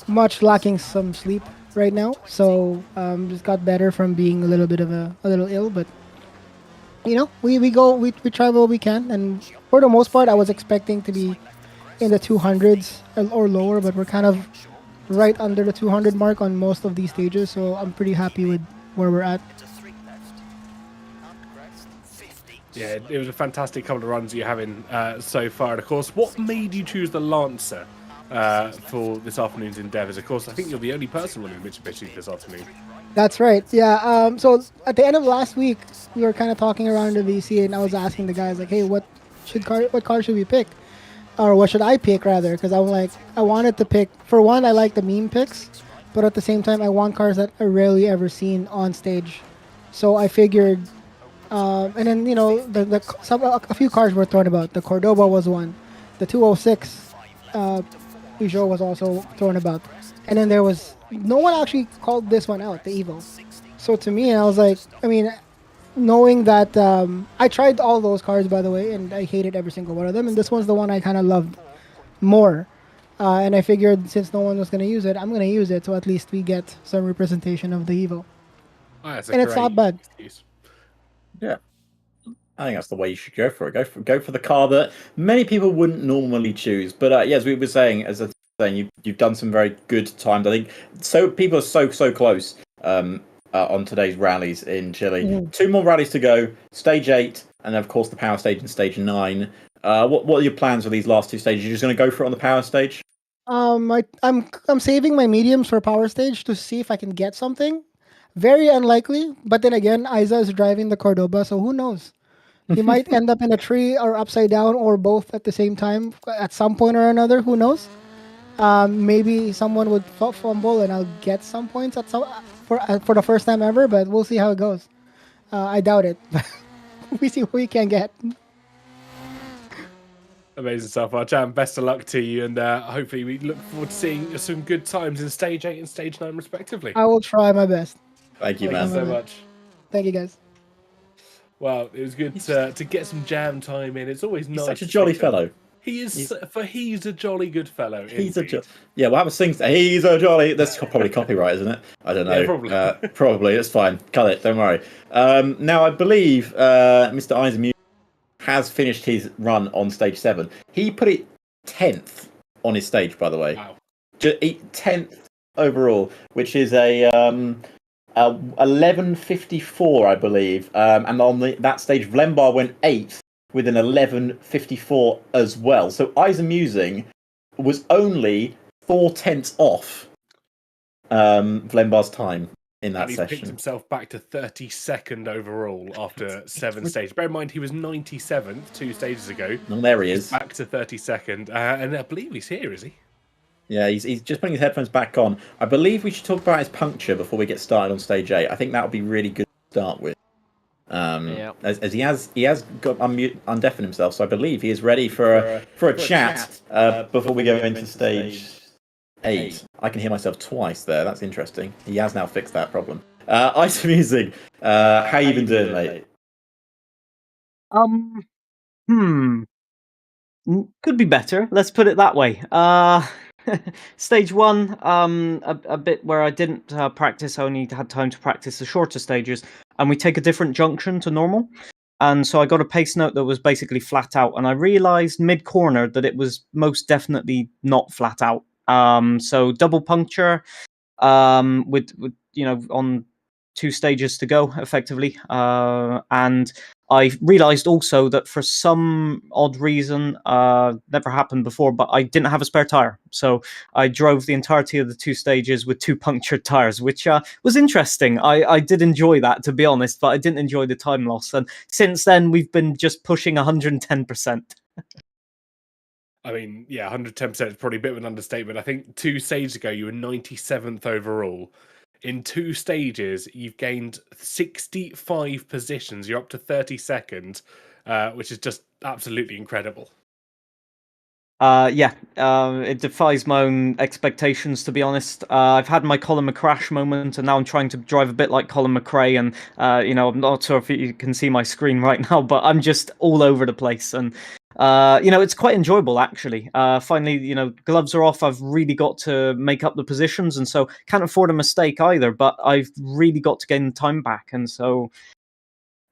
much lacking some sleep right now, so just got better from being a little ill, but we try what we can, and for the most part I was expecting to be in the 200s or lower, but we're kind of right under the 200 mark on most of these stages, so I'm pretty happy with where we're at. Yeah, it was a fantastic couple of runs you're having so far. And of course, what made you choose the Lancer for this afternoon's endeavours? Of course, I think you're the only person running Mitsubishi this afternoon. That's right. Yeah. So at the end of last week, we were kind of talking around the VC, and I was asking the guys like, "Hey, what car should we pick?" or what should I pick rather? Because I'm like, I wanted to pick. For one, I like the meme picks, but at the same time, I want cars that I rarely ever seen on stage. So I figured, and then a few cars were thrown about. The Cordoba was one, the 206 Peugeot was also thrown about, and then there was no one actually called this one out, the Evo. So to me, I was like, I mean, knowing that I tried all those cars by the way, and I hated every single one of them, and this one's the one I kind of loved more. And I figured since no one was going to use it, I'm going to use it, so at least we get some representation of the Evo. And it's not bad. Excuse. Yeah, I think that's the way you should go for it. Go for the car that many people wouldn't normally choose. But yeah, as we were saying, you've done some very good times. I think so. People are so close on today's rallies in Chile. Mm-hmm. 2 more rallies to go. Stage 8, and then of course the power stage in stage 9. What are your plans for these last 2 stages? You're just going to go for it on the power stage? I'm saving my mediums for power stage to see if I can get something. Very unlikely, but then again, Isa is driving the Cordoba, so who knows? He might end up in a tree or upside down or both at the same time at some point or another. Who knows? Maybe someone would fumble and I'll get some points at for the first time ever, but we'll see how it goes. I doubt it. We see what we can get. Amazing stuff, Arjan. Best of luck to you, and hopefully we look forward to seeing some good times in stage 8 and stage 9 respectively. I will try my best. Thank you, man. Thank you so much. Thank you, guys. Well, it was good to get some jam time in. It's always nice. Such a jolly fellow. He is. He's a jolly good fellow. Yeah, we'll have a sing. He's a jolly. That's probably copyright, isn't it? I don't know. Yeah, probably. Probably. It's fine. Cut it. Don't worry. Now I believe Mr. Eisenmuth has finished his run on stage 7. He put it 10th on his stage, by the way. Wow. 10th overall, which is a 11:54, I believe. And on that stage, Vlembar went 8th with an 11:54 as well. So Eisenmusing was only 4/10 off Vlembar's time in that and he's session. picked himself back to 32nd overall after 7 stages. Bear in mind, he was 97th 2 stages ago. And there he is. Back to 32nd. And I believe he's here, is he? Yeah, he's just putting his headphones back on. I believe we should talk about his puncture before we get started on stage 8. I think that would be really good to start with. As he has got undeafened himself, so I believe he is ready for a chat before we go into stage 8. I can hear myself twice there. That's interesting. He has now fixed that problem. Eisenmusing, how you been doing, mate? Could be better. Let's put it that way. Stage 1, a bit where I didn't practice. I only had time to practice the shorter stages, and we take a different junction to normal. And so I got a pace note that was basically flat out, and I realized mid-corner that it was most definitely not flat out. So double puncture, with on 2 stages to go, effectively. And I realized also that for some odd reason, never happened before, but I didn't have a spare tire. So I drove the entirety of the 2 stages with 2 punctured tires, which was interesting. I did enjoy that, to be honest, but I didn't enjoy the time loss. And since then, we've been just pushing 110%. I mean, yeah, 110% is probably a bit of an understatement. I think 2 stages ago, you were 97th overall. In 2 stages, you've gained 65 positions. You're up to 32nd, which is just absolutely incredible. It defies my own expectations, to be honest. I've had my Colin McCrash moment, and now I'm trying to drive a bit like Colin McRae, and I'm not sure if you can see my screen right now, but I'm just all over the place, and it's quite enjoyable, actually. Finally, gloves are off. I've really got to make up the positions, and so can't afford a mistake either, but I've really got to gain the time back, and so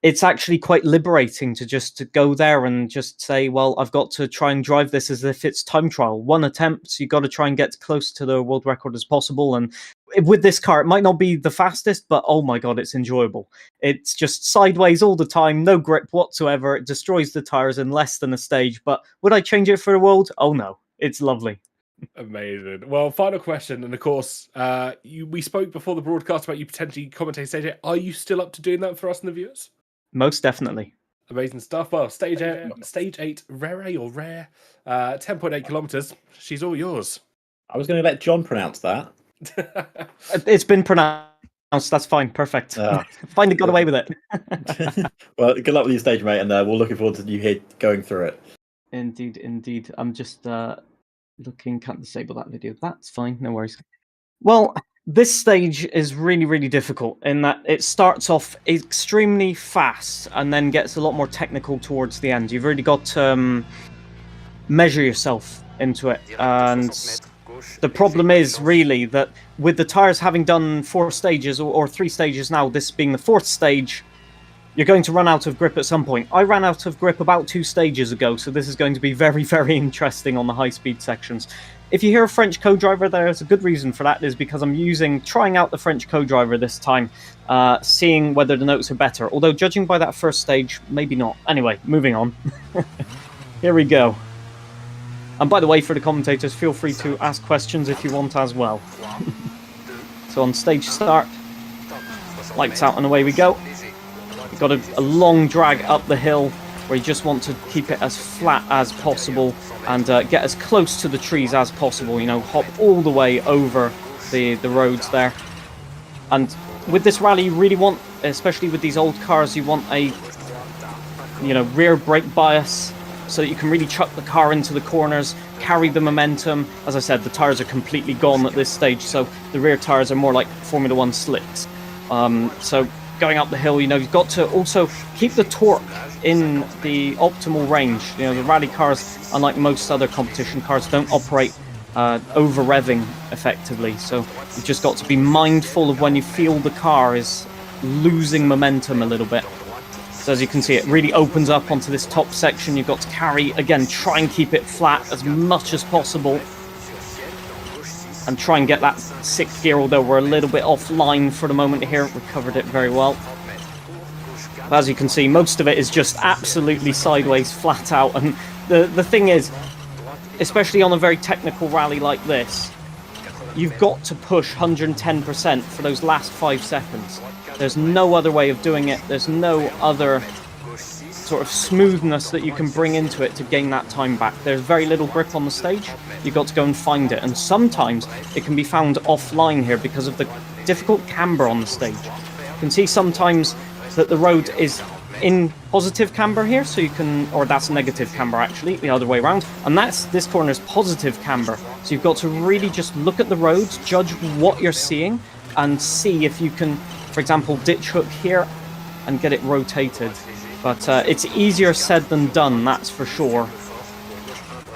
it's actually quite liberating to go there and just say, well, I've got to try and drive this as if it's time trial. 1 attempt, so you've got to try and get close to the world record as possible. And with this car, it might not be the fastest, but oh my god, it's enjoyable. It's just sideways all the time, no grip whatsoever. It destroys the tires in less than a stage. But would I change it for the world? Oh no, it's lovely. Amazing. Well, final question, and of course, we spoke before the broadcast about you potentially commentating stage 8. Are you still up to doing that for us and the viewers? Most definitely. Amazing stuff. Well, stage 8, Rare or Rare, 10.8 kilometers. She's all yours. I was going to let John pronounce that. It's been pronounced. That's fine. Perfect. Finally got away with it. Well, good luck with your stage, mate, and we're looking forward to you here going through it. Indeed, indeed. I'm just looking. Can't disable that video. That's fine. No worries. Well, this stage is really, really difficult in that it starts off extremely fast and then gets a lot more technical towards the end. You've really got to measure yourself into it. And the problem is really that with the tires having done 4 stages or 3 stages now, this being the 4th stage, you're going to run out of grip at some point. I ran out of grip about 2 stages ago, so this is going to be very, very interesting on the high-speed sections. If you hear a French co-driver, there's a good reason for that, is because I'm trying out the French co-driver this time, seeing whether the notes are better. Although, judging by that first stage, maybe not. Anyway, moving on. Here we go. And by the way, for the commentators, feel free to ask questions if you want as well. So on stage start, lights out and away we go. You've got a long drag up the hill where you just want to keep it as flat as possible and get as close to the trees as possible, you know, hop all the way over the roads there. And with this rally, you really want, especially with these old cars, you want a, you know, rear brake bias so that you can really chuck the car into the corners, carry the momentum. As I said, the tires are completely gone at this stage, so the rear tires are more like Formula 1 slicks. So going up the hill, you know, you've got to also keep the torque in the optimal range. You know, the rally cars, unlike most other competition cars, don't operate over revving effectively. So you've just got to be mindful of when you feel the car is losing momentum a little bit. So as you can see, it really opens up onto this top section. You've got to carry, again, try and keep it flat as much as possible. And try and get that 6th gear, although we're a little bit offline for the moment here. Recovered it very well. But as you can see, most of it is just absolutely sideways, flat out. And the thing is, especially on a very technical rally like this, you've got to push 110% for those last 5 seconds. There's no other way of doing it. There's no other sort of smoothness that you can bring into it to gain that time back. There's very little grip on the stage. You've got to go and find it. And sometimes it can be found offline here because of the difficult camber on the stage. You can see sometimes that the road is in positive camber here, so you can, or that's negative camber actually, the other way around. And this corner is positive camber. So you've got to really just look at the roads, judge what you're seeing, and see if you can, for example, ditch hook here and get it rotated. But it's easier said than done, that's for sure.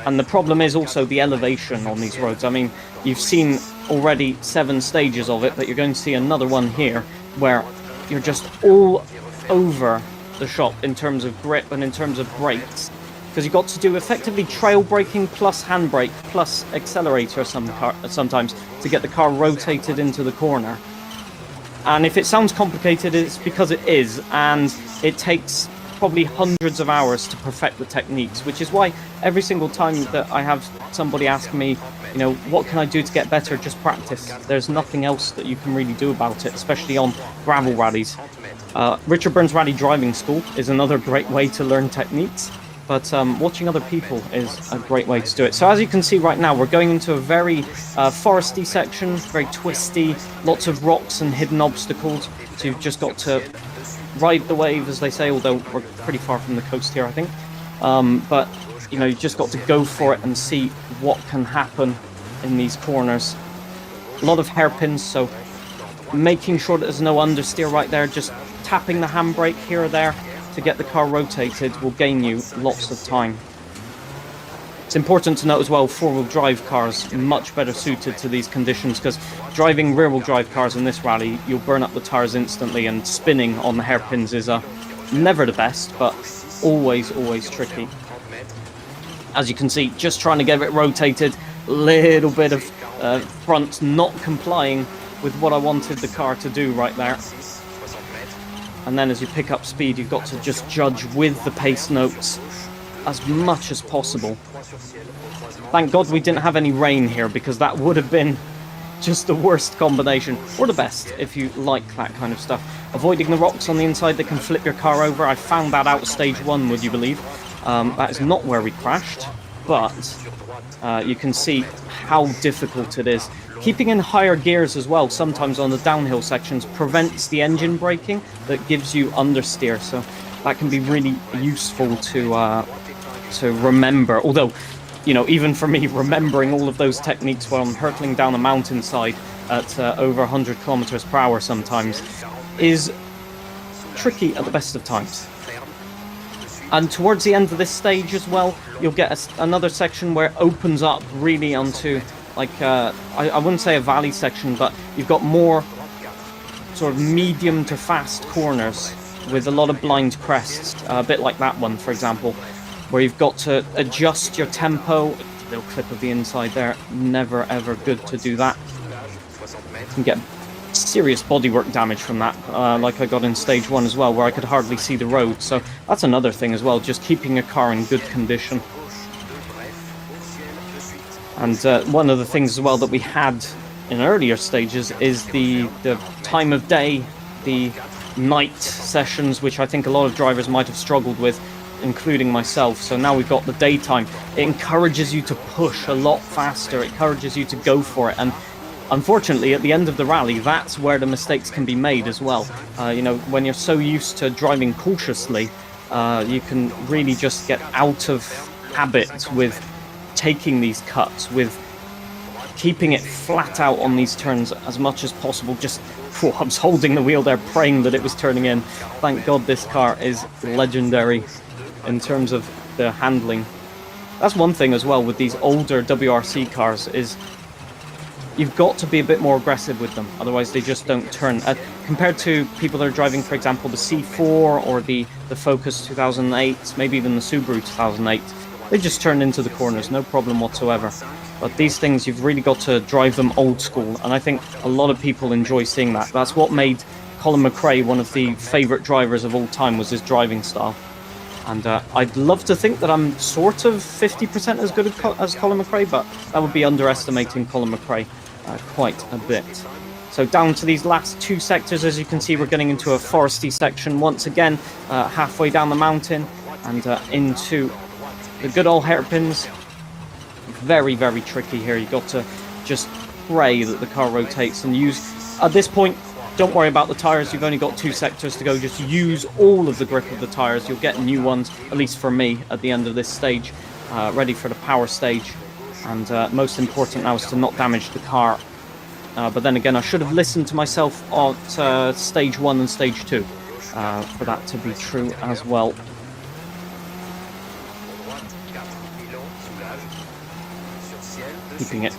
And the problem is also the elevation on these roads. I mean, you've seen already 7 stages of it, but you're going to see another one here where you're just all over the shop in terms of grip and in terms of brakes. Because you've got to do effectively trail braking plus handbrake plus accelerator sometimes to get the car rotated into the corner. And if it sounds complicated, it's because it is, and it takes probably hundreds of hours to perfect the techniques, which is why every single time that I have somebody ask me, you know, what can I do to get better, just practice. There's nothing else that you can really do about it, especially on gravel rallies. Richard Burns Rally Driving School is another great way to learn techniques, but watching other people is a great way to do it. So as you can see right now, we're going into a very foresty section, very twisty, lots of rocks and hidden obstacles, so you've just got to ride the wave, as they say, although we're pretty far from the coast here, I think. But, you know, you've just got to go for it and see what can happen in these corners. A lot of hairpins, so making sure that there's no understeer right there, just tapping the handbrake here or there to get the car rotated will gain you lots of time. It's important to note as well, 4-wheel drive cars are much better suited to these conditions, because driving rear-wheel drive cars in this rally, you'll burn up the tires instantly, and spinning on the hairpins is never the best, but always, always tricky. As you can see, just trying to get it rotated, little bit of front not complying with what I wanted the car to do right there. And then as you pick up speed, you've got to just judge with the pace notes as much as possible. Thank God we didn't have any rain here, because that would have been just the worst combination, or the best, if you like that kind of stuff. Avoiding the rocks on the inside that can flip your car over. I found that out stage 1, would you believe? That is not where we crashed, but you can see how difficult it is. Keeping in higher gears as well, sometimes on the downhill sections, prevents the engine braking that gives you understeer, so that can be really useful to remember. Although, you know, even for me, remembering all of those techniques while I'm hurtling down a mountainside at over 100 kilometers per hour sometimes is tricky at the best of times. And towards the end of this stage as well, you'll get another section where it opens up really onto, like, I wouldn't say a valley section, but you've got more sort of medium to fast corners with a lot of blind crests, a bit like that one, for example, where you've got to adjust your tempo. Little clip of the inside there, never ever good to do that. You can get serious bodywork damage from that, like I got in stage 1 as well, where I could hardly see the road. So that's another thing as well, just keeping a car in good condition. And one of the things as well that we had in earlier stages is the time of day, the night sessions, which I think a lot of drivers might have struggled with, including myself. So now we've got the daytime. It encourages you to push a lot faster. It encourages you to go for it. And unfortunately, at the end of the rally, that's where the mistakes can be made as well. You know, when you're so used to driving cautiously, you can really just get out of habit with taking these cuts, with keeping it flat out on these turns as much as possible. Just, I was holding the wheel there, praying that it was turning in. Thank God this car is legendary in terms of the handling. That's one thing as well with these older WRC cars, is you've got to be a bit more aggressive with them, otherwise they just don't turn. Compared to people that are driving, for example, the C4 or the Focus 2008, maybe even the Subaru 2008, they just turn into the corners, no problem whatsoever. But these things, you've really got to drive them old school, and I think a lot of people enjoy seeing that. That's what made Colin McRae one of the favourite drivers of all time, was his driving style. And I'd love to think that I'm sort of 50% as good as Colin McRae, but that would be underestimating Colin McRae quite a bit. So down to these last 2 sectors, as you can see, we're getting into a foresty section once again, halfway down the mountain, and into the good old hairpins. Very, very tricky here. You've got to just pray that the car rotates and use... At this point, don't worry about the tyres. You've only got 2 sectors to go. Just use all of the grip of the tyres. You'll get new ones, at least for me, at the end of this stage, ready for the power stage. And most important now is to not damage the car. But then again, I should have listened to myself at stage 1 and stage 2 for that to be true as well. Keeping it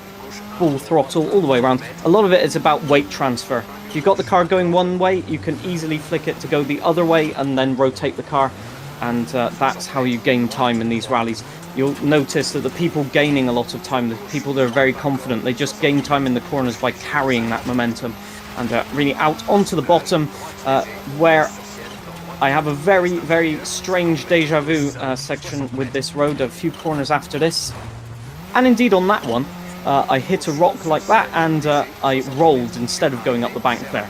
full throttle all the way around. A lot of it is about weight transfer. If you've got the car going one way, you can easily flick it to go the other way and then rotate the car, and that's how you gain time in these rallies. You'll notice that the people gaining a lot of time, the people that are very confident, they just gain time in the corners by carrying that momentum. And really out onto the bottom, where I have a very, very strange deja vu section with this road, a few corners after this. And indeed on that one, I hit a rock like that, and I rolled instead of going up the bank there.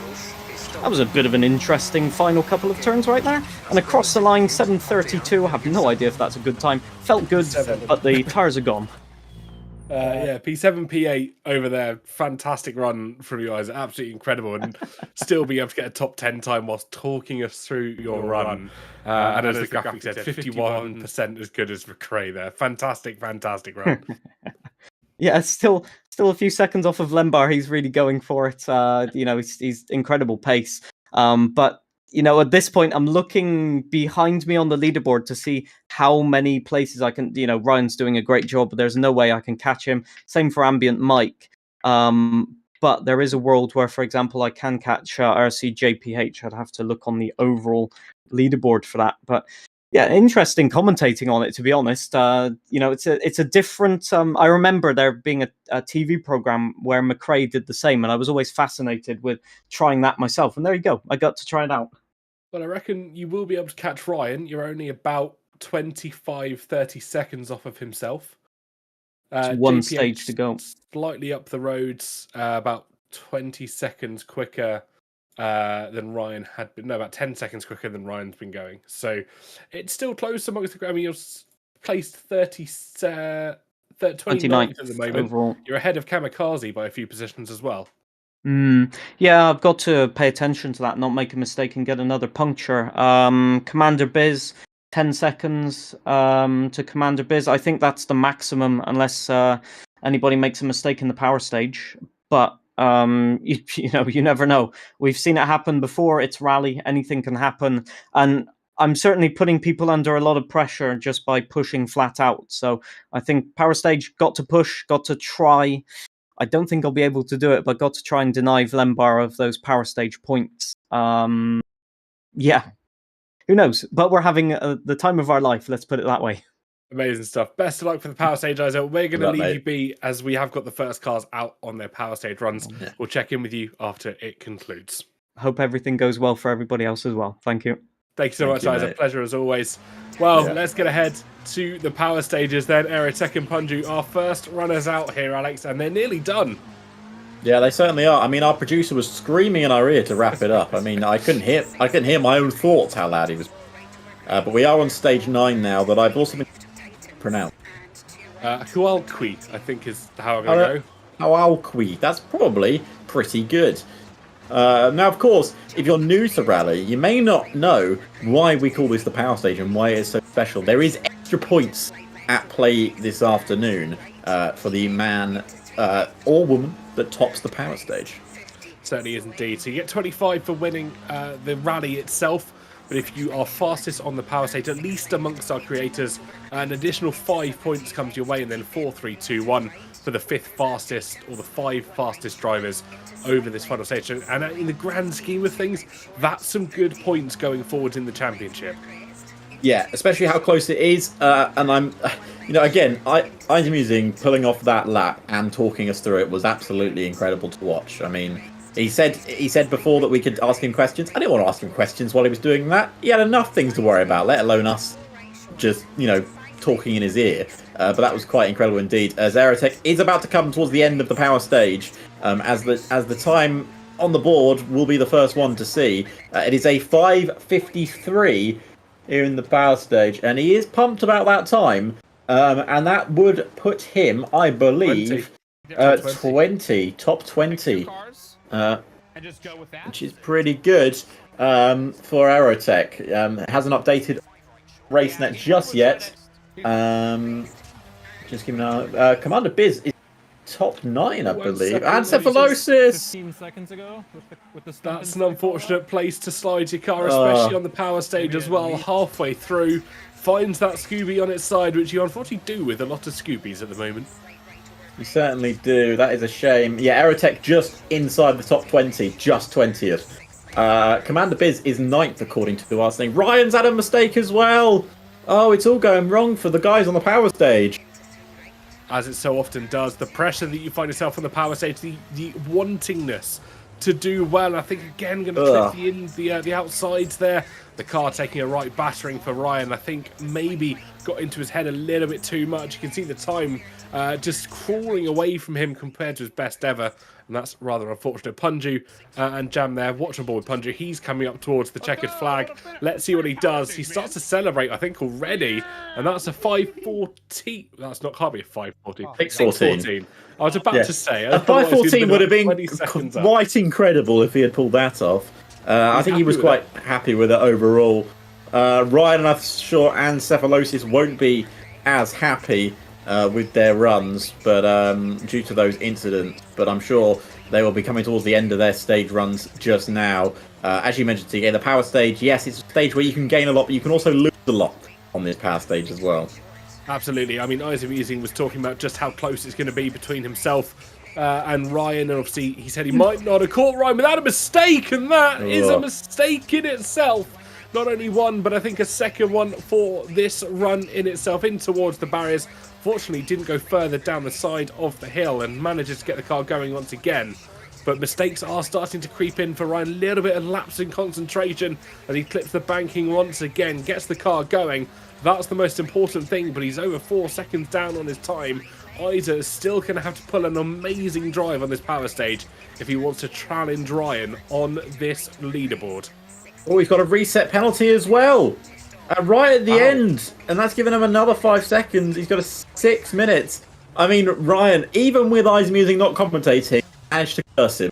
That was a bit of an interesting final couple of turns right there. And across the line, 7:32. I have no idea if that's a good time. Felt good, but the tyres are gone. Yeah, P7, P8 over there. Fantastic run from you guys. Absolutely incredible. And still be able to get a top 10 time whilst talking us through your run. And as the graphic said, 51% as good as McRae there. Fantastic, fantastic run. Yeah, still a few seconds off of Lembar. He's really going for it. You know, he's incredible pace. But you know, at this point, I'm looking behind me on the leaderboard to see how many places I can. You know, Ryan's doing a great job, but there's no way I can catch him. Same for Ambient Mike. But there is a world where, for example, I can catch RC JPH. I'd have to look on the overall leaderboard for that. But yeah, interesting commentating on it, to be honest. You know, it's a different... I remember there being a TV program where McRae did the same, and I was always fascinated with trying that myself. And there you go. I got to try it out. Well, I reckon you will be able to catch Ryan. You're only about 25, 30 seconds off of himself. It's one JPH stage to go. Slightly up the roads, about 20 seconds quicker than Ryan had been. No, about 10 seconds quicker than Ryan's been going. So it's still close amongst the. I mean, you're placed 29th at the moment. Overall. You're ahead of Kamikaze by a few positions as well. Yeah, I've got to pay attention to that, not make a mistake and get another puncture. Commander Biz, 10 seconds to Commander Biz. I think that's the maximum unless anybody makes a mistake in the power stage. But you never know. We've seen it happen before. It's rally. Anything can happen. And I'm certainly putting people under a lot of pressure just by pushing flat out. So I think power stage got to push, got to try. I don't think I'll be able to do it, but got to try and deny Vlembar of those power stage points. Yeah, who knows? But we're having the time of our life, let's put it that way. Amazing stuff. Best of luck for the power stage, Isaac. We're going to leave you be as we have got the first cars out on their power stage runs. We'll check in with you after it concludes. Hope everything goes well for everybody else as well. Thank you. Thank you so much, Isaac. Pleasure as always. Well, let's get ahead to the power stages then. Aerotech and Punju, our first runners out here, Alex, and they're nearly done. Yeah, they certainly are. I mean, our producer was screaming in our ear to wrap it up. I mean, I couldn't hear my own thoughts how loud he was. But we are on stage 9 now that I've also been pronounced. Hualqui, I think is how I'm going to go. Hualqui. That's probably pretty good. Now, of course, if you're new to Rally, you may not know why we call this the power stage and why it's so special. There is extra points at play this afternoon for the man or woman that tops the power stage. Certainly is indeed. So you get 25 for winning the rally itself. But if you are fastest on the power stage, at least amongst our creators, an additional 5 points comes your way, and then 4, 3, 2, 1 for the 5th fastest or the 5 fastest drivers over this final stage. And in the grand scheme of things, that's some good points going forward in the championship. Yeah, especially how close it is. And I'm, again, I'm using pulling off that lap and talking us through it was absolutely incredible to watch. I mean, he said before that we could ask him questions. I didn't want to ask him questions while he was doing that. He had enough things to worry about, let alone us just, talking in his ear. But that was quite incredible indeed. As Aerotech is about to come towards the end of the power stage, as the time on the board will be the first one to see. It is a 5:53 here in the power stage, and he is pumped about that time. And that would put him, I believe, 20, top 20. Which is pretty good for Aerotech. It hasn't updated RaceNet just yet. Just giving Commander Biz is top 9, I believe. And Cephalosis! 15 seconds ago with the That's an unfortunate place to slide your car, especially on the power stage as well. Halfway through, finds that Scooby on its side, which you unfortunately do with a lot of Scoobies at the moment. You certainly do. That is a shame. Yeah, Aerotech just inside the top 20, just 20th. Commander Biz is 9th according to our thing. Ryan's had a mistake as well. Oh, it's all going wrong for the guys on the power stage. As it so often does, the pressure that you find yourself on the power stage, the wantingness to do well. I think again going to trip the outsides there. The car taking a right battering for Ryan. I think maybe got into his head a little bit too much. You can see the time just crawling away from him compared to his best ever. And that's rather unfortunate. Punju and Jam there. Watch on board Punju. He's coming up towards the checkered flag. Let's see what he does. He starts to celebrate, I think, already. And that's a 5:14. That's not, can't be a 5:14. 6:14. I was about to say. A 5:14 would have been quite incredible if he had pulled that off. I think he was quite happy with it overall. Ryan, I'm sure, and Cephalosis won't be as happy with their runs, but due to those incidents. But I'm sure they will be coming towards the end of their stage runs just now. As you mentioned, TK, the power stage, yes, it's a stage where you can gain a lot, but you can also lose a lot on this power stage as well. Absolutely. I mean, Isaac Easing was talking about just how close it's going to be between himself and Ryan, and obviously he said he might not have caught Ryan without a mistake, and that is a mistake in itself. Not only one, but I think a second one for this run in itself in towards the barriers. Fortunately, didn't go further down the side of the hill and manages to get the car going once again. But mistakes are starting to creep in for Ryan. A little bit of lapse in concentration as he clips the banking once again, gets the car going. That's the most important thing, but he's over 4 seconds down on his time. Isa is still going to have to pull an amazing drive on this power stage if he wants to challenge Ryan on this leaderboard. Oh, he's got a reset penalty as well. Right at the end. And that's given him another 5 seconds. He's got a 6 minutes. I mean, Ryan, even with Isa Musing not commentating, managed to curse him.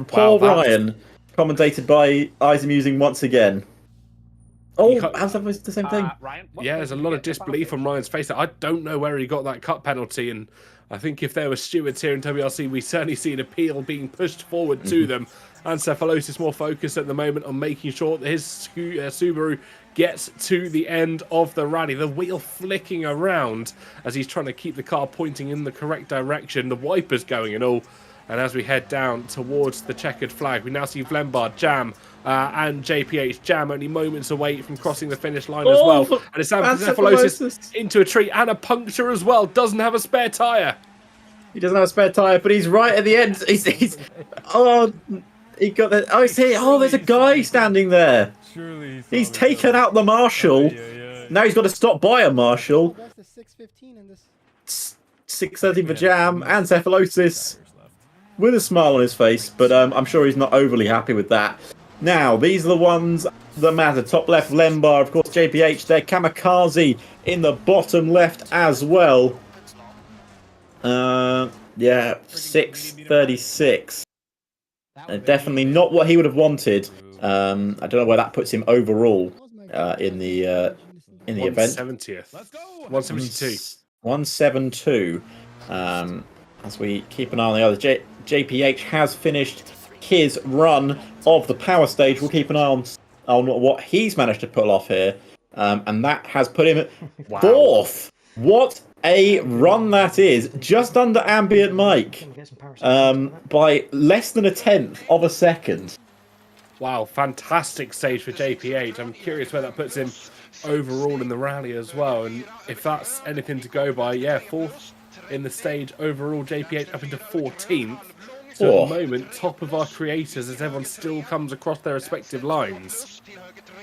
Poor Ryan, commentated by Isa Musing once again. Oh, how's that the same thing? Ryan, yeah, there's a lot of disbelief on Ryan's face. I don't know where he got that cut penalty, and I think if there were stewards here in WRC, we certainly see an appeal being pushed forward to them. And Cephalosis more focused at the moment on making sure that his Subaru gets to the end of the rally. The wheel flicking around as he's trying to keep the car pointing in the correct direction. The wipers going and all. And as we head down towards the checkered flag, we now see Vlembar, Jam, and JPH. Jam only moments away from crossing the finish line as well. And it's Cephalosis into a tree and a puncture as well. Doesn't have a spare tyre. He doesn't have a spare tyre, but he's right at the end. He's he got the. Oh, see, there's a guy standing there. He's taken out the marshal. Now he's got to stop by a marshal. 6:30 for Jam and Cephalosis with a smile on his face, but I'm sure he's not overly happy with that. Now, these are the ones that matter. Top left, Lembar, of course, JPH there. Kamikaze in the bottom left as well. Yeah, 6:36. Definitely not what he would have wanted. I don't know where that puts him overall in the event. 170th. 172. 172. As we keep an eye on the others. JPH has finished his run of the power stage. We'll keep an eye on what he's managed to pull off here. And that has put him fourth. What a run that is. Just under ambient mic. By less than 1/10 of a second. Wow, fantastic stage for JPH. I'm curious where that puts him overall in the rally as well. And if that's anything to go by, yeah, fourth in the stage overall, JPH up into 14th. So at the moment, top of our creators as everyone still comes across their respective lines.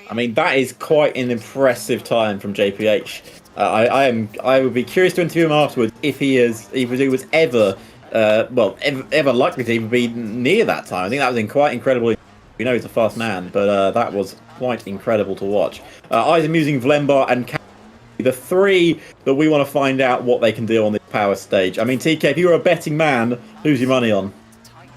I mean, that is quite an impressive time from JPH. I would be curious to interview him afterwards if he was ever ever likely to even be near that time. I think that was quite incredible. We know he's a fast man, but that was quite incredible to watch. Isa Musing, Vlembar, and the three that we want to find out what they can do on this power stage. I mean, TK, if you were a betting man, who's your money on?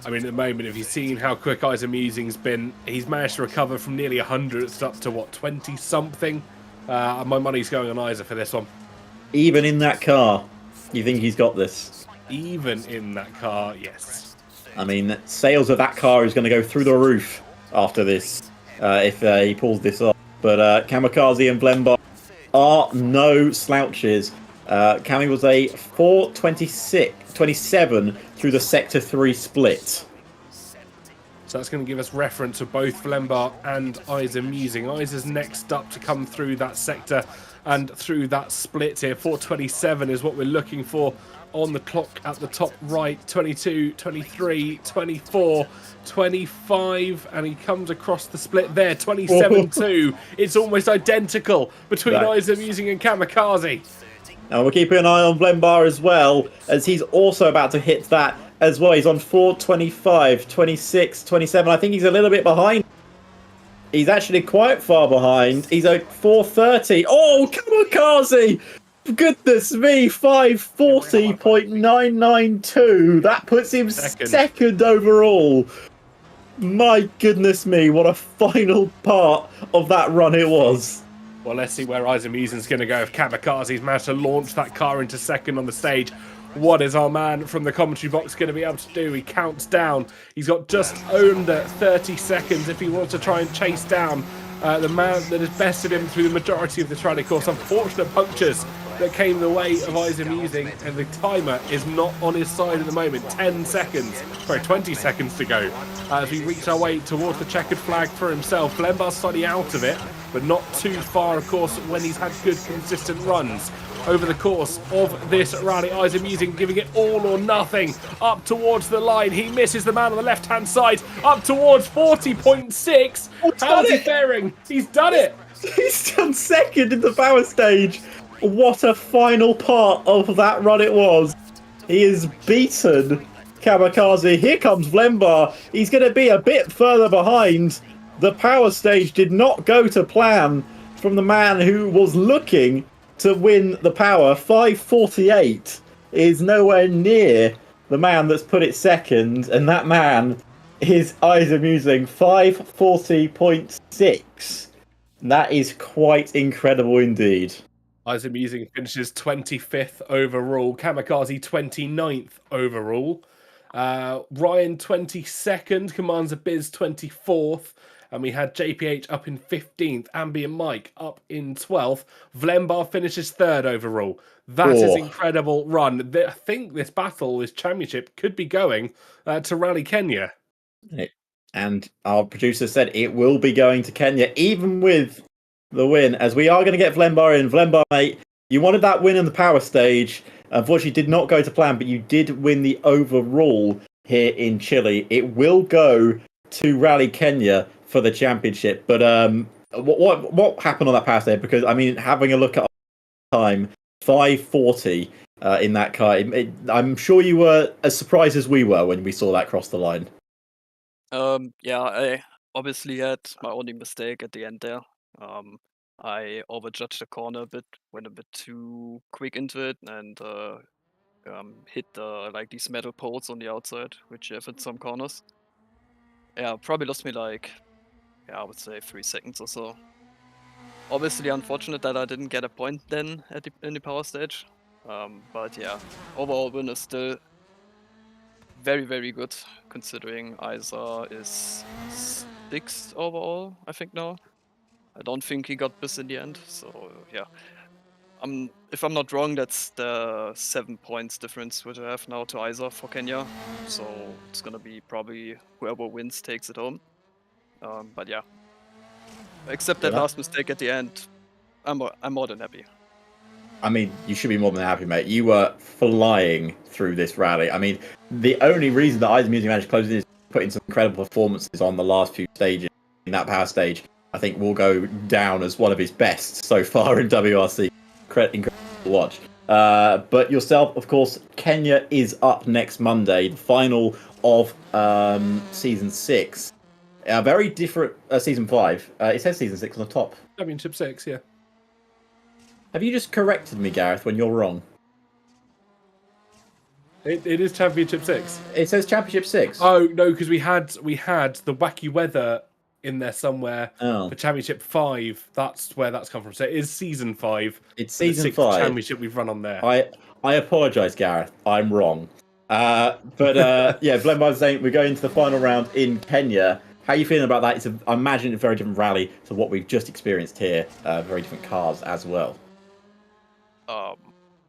I mean, at the moment, if you've seen how quick Isa Musing's been, he's managed to recover from nearly 100 up to, 20-something? My money's going on Isa for this one. Even in that car, you think he's got this? Even in that car, yes. I mean, sales of that car is going to go through the roof after this, if he pulls this off. But Kamikaze and Vlembar are no slouches. Cami was a 4:27 through the Sector 3 split. So that's going to give us reference of both Vlembar and Isa Musing. Isa's next up to come through that sector and through that split here. 4:27 is what we're looking for on the clock at the top right. 22, 23, 24, 25, and he comes across the split there. 27-2. It's almost identical between Isa Musing and Kamikaze. And we're keeping an eye on Vlembar as well, as he's also about to hit that as well. He's on 4:25, 26, 27. I think he's a little bit behind. He's actually quite far behind. He's at 4:30. Oh, Kamikaze! Goodness me, 5:40.992. That puts him second overall. My goodness me, what a final part of that run it was. Well, let's see where Isa Musing's going to go if Kamikaze's managed to launch that car into second on the stage. What is our man from the commentary box going to be able to do? He counts down. He's got just under 30 seconds if he wants to try and chase down the man that has bested him through the majority of this rally course. Unfortunate punctures that came the way of Isa Musing, and the timer is not on his side at the moment. 20 seconds to go as we reach our way towards the checkered flag for himself. Vlembar's slightly out of it, but not too far, of course, when he's had good, consistent runs over the course of this rally. Isa Musing giving it all or nothing up towards the line. He misses the man on the left-hand side up towards 40.6. How's he faring? He's done it. He's done second in the power stage. what a final part of that run it was. He is beaten Kamikaze. Here comes Vlembar. He's going to be a bit further behind. The power stage did not go to plan from the man who was looking to win the power. 5:48 is nowhere near the man that's put it second, and that man is Isamusing 5:40.6. That is quite incredible indeed. Isamusing finishes 25th overall. Kamikaze 29th overall. Ryan 22nd. Commander Biz 24th. And we had JPH up in 15th. Ambient Mike up in 12th. Vlembar finishes 3rd overall. That is incredible run. I think this battle, this championship, could be going to Rally Kenya. And our producer said it will be going to Kenya, even with the win, as we are going to get Vlembar in. Vlembar, mate, you wanted that win in the power stage. Unfortunately, did not go to plan, but you did win the overall here in Chile. It will go to Rally Kenya for the championship. But what happened on that power stage? Because, I mean, having a look at time, 5:40 in that car, I'm sure you were as surprised as we were when we saw that cross the line. Yeah, I obviously had my only mistake at the end there. I overjudged the corner a bit, went a bit too quick into it, and hit like these metal poles on the outside, which have hit some corners. Yeah, probably lost me like, I would say 3 seconds or so. Obviously unfortunate that I didn't get a point then in the power stage. But yeah, overall win is still very, very good, considering Isa is 6th overall, I think now. I don't think he got this in the end, so yeah. If I'm not wrong, that's the 7 points difference which I have now to Isa for Kenya. So it's gonna be probably whoever wins takes it home. But yeah, except that last mistake at the end, I'm more than happy. I mean, you should be more than happy, mate. You were flying through this rally. I mean, the only reason that Isamusing managed to close in is putting some incredible performances on the last few stages. In that power stage, I think will go down as one of his best so far in WRC. Incredible to watch. But yourself, of course, Kenya is up next Monday, the final of season 6. Very different season 5. It says season 6 on the top. Championship 6, yeah. Have you just corrected me, Gareth, when you're wrong? It is Championship 6. It says Championship 6. Oh no, because we had the wacky weather in there somewhere for Championship 5. That's where that's come from. So it is season 5. It's season 5. Championship we've run on there. I apologise, Gareth. I'm wrong. Yeah, Vlembar's saying we're going to the final round in Kenya. How are you feeling about that? I imagine it's a very different rally to what we've just experienced here. Very different cars as well.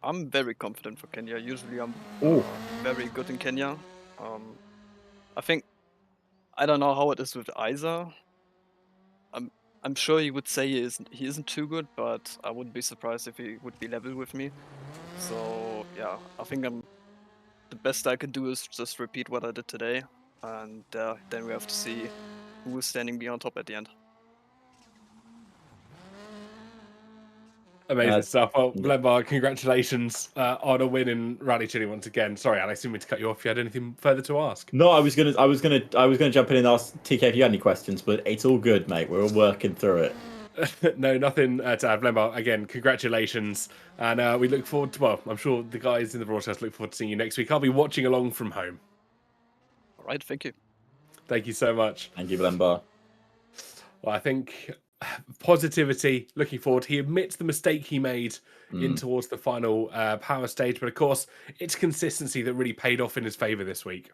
I'm very confident for Kenya. Usually I'm very good in Kenya. I think, I don't know how it is with Isa. I'm sure he would say he isn't too good, but I wouldn't be surprised if he would be level with me. So yeah, I think the best I can do is just repeat what I did today, and then we have to see who is standing beyond top at the end. Amazing stuff. Well, Vlembar, congratulations on a win in Rally Chile once again. Sorry, Alex, didn't mean to cut you off. If you had anything further to ask? No, I was gonna jump in and ask TK if you had any questions, but it's all good, mate. We're all working through it. No, nothing to add. Vlembar, again, congratulations, and we look forward to. Well, I'm sure the guys in the broadcast look forward to seeing you next week. I'll be watching along from home. All right, thank you. Thank you so much. Thank you, Vlembar. Well, I think positivity, looking forward. He admits the mistake he made in towards the final power stage, but of course, it's consistency that really paid off in his favour this week.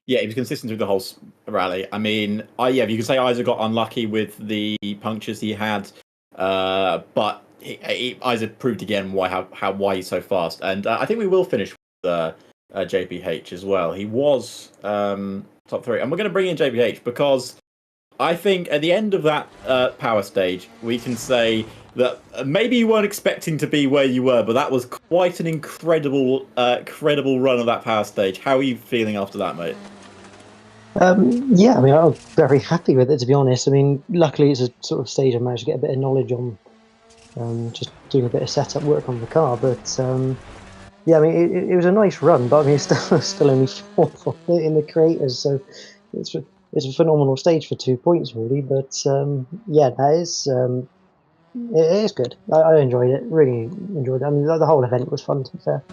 Yeah, he was consistent through the whole rally. I mean, you can say Isa got unlucky with the punctures he had, but Isa proved again why he's so fast. And I think we will finish with JPH as well. He was top 3, and we're going to bring in JPH because I think at the end of that power stage, we can say that maybe you weren't expecting to be where you were, but that was quite an incredible run of that power stage. How are you feeling after that, mate? Yeah, I mean, I was very happy with it, to be honest. I mean, luckily it's a sort of stage I managed to get a bit of knowledge on just doing a bit of setup work on the car. But yeah, I mean, it was a nice run, but I mean, it's still only fourth in the creators, so it's a phenomenal stage for 2 points, really. But yeah, that is it is good. I enjoyed it, really enjoyed it. I mean, the whole event was fun, to be fair.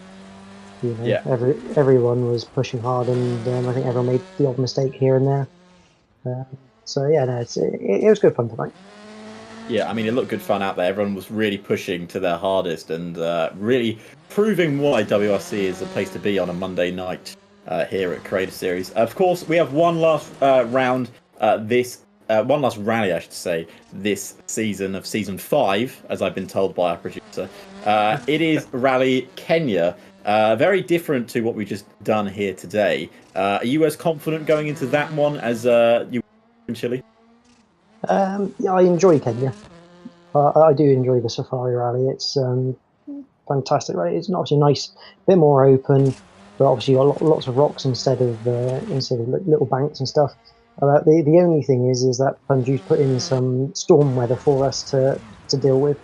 You know, Yeah. everyone was pushing hard, and I think everyone made the odd mistake here and there. So yeah, no, it was good fun tonight. Yeah, I mean, it looked good fun out there. Everyone was really pushing to their hardest and really proving why WRC is the place to be on a Monday night here at Creator Series. Of course, we have one last round one last rally, I should say, this season of Season 5, as I've been told by our producer. It is Rally Kenya. Very different to what we've just done here today. Are you as confident going into that one as you were in Chile? Yeah, I enjoy Kenya. I do enjoy the Safari Rally. It's fantastic, right? It's obviously nice, a bit more open, but obviously you got lots of rocks instead of little banks and stuff. The only thing is that Punju's put in some storm weather for us to deal with.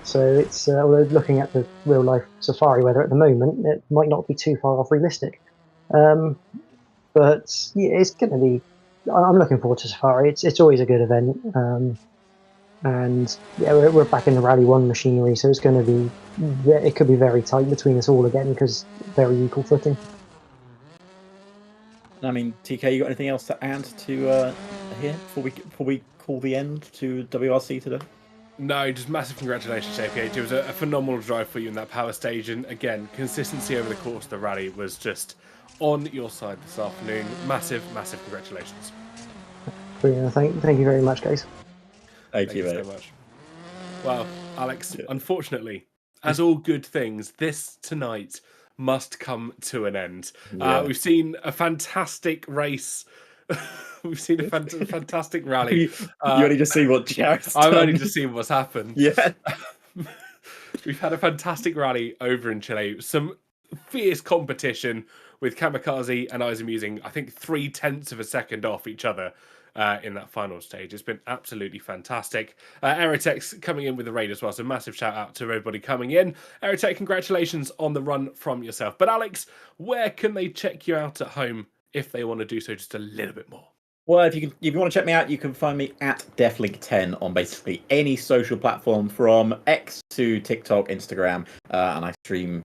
So it's although looking at the real life Safari weather at the moment, it might not be too far off realistic. But yeah, it's going to be. I'm looking forward to Safari. It's always a good event. And yeah, we're back in the Rally 1 machinery, so it's going to be, it could be very tight between us all again because very equal footing. I mean, TK, you got anything else to add to here before we call the end to WRC today? No, just massive congratulations, JPH. It was a phenomenal drive for you in that power stage, and again, consistency over the course of the rally was just on your side this afternoon. Massive, massive congratulations. Brilliant. Thank you very much, guys. Thank you so much. Well, Alex, unfortunately, as all good things, this tonight must come to an end. We've seen a fantastic race. We've seen a fantastic rally. You only just see what Jared's I've done. only just seen what's happened. Yeah. We've had a fantastic rally over in Chile. Some fierce competition with Kamikaze and Isam using, I think, 0.3 of a second off each other in that final stage. It's been absolutely fantastic. Aerotech coming in with the raid as well, so massive shout out to everybody coming in. Aerotech, congratulations on the run from yourself. But Alex, where can they check you out at home if they want to do so just a little bit more? Well, if you want to check me out, you can find me at DefLink10 on basically any social platform from X to TikTok, Instagram, and I stream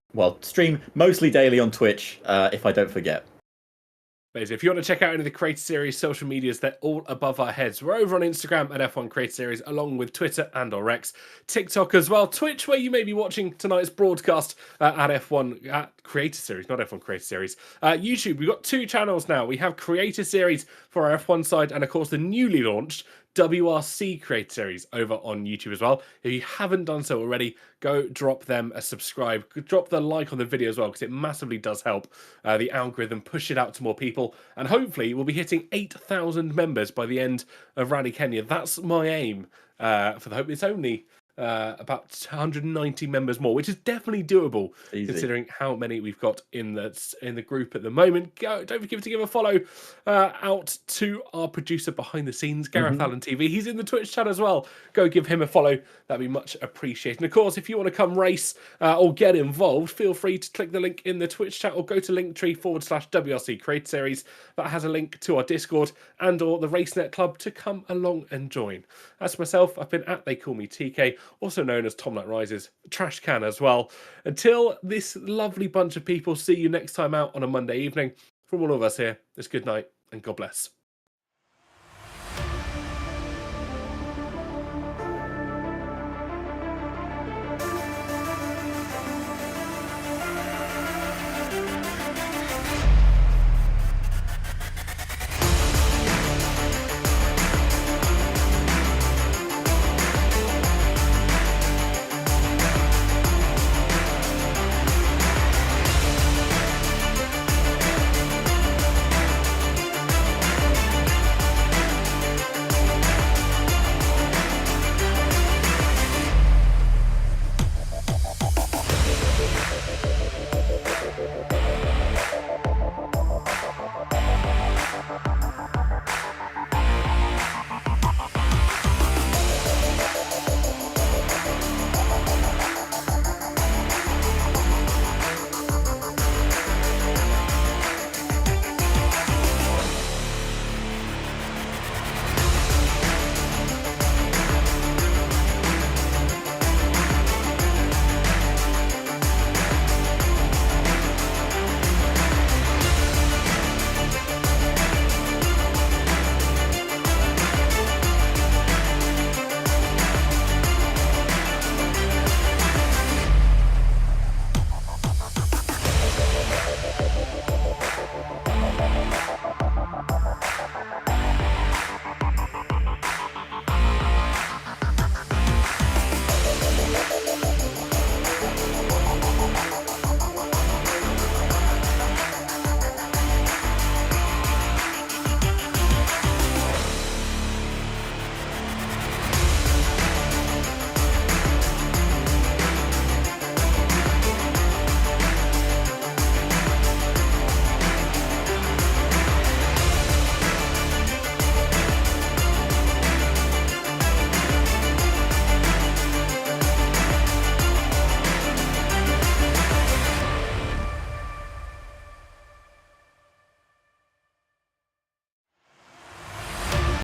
mostly daily on Twitch, if I don't forget. If you want to check out any of the Creator Series social medias, they're all above our heads. We're over on Instagram at F1 Creator Series, along with Twitter and or X, TikTok as well, Twitch, where you may be watching tonight's broadcast at F1 at Creator Series, not F1 Creator Series. YouTube, we've got 2 channels now. We have Creator Series for our F1 side, and of course the newly launched WRC Creator Series over on YouTube as well. If you haven't done so already, go drop them a subscribe, drop the like on the video as well, because it massively does help the algorithm push it out to more people, and hopefully we'll be hitting 8,000 members by the end of Rally Kenya. That's my aim for the hope. It's only about 190 members more, which is definitely doable. Easy. Considering how many we've got in the group at the moment. Don't forget to give a follow out to our producer behind the scenes, Gareth Allen TV. He's in the Twitch chat as well. Go give him a follow. That'd be much appreciated. And of course, if you want to come race or get involved, feel free to click the link in the Twitch chat or go to linktree/WRC Creator Series. That has a link to our Discord and or the RaceNet Club to come along and join. As for myself, I've been at They Call Me TK, also known as Tom Knight Rises, Trash Can as well. Until this lovely bunch of people see you next time out on a Monday evening, from all of us here, it's good night and God bless.